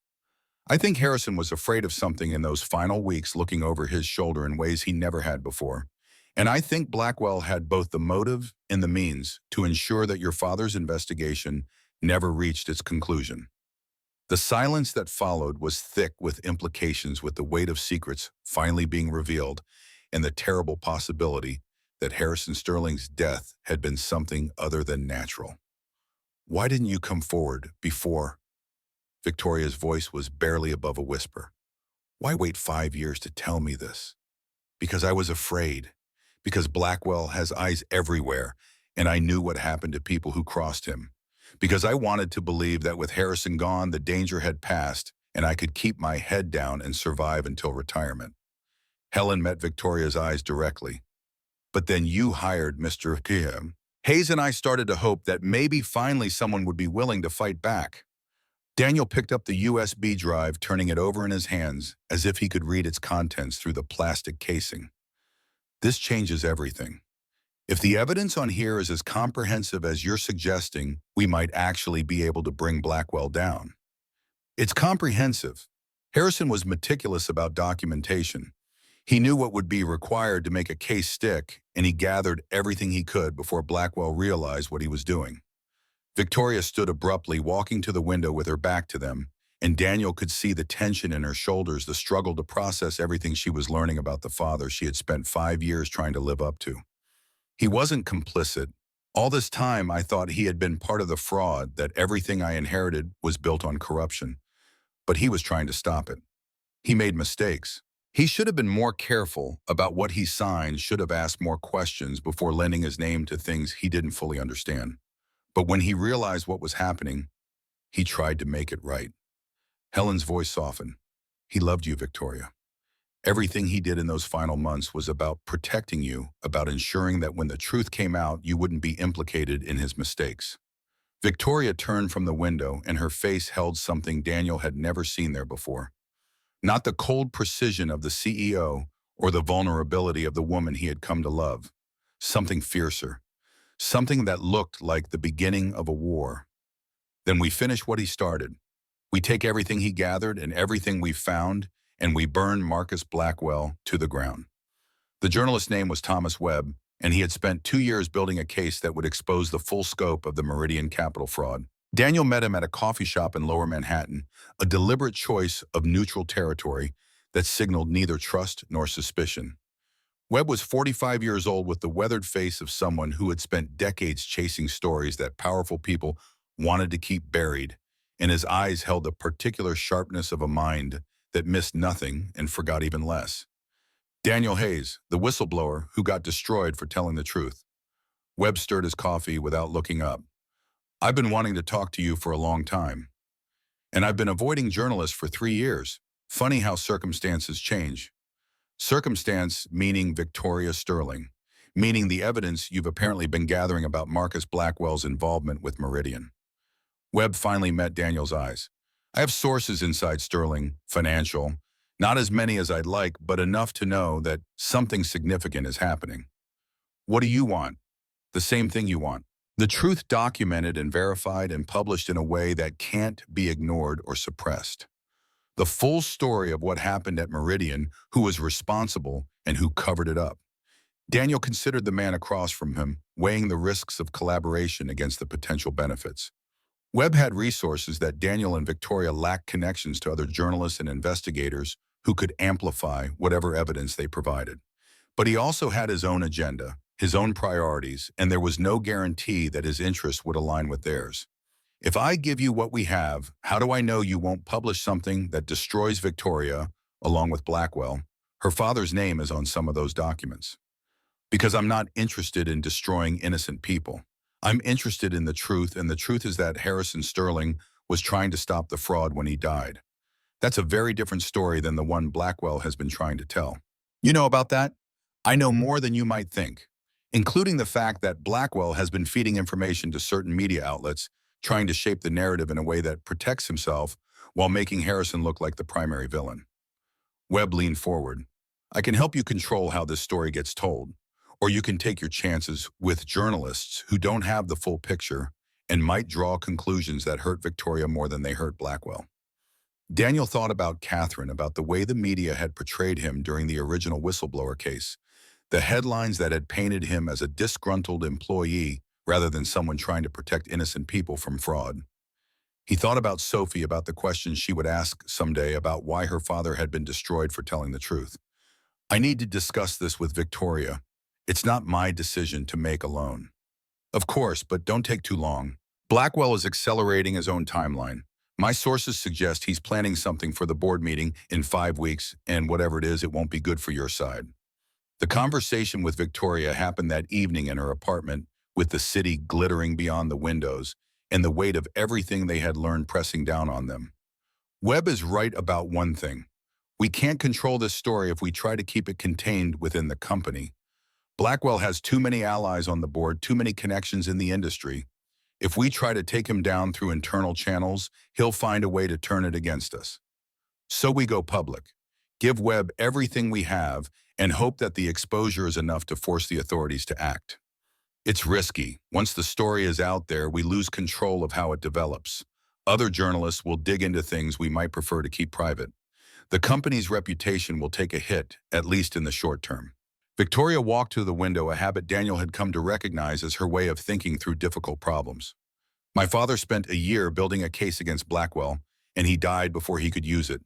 A: I think Harrison was afraid of something in those final weeks, looking over his shoulder in ways he never had before. And I think Blackwell had both the motive and the means to ensure that your father's investigation never reached its conclusion. The silence that followed was thick with implications, with the weight of secrets finally being revealed and the terrible possibility that Harrison Sterling's death had been something other than natural. Why didn't you come forward before? Victoria's voice was barely above a whisper. Why wait 5 years to tell me this? Because I was afraid. Because Blackwell has eyes everywhere, and I knew what happened to people who crossed him. Because I wanted to believe that with Harrison gone, the danger had passed, and I could keep my head down and survive until retirement. Helen met Victoria's eyes directly. But then you hired Mr. Kim. Hayes and I started to hope that maybe finally someone would be willing to fight back. Daniel picked up the USB drive, turning it over in his hands as if he could read its contents through the plastic casing. This changes everything. If the evidence on here is as comprehensive as you're suggesting, we might actually be able to bring Blackwell down. It's comprehensive. Harrison was meticulous about documentation. He knew what would be required to make a case stick, and he gathered everything he could before Blackwell realized what he was doing. Victoria stood abruptly, walking to the window with her back to them, and Daniel could see the tension in her shoulders, the struggle to process everything she was learning about the father she had spent 5 years trying to live up to. He wasn't complicit. All this time, I thought he had been part of the fraud, that everything I inherited was built on corruption. But he was trying to stop it. He made mistakes. He should have been more careful about what he signed, should have asked more questions before lending his name to things he didn't fully understand. But when he realized what was happening, he tried to make it right. Helen's voice softened. He loved you, Victoria. Everything he did in those final months was about protecting you, about ensuring that when the truth came out, you wouldn't be implicated in his mistakes. Victoria turned from the window, and her face held something Daniel had never seen there before. Not the cold precision of the CEO or the vulnerability of the woman he had come to love. Something fiercer. Something that looked like the beginning of a war. Then we finish what he started. We take everything he gathered and everything we found, and we burn Marcus Blackwell to the ground. The journalist's name was Thomas Webb, and he had spent 2 years building a case that would expose the full scope of the Meridian Capital fraud. Daniel met him at a coffee shop in Lower Manhattan, a deliberate choice of neutral territory that signaled neither trust nor suspicion. Webb was 45 years old, with the weathered face of someone who had spent decades chasing stories that powerful people wanted to keep buried, and his eyes held the particular sharpness of a mind that missed nothing and forgot even less. Daniel Hayes, the whistleblower who got destroyed for telling the truth. Webb stirred his coffee without looking up. I've been wanting to talk to you for a long time. And I've been avoiding journalists for 3 years. Funny how circumstances change. Circumstance meaning Victoria Sterling, meaning the evidence you've apparently been gathering about Marcus Blackwell's involvement with Meridian. Webb finally met Daniel's eyes. I have sources inside Sterling, financial, not as many as I'd like, but enough to know that something significant is happening. What do you want? The same thing you want. The truth documented and verified and published in a way that can't be ignored or suppressed. The full story of what happened at Meridian, who was responsible, and who covered it up. Daniel considered the man across from him, weighing the risks of collaboration against the potential benefits. Webb had resources that Daniel and Victoria lacked, connections to other journalists and investigators who could amplify whatever evidence they provided. But he also had his own agenda, his own priorities, and there was no guarantee that his interests would align with theirs. If I give you what we have, how do I know you won't publish something that destroys Victoria, along with Blackwell? Her father's name is on some of those documents. Because I'm not interested in destroying innocent people. I'm interested in the truth, and the truth is that Harrison Sterling was trying to stop the fraud when he died. That's a very different story than the one Blackwell has been trying to tell. You know about that? I know more than you might think, including the fact that Blackwell has been feeding information to certain media outlets, trying to shape the narrative in a way that protects himself while making Harrison look like the primary villain. Webb leaned forward. I can help you control how this story gets told, or you can take your chances with journalists who don't have the full picture and might draw conclusions that hurt Victoria more than they hurt Blackwell. Daniel thought about Catherine, about the way the media had portrayed him during the original whistleblower case, the headlines that had painted him as a disgruntled employee rather than someone trying to protect innocent people from fraud. He thought about Sophie, about the questions she would ask someday about why her father had been destroyed for telling the truth. I need to discuss this with Victoria. It's not my decision to make alone. Of course, but don't take too long. Blackwell is accelerating his own timeline. My sources suggest he's planning something for the board meeting in 5 weeks, and whatever it is, it won't be good for your side. The conversation with Victoria happened that evening in her apartment, with the city glittering beyond the windows and the weight of everything they had learned pressing down on them. Webb is right about one thing. We can't control this story if we try to keep it contained within the company. Blackwell has too many allies on the board, too many connections in the industry. If we try to take him down through internal channels, he'll find a way to turn it against us. So we go public, give Webb everything we have, and hope that the exposure is enough to force the authorities to act. It's risky. Once the story is out there, we lose control of how it develops. Other journalists will dig into things we might prefer to keep private. The company's reputation will take a hit, at least in the short term. Victoria walked to the window, a habit Daniel had come to recognize as her way of thinking through difficult problems. My father spent a year building a case against Blackwell, and he died before he could use it.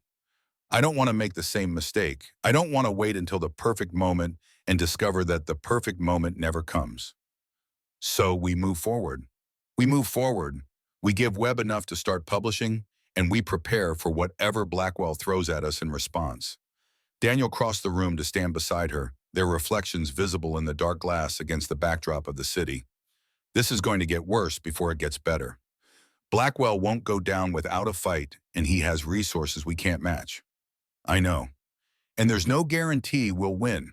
A: I don't want to make the same mistake. I don't want to wait until the perfect moment and discover that the perfect moment never comes. So we move forward. We move forward. We give Webb enough to start publishing, and we prepare for whatever Blackwell throws at us in response. Daniel crossed the room to stand beside her, their reflections visible in the dark glass against the backdrop of the city. This is going to get worse before it gets better. Blackwell won't go down without a fight, and he has resources we can't match. I know. And there's no guarantee we'll win.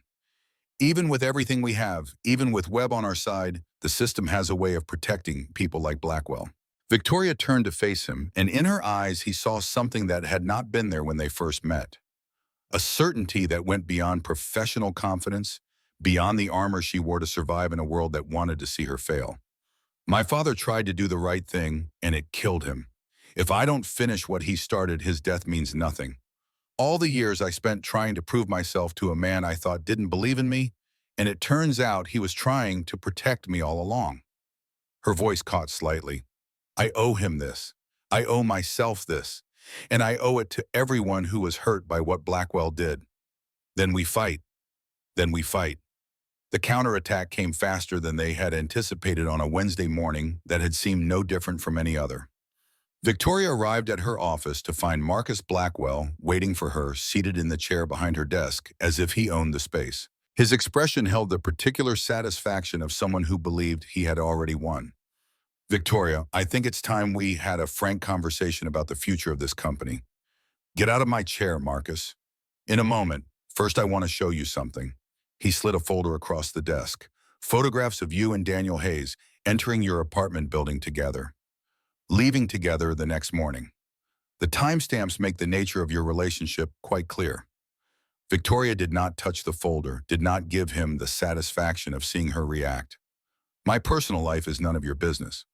A: Even with everything we have, even with Webb on our side, the system has a way of protecting people like Blackwell. Victoria turned to face him, and in her eyes he saw something that had not been there when they first met. A certainty that went beyond professional confidence, beyond the armor she wore to survive in a world that wanted to see her fail. My father tried to do the right thing, and it killed him. If I don't finish what he started, his death means nothing. All the years I spent trying to prove myself to a man I thought didn't believe in me, and it turns out he was trying to protect me all along. Her voice caught slightly. I owe him this. I owe myself this. And I owe it to everyone who was hurt by what Blackwell did. Then we fight. Then we fight. The counterattack came faster than they had anticipated on a Wednesday morning that had seemed no different from any other. Victoria arrived at her office to find Marcus Blackwell waiting for her, seated in the chair behind her desk, as if he owned the space. His expression held the particular satisfaction of someone who believed he had already won. Victoria, I think it's time we had a frank conversation about the future of this company. Get out of my chair, Marcus. In a moment. First, I want to show you something. He slid a folder across the desk. Photographs of you and Daniel Hayes entering your apartment building together. Leaving together the next morning. The timestamps make the nature of your relationship quite clear. Victoria did not touch the folder, did not give him the satisfaction of seeing her react. My personal life is none of your business.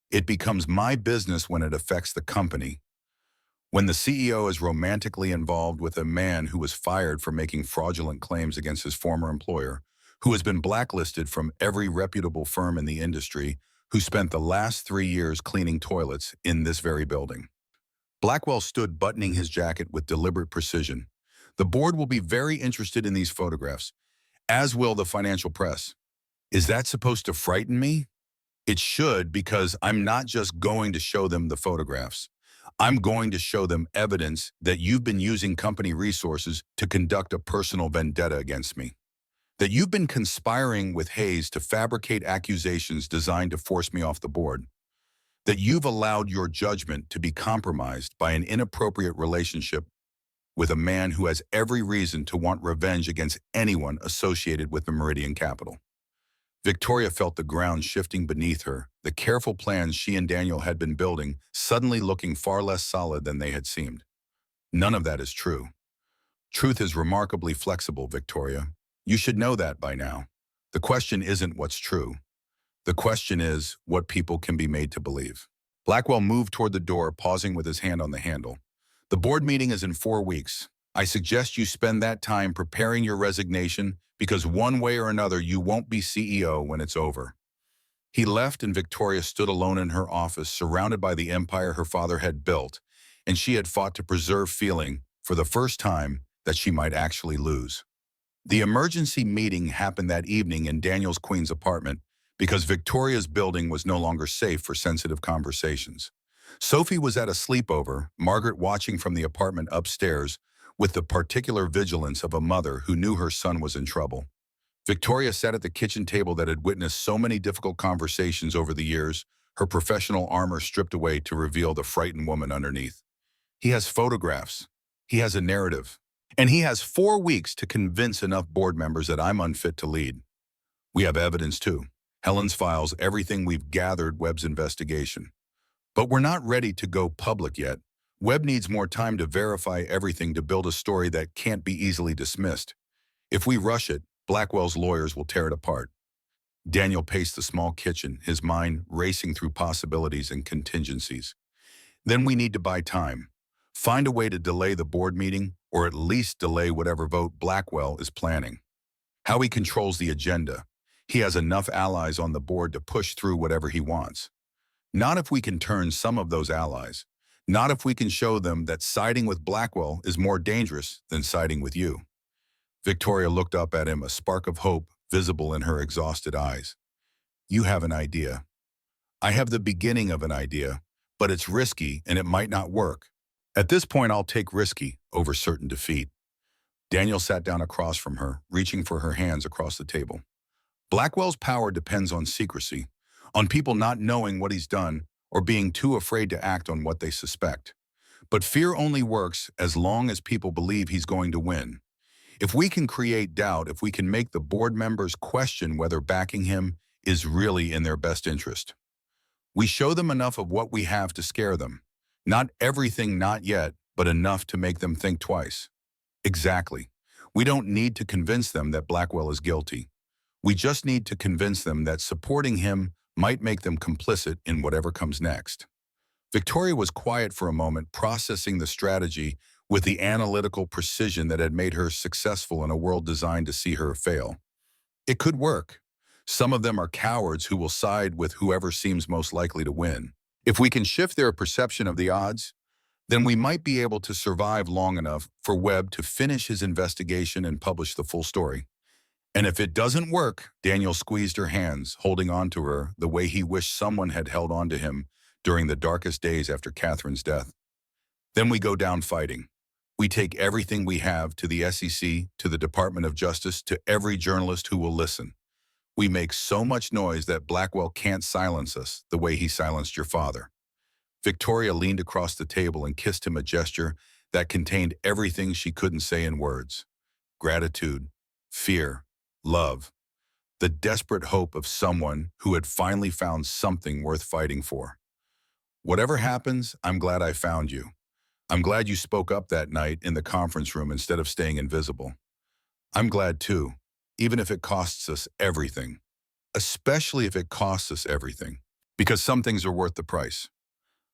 A: It becomes my business when it affects the company. When the CEO is romantically involved with a man who was fired for making fraudulent claims against his former employer, who has been blacklisted from every reputable firm in the industry, who spent the last 3 years cleaning toilets in this very building. Blackwell stood buttoning his jacket with deliberate precision. The board will be very interested in these photographs, as will the financial press. Is that supposed to frighten me? It should, because I'm not just going to show them the photographs. I'm going to show them evidence that you've been using company resources to conduct a personal vendetta against me. That you've been conspiring with Hayes to fabricate accusations designed to force me off the board. That you've allowed your judgment to be compromised by an inappropriate relationship with a man who has every reason to want revenge against anyone associated with the Meridian Capital. Victoria felt the ground shifting beneath her, the careful plans she and Daniel had been building suddenly looking far less solid than they had seemed. None of that is true. Truth is remarkably flexible, Victoria. You should know that by now. The question isn't what's true. The question is what people can be made to believe. Blackwell moved toward the door, pausing with his hand on the handle. The board meeting is in 4 weeks. I suggest you spend that time preparing your resignation, because one way or another you won't be CEO when it's over. He left, and Victoria stood alone in her office, surrounded by the empire her father had built, and she had fought to preserve, feeling, for the first time, that she might actually lose. The emergency meeting happened that evening in Daniel's Queen's apartment because Victoria's building was no longer safe for sensitive conversations. Sophie was at a sleepover, Margaret watching from the apartment upstairs, with the particular vigilance of a mother who knew her son was in trouble. Victoria sat at the kitchen table that had witnessed so many difficult conversations over the years, her professional armor stripped away to reveal the frightened woman underneath. He has photographs. He has a narrative. And he has 4 weeks to convince enough board members that I'm unfit to lead. We have evidence too. Helen's files, everything we've gathered, Webb's investigation. But we're not ready to go public yet. Webb needs more time to verify everything to build a story that can't be easily dismissed. If we rush it, Blackwell's lawyers will tear it apart. Daniel paced the small kitchen, his mind racing through possibilities and contingencies. Then we need to buy time. Find a way to delay the board meeting, or at least delay whatever vote Blackwell is planning. How he controls the agenda. He has enough allies on the board to push through whatever he wants. Not if we can turn some of those allies. Not if we can show them that siding with Blackwell is more dangerous than siding with you. Victoria looked up at him, a spark of hope visible in her exhausted eyes. You have an idea. I have the beginning of an idea, but it's risky and it might not work. At this point, I'll take risky over certain defeat. Daniel sat down across from her, reaching for her hands across the table. Blackwell's power depends on secrecy, on people not knowing what he's done or being too afraid to act on what they suspect. But fear only works as long as people believe he's going to win. If we can create doubt, if we can make the board members question whether backing him is really in their best interest, we show them enough of what we have to scare them. Not everything, not yet, but enough to make them think twice. Exactly. We don't need to convince them that Blackwell is guilty. We just need to convince them that supporting him might make them complicit in whatever comes next. Victoria was quiet for a moment, processing the strategy with the analytical precision that had made her successful in a world designed to see her fail. It could work. Some of them are cowards who will side with whoever seems most likely to win. If we can shift their perception of the odds, then we might be able to survive long enough for Webb to finish his investigation and publish the full story. And if it doesn't work, Daniel squeezed her hands, holding on to her the way he wished someone had held on to him during the darkest days after Catherine's death. Then we go down fighting. We take everything we have to the SEC, to the Department of Justice, to every journalist who will listen. We make so much noise that Blackwell can't silence us the way he silenced your father. Victoria leaned across the table and kissed him, a gesture that contained everything she couldn't say in words. Gratitude, fear, love, the desperate hope of someone who had finally found something worth fighting for. Whatever happens, I'm glad I found you. I'm glad you spoke up that night in the conference room instead of staying invisible. I'm glad too, even if it costs us everything. especially if it costs us everything, because some things are worth the price.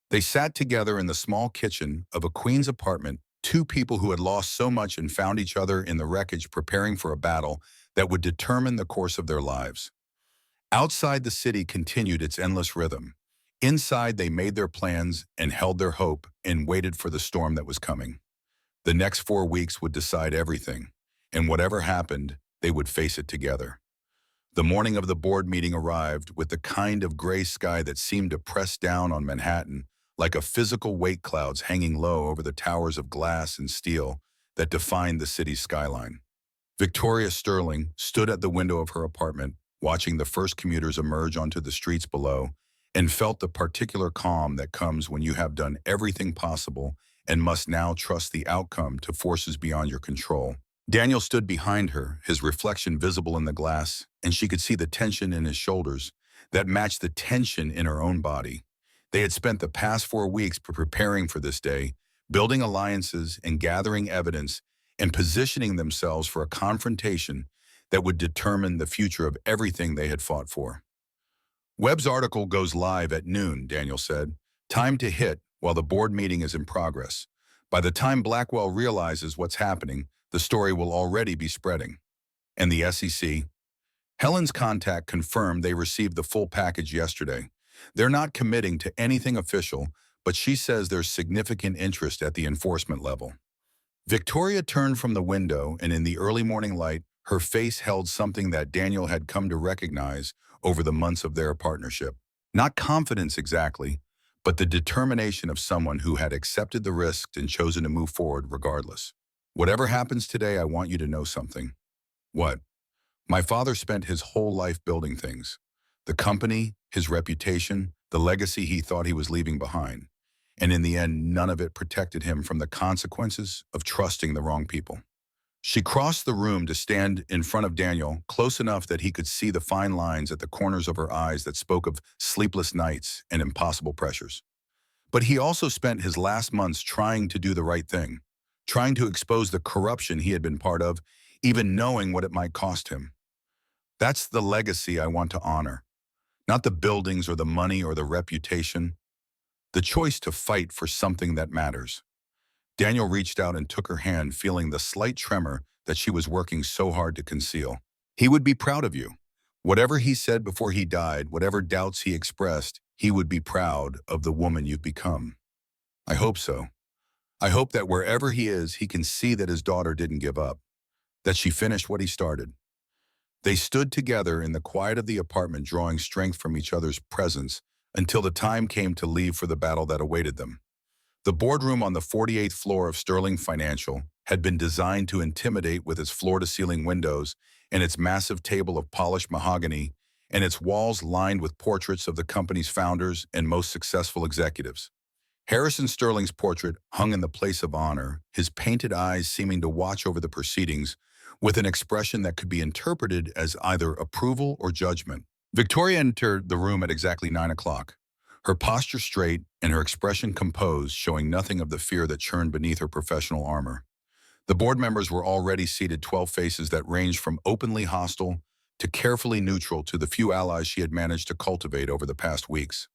A: They sat together in the small kitchen of a queen's apartment, two people who had lost so much and found each other in the wreckage preparing for a battle that would determine the course of their lives. Outside, the city continued its endless rhythm. Inside, they made their plans and held their hope and waited for the storm that was coming. The next 4 weeks would decide everything, and whatever happened, they would face it together. The morning of the board meeting arrived with the kind of gray sky that seemed to press down on Manhattan like a physical weight clouds hanging low over the towers of glass and steel that defined the city's skyline. Victoria Sterling stood at the window of her apartment, watching the first commuters emerge onto the streets below, and felt the particular calm that comes when you have done everything possible and must now trust the outcome to forces beyond your control. Daniel stood behind her, his reflection visible in the glass, and she could see the tension in his shoulders that matched the tension in her own body. They had spent the past 4 weeks preparing for this day, building alliances and gathering evidence and positioning themselves for a confrontation that would determine the future of everything they had fought for. Webb's article goes live at noon, Daniel said. Time to hit while the board meeting is in progress. By the time Blackwell realizes what's happening, the story will already be spreading. And the SEC? Helen's contact confirmed they received the full package yesterday. They're not committing to anything official, but she says there's significant interest at the enforcement level. Victoria turned from the window, and in the early morning light, her face held something that Daniel had come to recognize over the months of their partnership. Not confidence exactly, but the determination of someone who had accepted the risk and chosen to move forward regardless. Whatever happens today, I want you to know something. What? My father spent his whole life building things. The company, his reputation, the legacy he thought he was leaving behind. And in the end, none of it protected him from the consequences of trusting the wrong people. She crossed the room to stand in front of Daniel, close enough that he could see the fine lines at the corners of her eyes that spoke of sleepless nights and impossible pressures. But he also spent his last months trying to do the right thing, trying to expose the corruption he had been part of, even knowing what it might cost him. That's the legacy I want to honor. Not the buildings or the money or the reputation. The choice to fight for something that matters. Daniel reached out and took her hand, feeling the slight tremor that she was working so hard to conceal. He would be proud of you. Whatever he said before he died, whatever doubts he expressed, he would be proud of the woman you've become. I hope so. I hope that wherever he is, he can see that his daughter didn't give up, that she finished what he started. They stood together in the quiet of the apartment, drawing strength from each other's presence until the time came to leave for the battle that awaited them. The boardroom on the 48th floor of Sterling Financial had been designed to intimidate with its floor-to-ceiling windows and its massive table of polished mahogany and its walls lined with portraits of the company's founders and most successful executives. Harrison Sterling's portrait hung in the place of honor, his painted eyes seeming to watch over the proceedings with an expression that could be interpreted as either approval or judgment. Victoria entered the room at exactly 9 o'clock, her posture straight and her expression composed, showing nothing of the fear that churned beneath her professional armor. The board members were already seated, 12 faces that ranged from openly hostile to carefully neutral to the few allies she had managed to cultivate over the past weeks.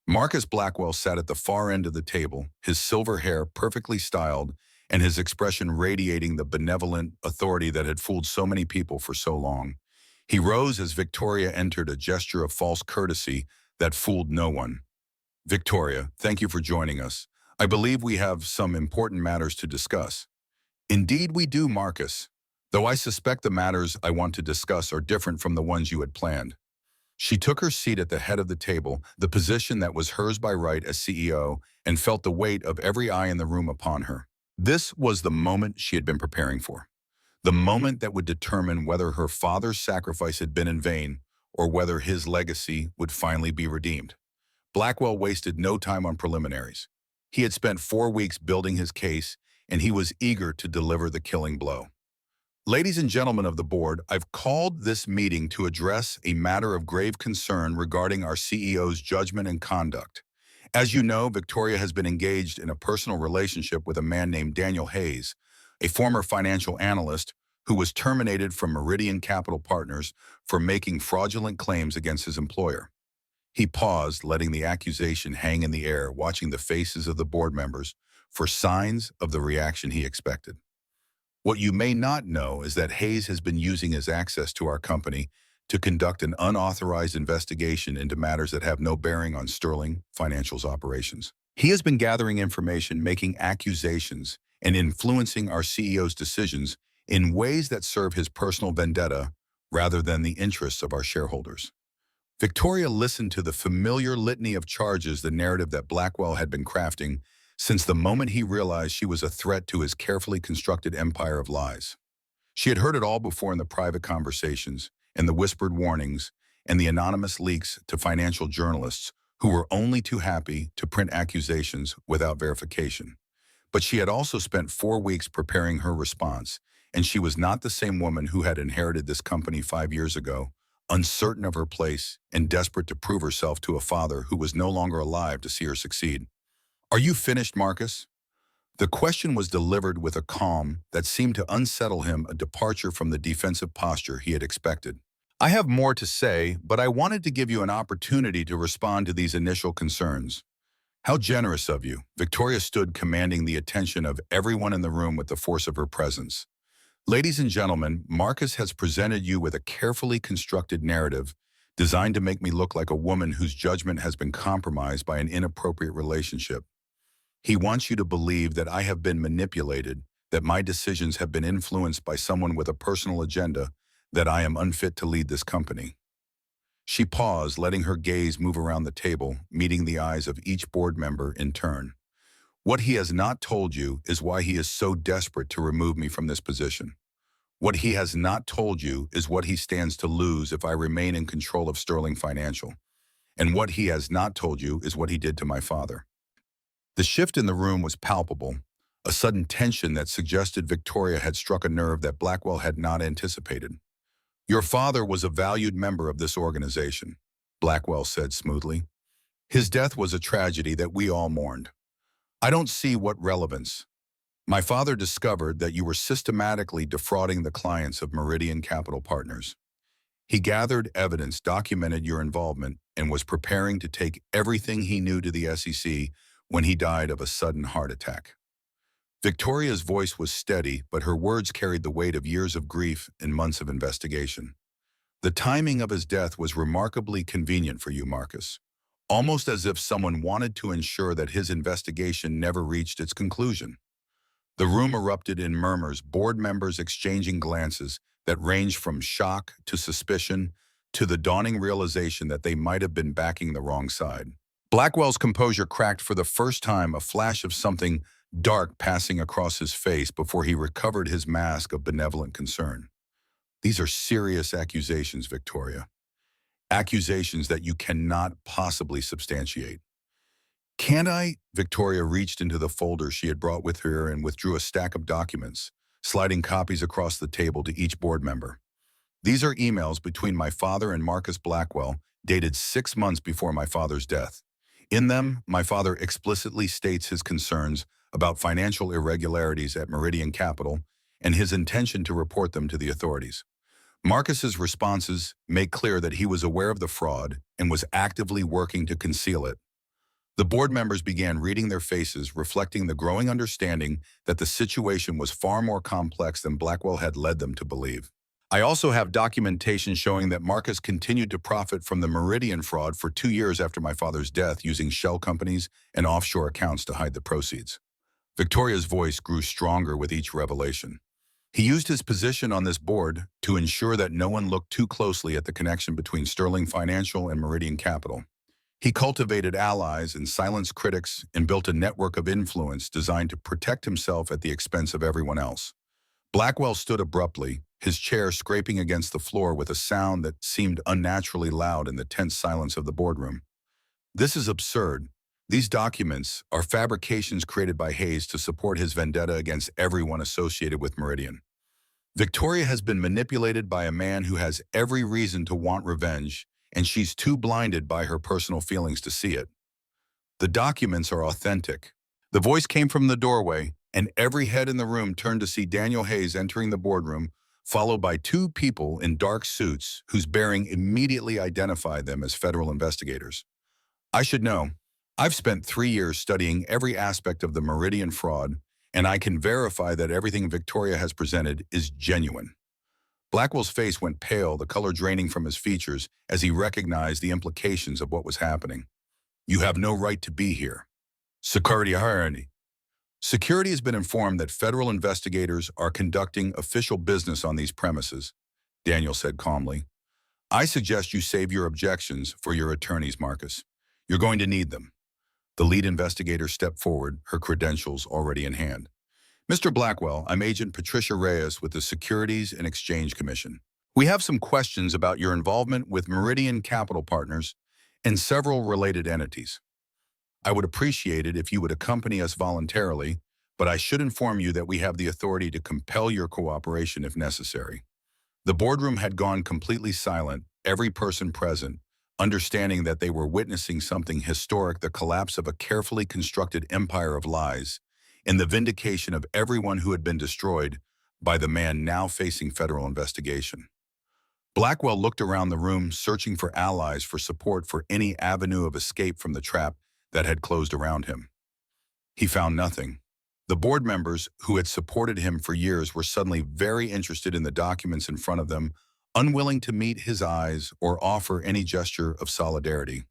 A: Marcus Blackwell sat at the far end of the table, his silver hair perfectly styled and his expression radiating the benevolent authority that had fooled so many people for so long. He rose as Victoria entered, a gesture of false courtesy that fooled no one. Victoria, thank you for joining us. I believe we have some important matters to discuss. Indeed we do, Marcus, though I suspect the matters I want to discuss are different from the ones you had planned. She took her seat at the head of the table, the position that was hers by right as CEO, and felt the weight of every eye in the room upon her. This was the moment she had been preparing for. The moment that would determine whether her father's sacrifice had been in vain or whether his legacy would finally be redeemed. Blackwell wasted no time on preliminaries. He had spent 4 weeks building his case, and he was eager to deliver the killing blow. Ladies and gentlemen of the board, I've called this meeting to address a matter of grave concern regarding our CEO's judgment and conduct. As you know, Victoria has been engaged in a personal relationship with a man named Daniel Hayes, a former financial analyst who was terminated from Meridian Capital Partners for making fraudulent claims against his employer. He paused, letting the accusation hang in the air, watching the faces of the board members for signs of the reaction he expected. What you may not know is that Hayes has been using his access to our company to conduct an unauthorized investigation into matters that have no bearing on Sterling Financial's operations. He has been gathering information, making accusations, and influencing our CEO's decisions in ways that serve his personal vendetta rather than the interests of our shareholders. Victoria listened to the familiar litany of charges, the narrative that Blackwell had been crafting since the moment he realized she was a threat to his carefully constructed empire of lies. She had heard it all before in the private conversations, and the whispered warnings, and the anonymous leaks to financial journalists who were only too happy to print accusations without verification. But she had also spent 4 weeks preparing her response, and she was not the same woman who had inherited this company 5 years ago, uncertain of her place and desperate to prove herself to a father who was no longer alive to see her succeed. "Are you finished, Marcus?" The question was delivered with a calm that seemed to unsettle him, a departure from the defensive posture he had expected. "I have more to say, but I wanted to give you an opportunity to respond to these initial concerns." "How generous of you." Victoria stood, commanding the attention of everyone in the room with the force of her presence. "Ladies and gentlemen, Marcus has presented you with a carefully constructed narrative designed to make me look like a woman whose judgment has been compromised by an inappropriate relationship. He wants you to believe that I have been manipulated, that my decisions have been influenced by someone with a personal agenda, that I am unfit to lead this company." She paused, letting her gaze move around the table, meeting the eyes of each board member in turn. "What he has not told you is why he is so desperate to remove me from this position. What he has not told you is what he stands to lose if I remain in control of Sterling Financial. And what he has not told you is what he did to my father." The shift in the room was palpable, a sudden tension that suggested Victoria had struck a nerve that Blackwell had not anticipated. "Your father was a valued member of this organization," Blackwell said smoothly. "His death was a tragedy that we all mourned. I don't see what relevance. My father discovered that you were systematically defrauding the clients of Meridian Capital Partners. He gathered evidence, documented your involvement, and was preparing to take everything he knew to the SEC when he died of a sudden heart attack." Victoria's voice was steady, but her words carried the weight of years of grief and months of investigation. "The timing of his death was remarkably convenient for you, Marcus, almost as if someone wanted to ensure that his investigation never reached its conclusion." The room erupted in murmurs, board members exchanging glances that ranged from shock to suspicion to the dawning realization that they might have been backing the wrong side. Blackwell's composure cracked for the first time, a flash of something dark passing across his face before he recovered his mask of benevolent concern. "These are serious accusations, Victoria. Accusations that you cannot possibly substantiate." "Can't I?" Victoria reached into the folder she had brought with her and withdrew a stack of documents, sliding copies across the table to each board member. "These are emails between my father and Marcus Blackwell, dated 6 months before my father's death. In them, my father explicitly states his concerns about financial irregularities at Meridian Capital and his intention to report them to the authorities. Marcus's responses make clear that he was aware of the fraud and was actively working to conceal it." The board members began reading their faces, reflecting the growing understanding that the situation was far more complex than Blackwell had led them to believe. "I also have documentation showing that Marcus continued to profit from the Meridian fraud for 2 years after my father's death, using shell companies and offshore accounts to hide the proceeds." Victoria's voice grew stronger with each revelation. "He used his position on this board to ensure that no one looked too closely at the connection between Sterling Financial and Meridian Capital. He cultivated allies and silenced critics and built a network of influence designed to protect himself at the expense of everyone else." Blackwell stood abruptly, his chair scraping against the floor with a sound that seemed unnaturally loud in the tense silence of the boardroom. "This is absurd. These documents are fabrications created by Hayes to support his vendetta against everyone associated with Meridian. Victoria has been manipulated by a man who has every reason to want revenge, and she's too blinded by her personal feelings to see it. The documents are authentic." The voice came from the doorway, and every head in the room turned to see Daniel Hayes entering the boardroom, followed by two people in dark suits whose bearing immediately identified them as federal investigators. I should know, I've spent 3 years studying every aspect of the Meridian fraud, and I can verify that everything Victoria has presented is genuine. Blackwell's face went pale, the color draining from his features as he recognized the implications of what was happening. You have no right to be here. Security hierarchy. Security has been informed that federal investigators are conducting official business on these premises, Daniel said calmly. I suggest you save your objections for your attorneys, Marcus. You're going to need them. The lead investigator stepped forward, her credentials already in hand. Mr. Blackwell, I'm Agent Patricia Reyes with the Securities and Exchange Commission. We have some questions about your involvement with Meridian Capital Partners and several related entities. I would appreciate it if you would accompany us voluntarily, but I should inform you that we have the authority to compel your cooperation if necessary. The boardroom had gone completely silent, every person present, understanding that they were witnessing something historic, the collapse of a carefully constructed empire of lies, and the vindication of everyone who had been destroyed by the man now facing federal investigation. Blackwell looked around the room, searching for allies for support for any avenue of escape from the trap that had closed around him. He found nothing. The board members who had supported him for years were suddenly very interested in the documents in front of them, unwilling to meet his eyes or offer any gesture of solidarity.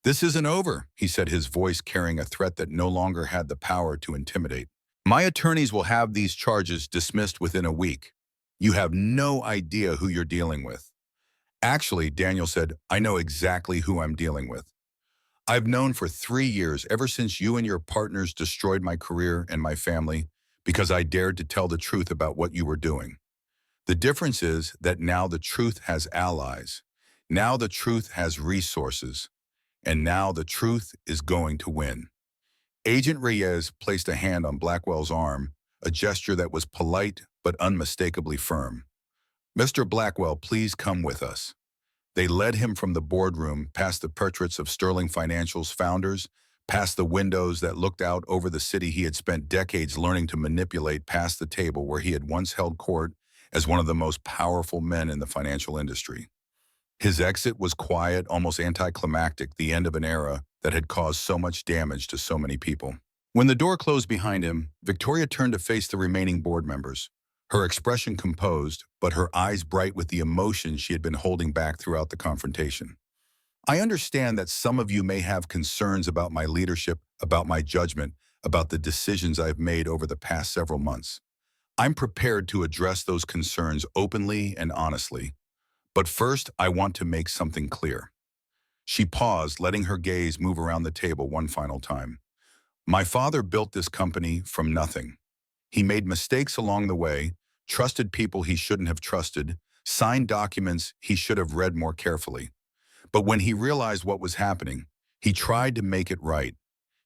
A: This isn't over, he said, his voice carrying a threat that no longer had the power to intimidate. My attorneys will have these charges dismissed within a week. You have no idea who you're dealing with. Actually, Daniel said, I know exactly who I'm dealing with. I've known for 3 years, ever since you and your partners destroyed my career and my family, because I dared to tell the truth about what you were doing. The difference is that now the truth has allies. Now the truth has resources. And now the truth is going to win. Agent Reyes placed a hand on Blackwell's arm, a gesture that was polite but unmistakably firm. Mr. Blackwell, please come with us. They led him from the boardroom, past the portraits of Sterling Financial's founders, past the windows that looked out over the city he had spent decades learning to manipulate, past the table where he had once held court as one of the most powerful men in the financial industry. His exit was quiet, almost anticlimactic, the end of an era that had caused so much damage to so many people. When the door closed behind him, Victoria turned to face the remaining board members, her expression composed, but her eyes bright with the emotion she had been holding back throughout the confrontation. I understand that some of you may have concerns about my leadership, about my judgment, about the decisions I've made over the past several months. I'm prepared to address those concerns openly and honestly. But first, I want to make something clear. She paused, letting her gaze move around the table one final time. My father built this company from nothing. He made mistakes along the way, trusted people he shouldn't have trusted, signed documents he should have read more carefully. But when he realized what was happening, he tried to make it right.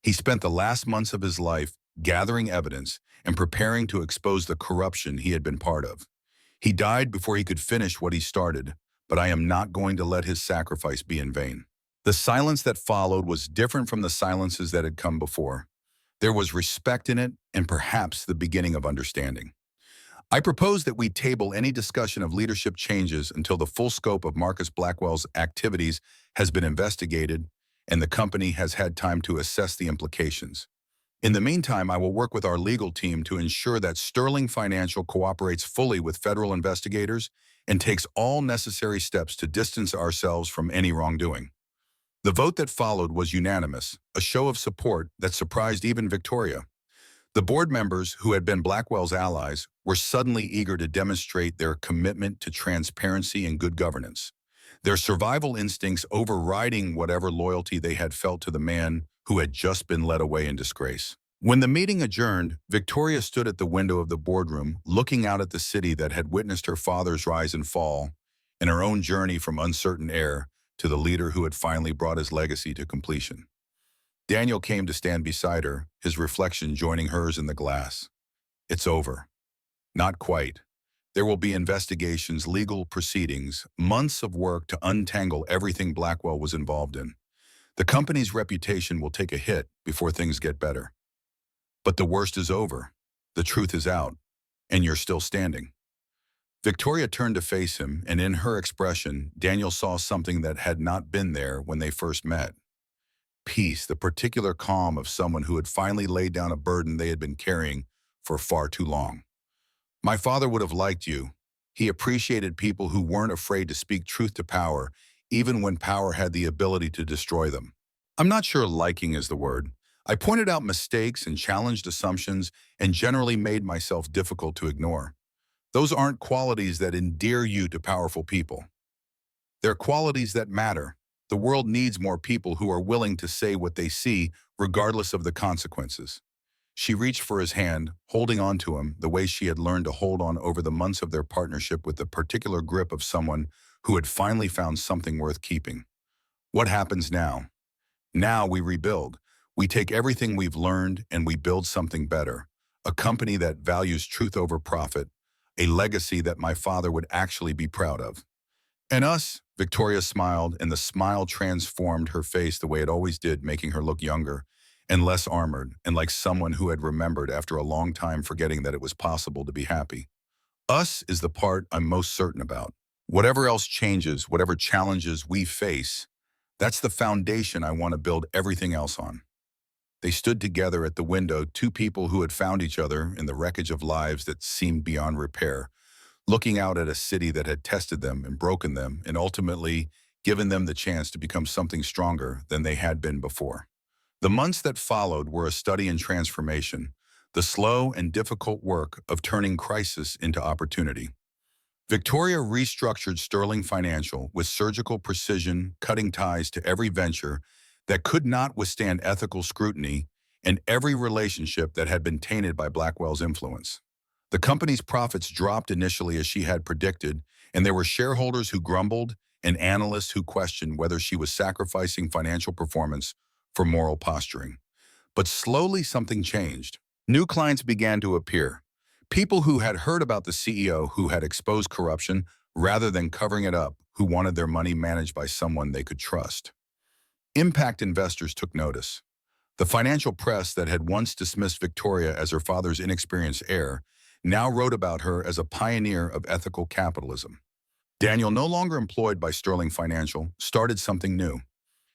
A: He spent the last months of his life gathering evidence and preparing to expose the corruption he had been part of. He died before he could finish what he started, but I am not going to let his sacrifice be in vain. The silence that followed was different from the silences that had come before. There was respect in it and perhaps the beginning of understanding. I propose that we table any discussion of leadership changes until the full scope of Marcus Blackwell's activities has been investigated and the company has had time to assess the implications. In the meantime, I will work with our legal team to ensure that Sterling Financial cooperates fully with federal investigators and takes all necessary steps to distance ourselves from any wrongdoing. The vote that followed was unanimous, a show of support that surprised even Victoria. The board members, who had been Blackwell's allies, were suddenly eager to demonstrate their commitment to transparency and good governance, their survival instincts overriding whatever loyalty they had felt to the man who had just been led away in disgrace. When the meeting adjourned, Victoria stood at the window of the boardroom, looking out at the city that had witnessed her father's rise and fall, and her own journey from uncertain heir to the leader who had finally brought his legacy to completion. Daniel came to stand beside her, his reflection joining hers in the glass. It's over. Not quite. There will be investigations, legal proceedings, months of work to untangle everything Blackwell was involved in. The company's reputation will take a hit before things get better. But the worst is over. The truth is out, and you're still standing. Victoria turned to face him, and in her expression, Daniel saw something that had not been there when they first met. Peace, the particular calm of someone who had finally laid down a burden they had been carrying for far too long. My father would have liked you. He appreciated people who weren't afraid to speak truth to power, even when power had the ability to destroy them. I'm not sure liking is the word. I pointed out mistakes and challenged assumptions and generally made myself difficult to ignore. Those aren't qualities that endear you to powerful people. They're qualities that matter. The world needs more people who are willing to say what they see, regardless of the consequences. She reached for his hand, holding on to him the way she had learned to hold on over the months of their partnership with the particular grip of someone who had finally found something worth keeping. What happens now? Now we rebuild. We take everything we've learned and we build something better. A company that values truth over profit, a legacy that my father would actually be proud of. And us? Victoria smiled, and the smile transformed her face the way it always did, making her look younger and less armored, and like someone who had remembered after a long time forgetting that it was possible to be happy. Us is the part I'm most certain about. Whatever else changes, whatever challenges we face, that's the foundation I want to build everything else on. They stood together at the window, two people who had found each other in the wreckage of lives that seemed beyond repair, looking out at a city that had tested them and broken them and ultimately given them the chance to become something stronger than they had been before. The months that followed were a study in transformation, the slow and difficult work of turning crisis into opportunity. Victoria restructured Sterling Financial with surgical precision, cutting ties to every venture that could not withstand ethical scrutiny and every relationship that had been tainted by Blackwell's influence. The company's profits dropped initially as she had predicted, and there were shareholders who grumbled and analysts who questioned whether she was sacrificing financial performance for moral posturing. But slowly something changed. New clients began to appear. People who had heard about the CEO who had exposed corruption rather than covering it up, who wanted their money managed by someone they could trust. Impact investors took notice. The financial press that had once dismissed Victoria as her father's inexperienced heir now wrote about her as a pioneer of ethical capitalism. Daniel, no longer employed by Sterling Financial, started something new.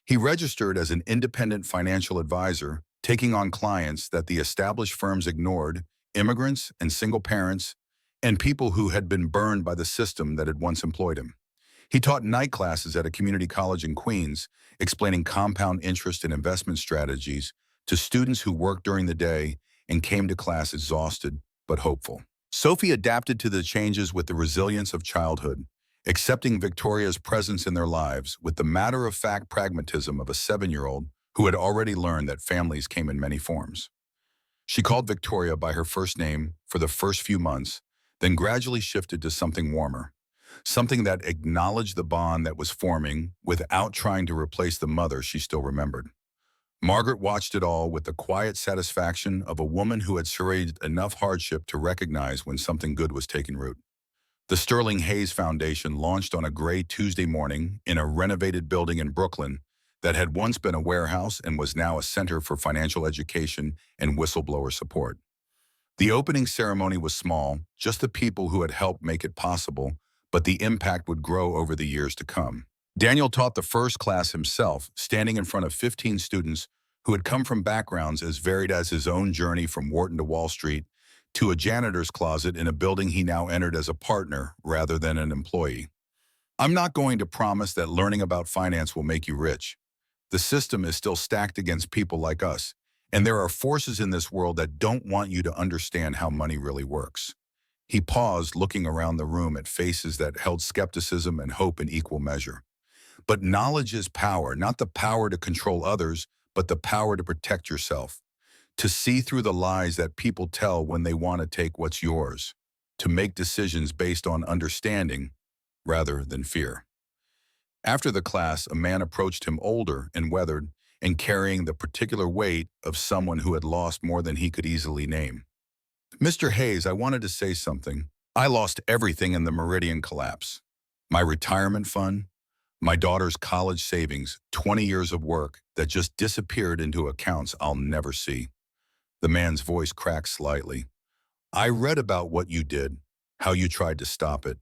A: He registered as an independent financial advisor, taking on clients that the established firms ignored, immigrants and single parents, and people who had been burned by the system that had once employed him. He taught night classes at a community college in Queens, explaining compound interest and investment strategies to students who worked during the day and came to class exhausted but hopeful. Sophie adapted to the changes with the resilience of childhood, accepting Victoria's presence in their lives with the matter-of-fact pragmatism of a 7-year-old who had already learned that families came in many forms. She called Victoria by her first name for the first few months, then gradually shifted to something warmer, something that acknowledged the bond that was forming without trying to replace the mother she still remembered. Margaret watched it all with the quiet satisfaction of a woman who had surveyed enough hardship to recognize when something good was taking root. The Sterling Hayes Foundation launched on a gray Tuesday morning in a renovated building in Brooklyn that had once been a warehouse and was now a center for financial education and whistleblower support. The opening ceremony was small, just the people who had helped make it possible, but the impact would grow over the years to come. Daniel taught the first class himself, standing in front of 15 students who had come from backgrounds as varied as his own journey from Wharton to Wall Street to a janitor's closet in a building he now entered as a partner rather than an employee. I'm not going to promise that learning about finance will make you rich. The system is still stacked against people like us, and there are forces in this world that don't want you to understand how money really works. He paused, looking around the room at faces that held skepticism and hope in equal measure. But knowledge is power, not the power to control others, but the power to protect yourself, to see through the lies that people tell when they want to take what's yours, to make decisions based on understanding rather than fear. After the class, a man approached him, older and weathered, and carrying the particular weight of someone who had lost more than he could easily name. Mr. Hayes, I wanted to say something. I lost everything in the Meridian collapse. My retirement fund, my daughter's college savings, 20 years of work that just disappeared into accounts I'll never see. The man's voice cracked slightly. I read about what you did, how you tried to stop it,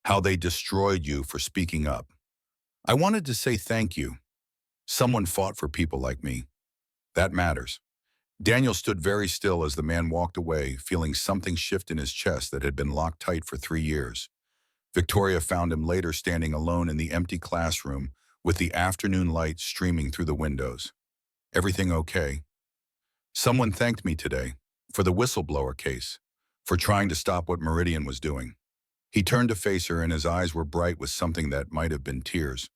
A: how they destroyed you for speaking up. I wanted to say thank you. Someone fought for people like me. That matters. Daniel stood very still as the man walked away, feeling something shift in his chest that had been locked tight for 3 years. Victoria found him later standing alone in the empty classroom with the afternoon light streaming through the windows. Everything okay? Someone thanked me today for the whistleblower case, for trying to stop what Meridian was doing. He turned to face her and his eyes were bright with something that might have been tears.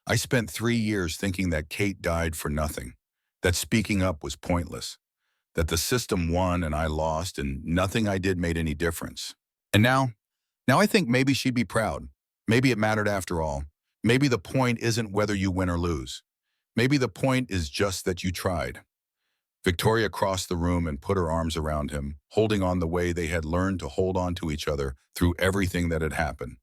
A: I spent 3 years thinking that Kate died for nothing, that speaking up was pointless, that the system won and I lost and nothing I did made any difference. And now I think maybe she'd be proud. Maybe it mattered after all. Maybe the point isn't whether you win or lose. Maybe the point is just that you tried. Victoria crossed the room and put her arms around him, holding on the way they had learned to hold on to each other through everything that had happened.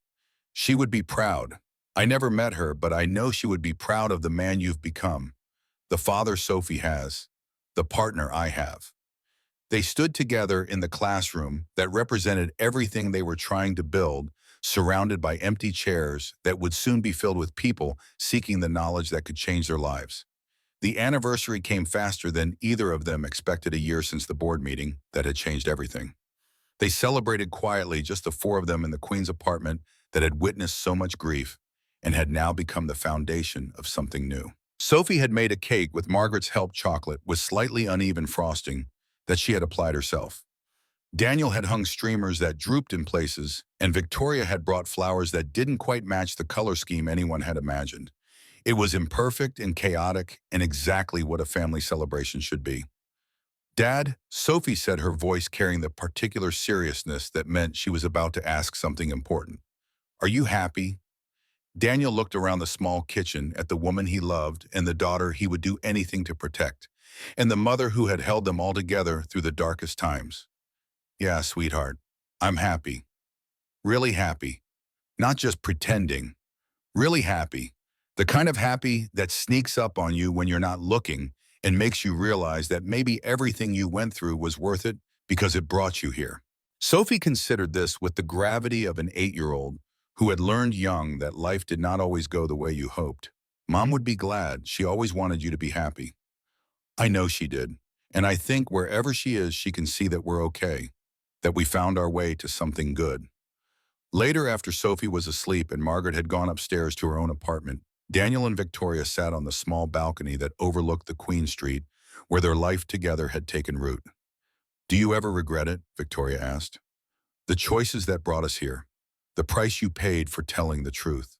A: She would be proud. I never met her, but I know she would be proud of the man you've become, the father Sophie has, the partner I have. They stood together in the classroom that represented everything they were trying to build, surrounded by empty chairs that would soon be filled with people seeking the knowledge that could change their lives. The anniversary came faster than either of them expected, a year since the board meeting that had changed everything. They celebrated quietly, just the four of them in the Queen's apartment that had witnessed so much grief and had now become the foundation of something new. Sophie had made a cake with Margaret's help, chocolate with slightly uneven frosting that she had applied herself. Daniel had hung streamers that drooped in places, and Victoria had brought flowers that didn't quite match the color scheme anyone had imagined. It was imperfect and chaotic and exactly what a family celebration should be. "Dad," Sophie said, her voice carrying the particular seriousness that meant she was about to ask something important. "Are you happy?" Daniel looked around the small kitchen at the woman he loved and the daughter he would do anything to protect, and the mother who had held them all together through the darkest times. "Yeah, sweetheart, I'm happy. Really happy. Not just pretending. Really happy. The kind of happy that sneaks up on you when you're not looking and makes you realize that maybe everything you went through was worth it because it brought you here." Sophie considered this with the gravity of an 8-year-old who had learned young that life did not always go the way you hoped. "Mom would be glad. She always wanted you to be happy." "I know she did. And I think wherever she is, she can see that we're okay, that we found our way to something good." Later, after Sophie was asleep and Margaret had gone upstairs to her own apartment, Daniel and Victoria sat on the small balcony that overlooked the Queen Street, where their life together had taken root. "Do you ever regret it?" Victoria asked. "The choices that brought us here, the price you paid for telling the truth."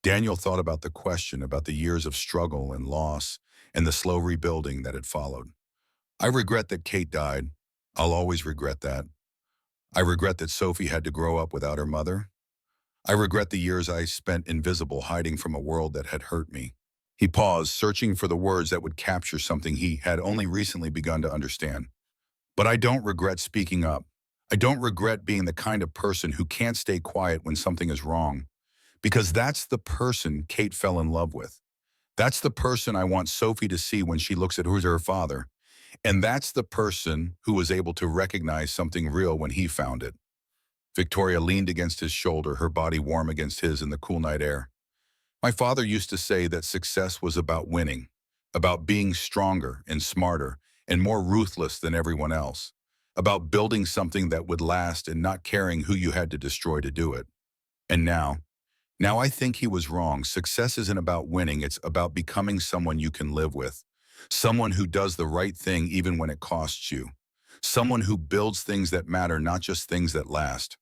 A: Daniel thought about the question, about the years of struggle and loss, and the slow rebuilding that had followed. "I regret that Kate died. I'll always regret that. I regret that Sophie had to grow up without her mother. I regret the years I spent invisible, hiding from a world that had hurt me." He paused, searching for the words that would capture something he had only recently begun to understand. "But I don't regret speaking up. I don't regret being the kind of person who can't stay quiet when something is wrong, because that's the person Kate fell in love with. That's the person I want Sophie to see when she looks at her father. And that's the person who was able to recognize something real when he found it." Victoria leaned against his shoulder, her body warm against his in the cool night air. "My father used to say that success was about winning, about being stronger and smarter and more ruthless than everyone else, about building something that would last and not caring who you had to destroy to do it. And now I think he was wrong. Success isn't about winning, it's about becoming someone you can live with. Someone who does the right thing even when it costs you. Someone who builds things that matter, not just things that last."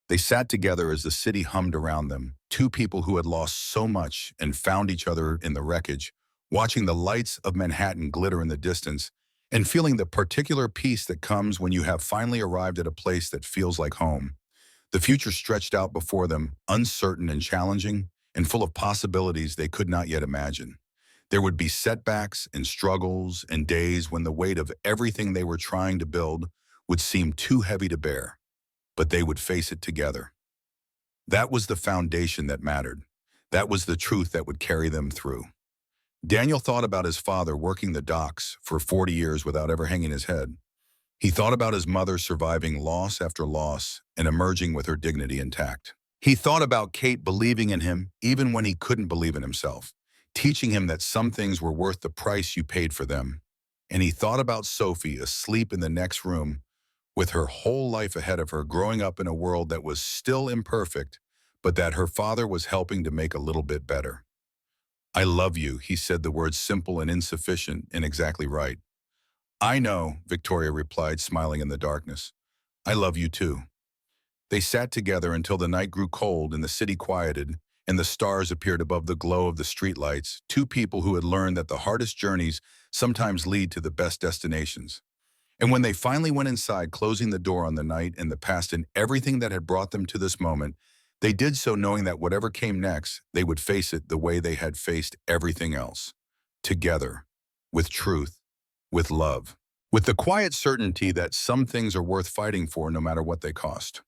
A: They sat together as the city hummed around them, two people who had lost so much and found each other in the wreckage, watching the lights of Manhattan glitter in the distance and feeling the particular peace that comes when you have finally arrived at a place that feels like home. The future stretched out before them, uncertain and challenging, and full of possibilities they could not yet imagine. There would be setbacks and struggles and days when the weight of everything they were trying to build would seem too heavy to bear, but they would face it together. That was the foundation that mattered. That was the truth that would carry them through. Daniel thought about his father working the docks for 40 years without ever hanging his head. He thought about his mother surviving loss after loss and emerging with her dignity intact. He thought about Kate believing in him even when he couldn't believe in himself, teaching him that some things were worth the price you paid for them. And he thought about Sophie asleep in the next room, with her whole life ahead of her, growing up in a world that was still imperfect, but that her father was helping to make a little bit better. I love you, he said, the words simple and insufficient and exactly right. I know, Victoria replied, smiling in the darkness. I love you too. They sat together until the night grew cold and the city quieted, and the stars appeared above the glow of the streetlights, two people who had learned that the hardest journeys sometimes lead to the best destinations. And when they finally went inside, closing the door on the night and the past and everything that had brought them to this moment, they did so knowing that whatever came next, they would face it the way they had faced everything else. Together, with truth, with love, with the quiet certainty that some things are worth fighting for no matter what they cost.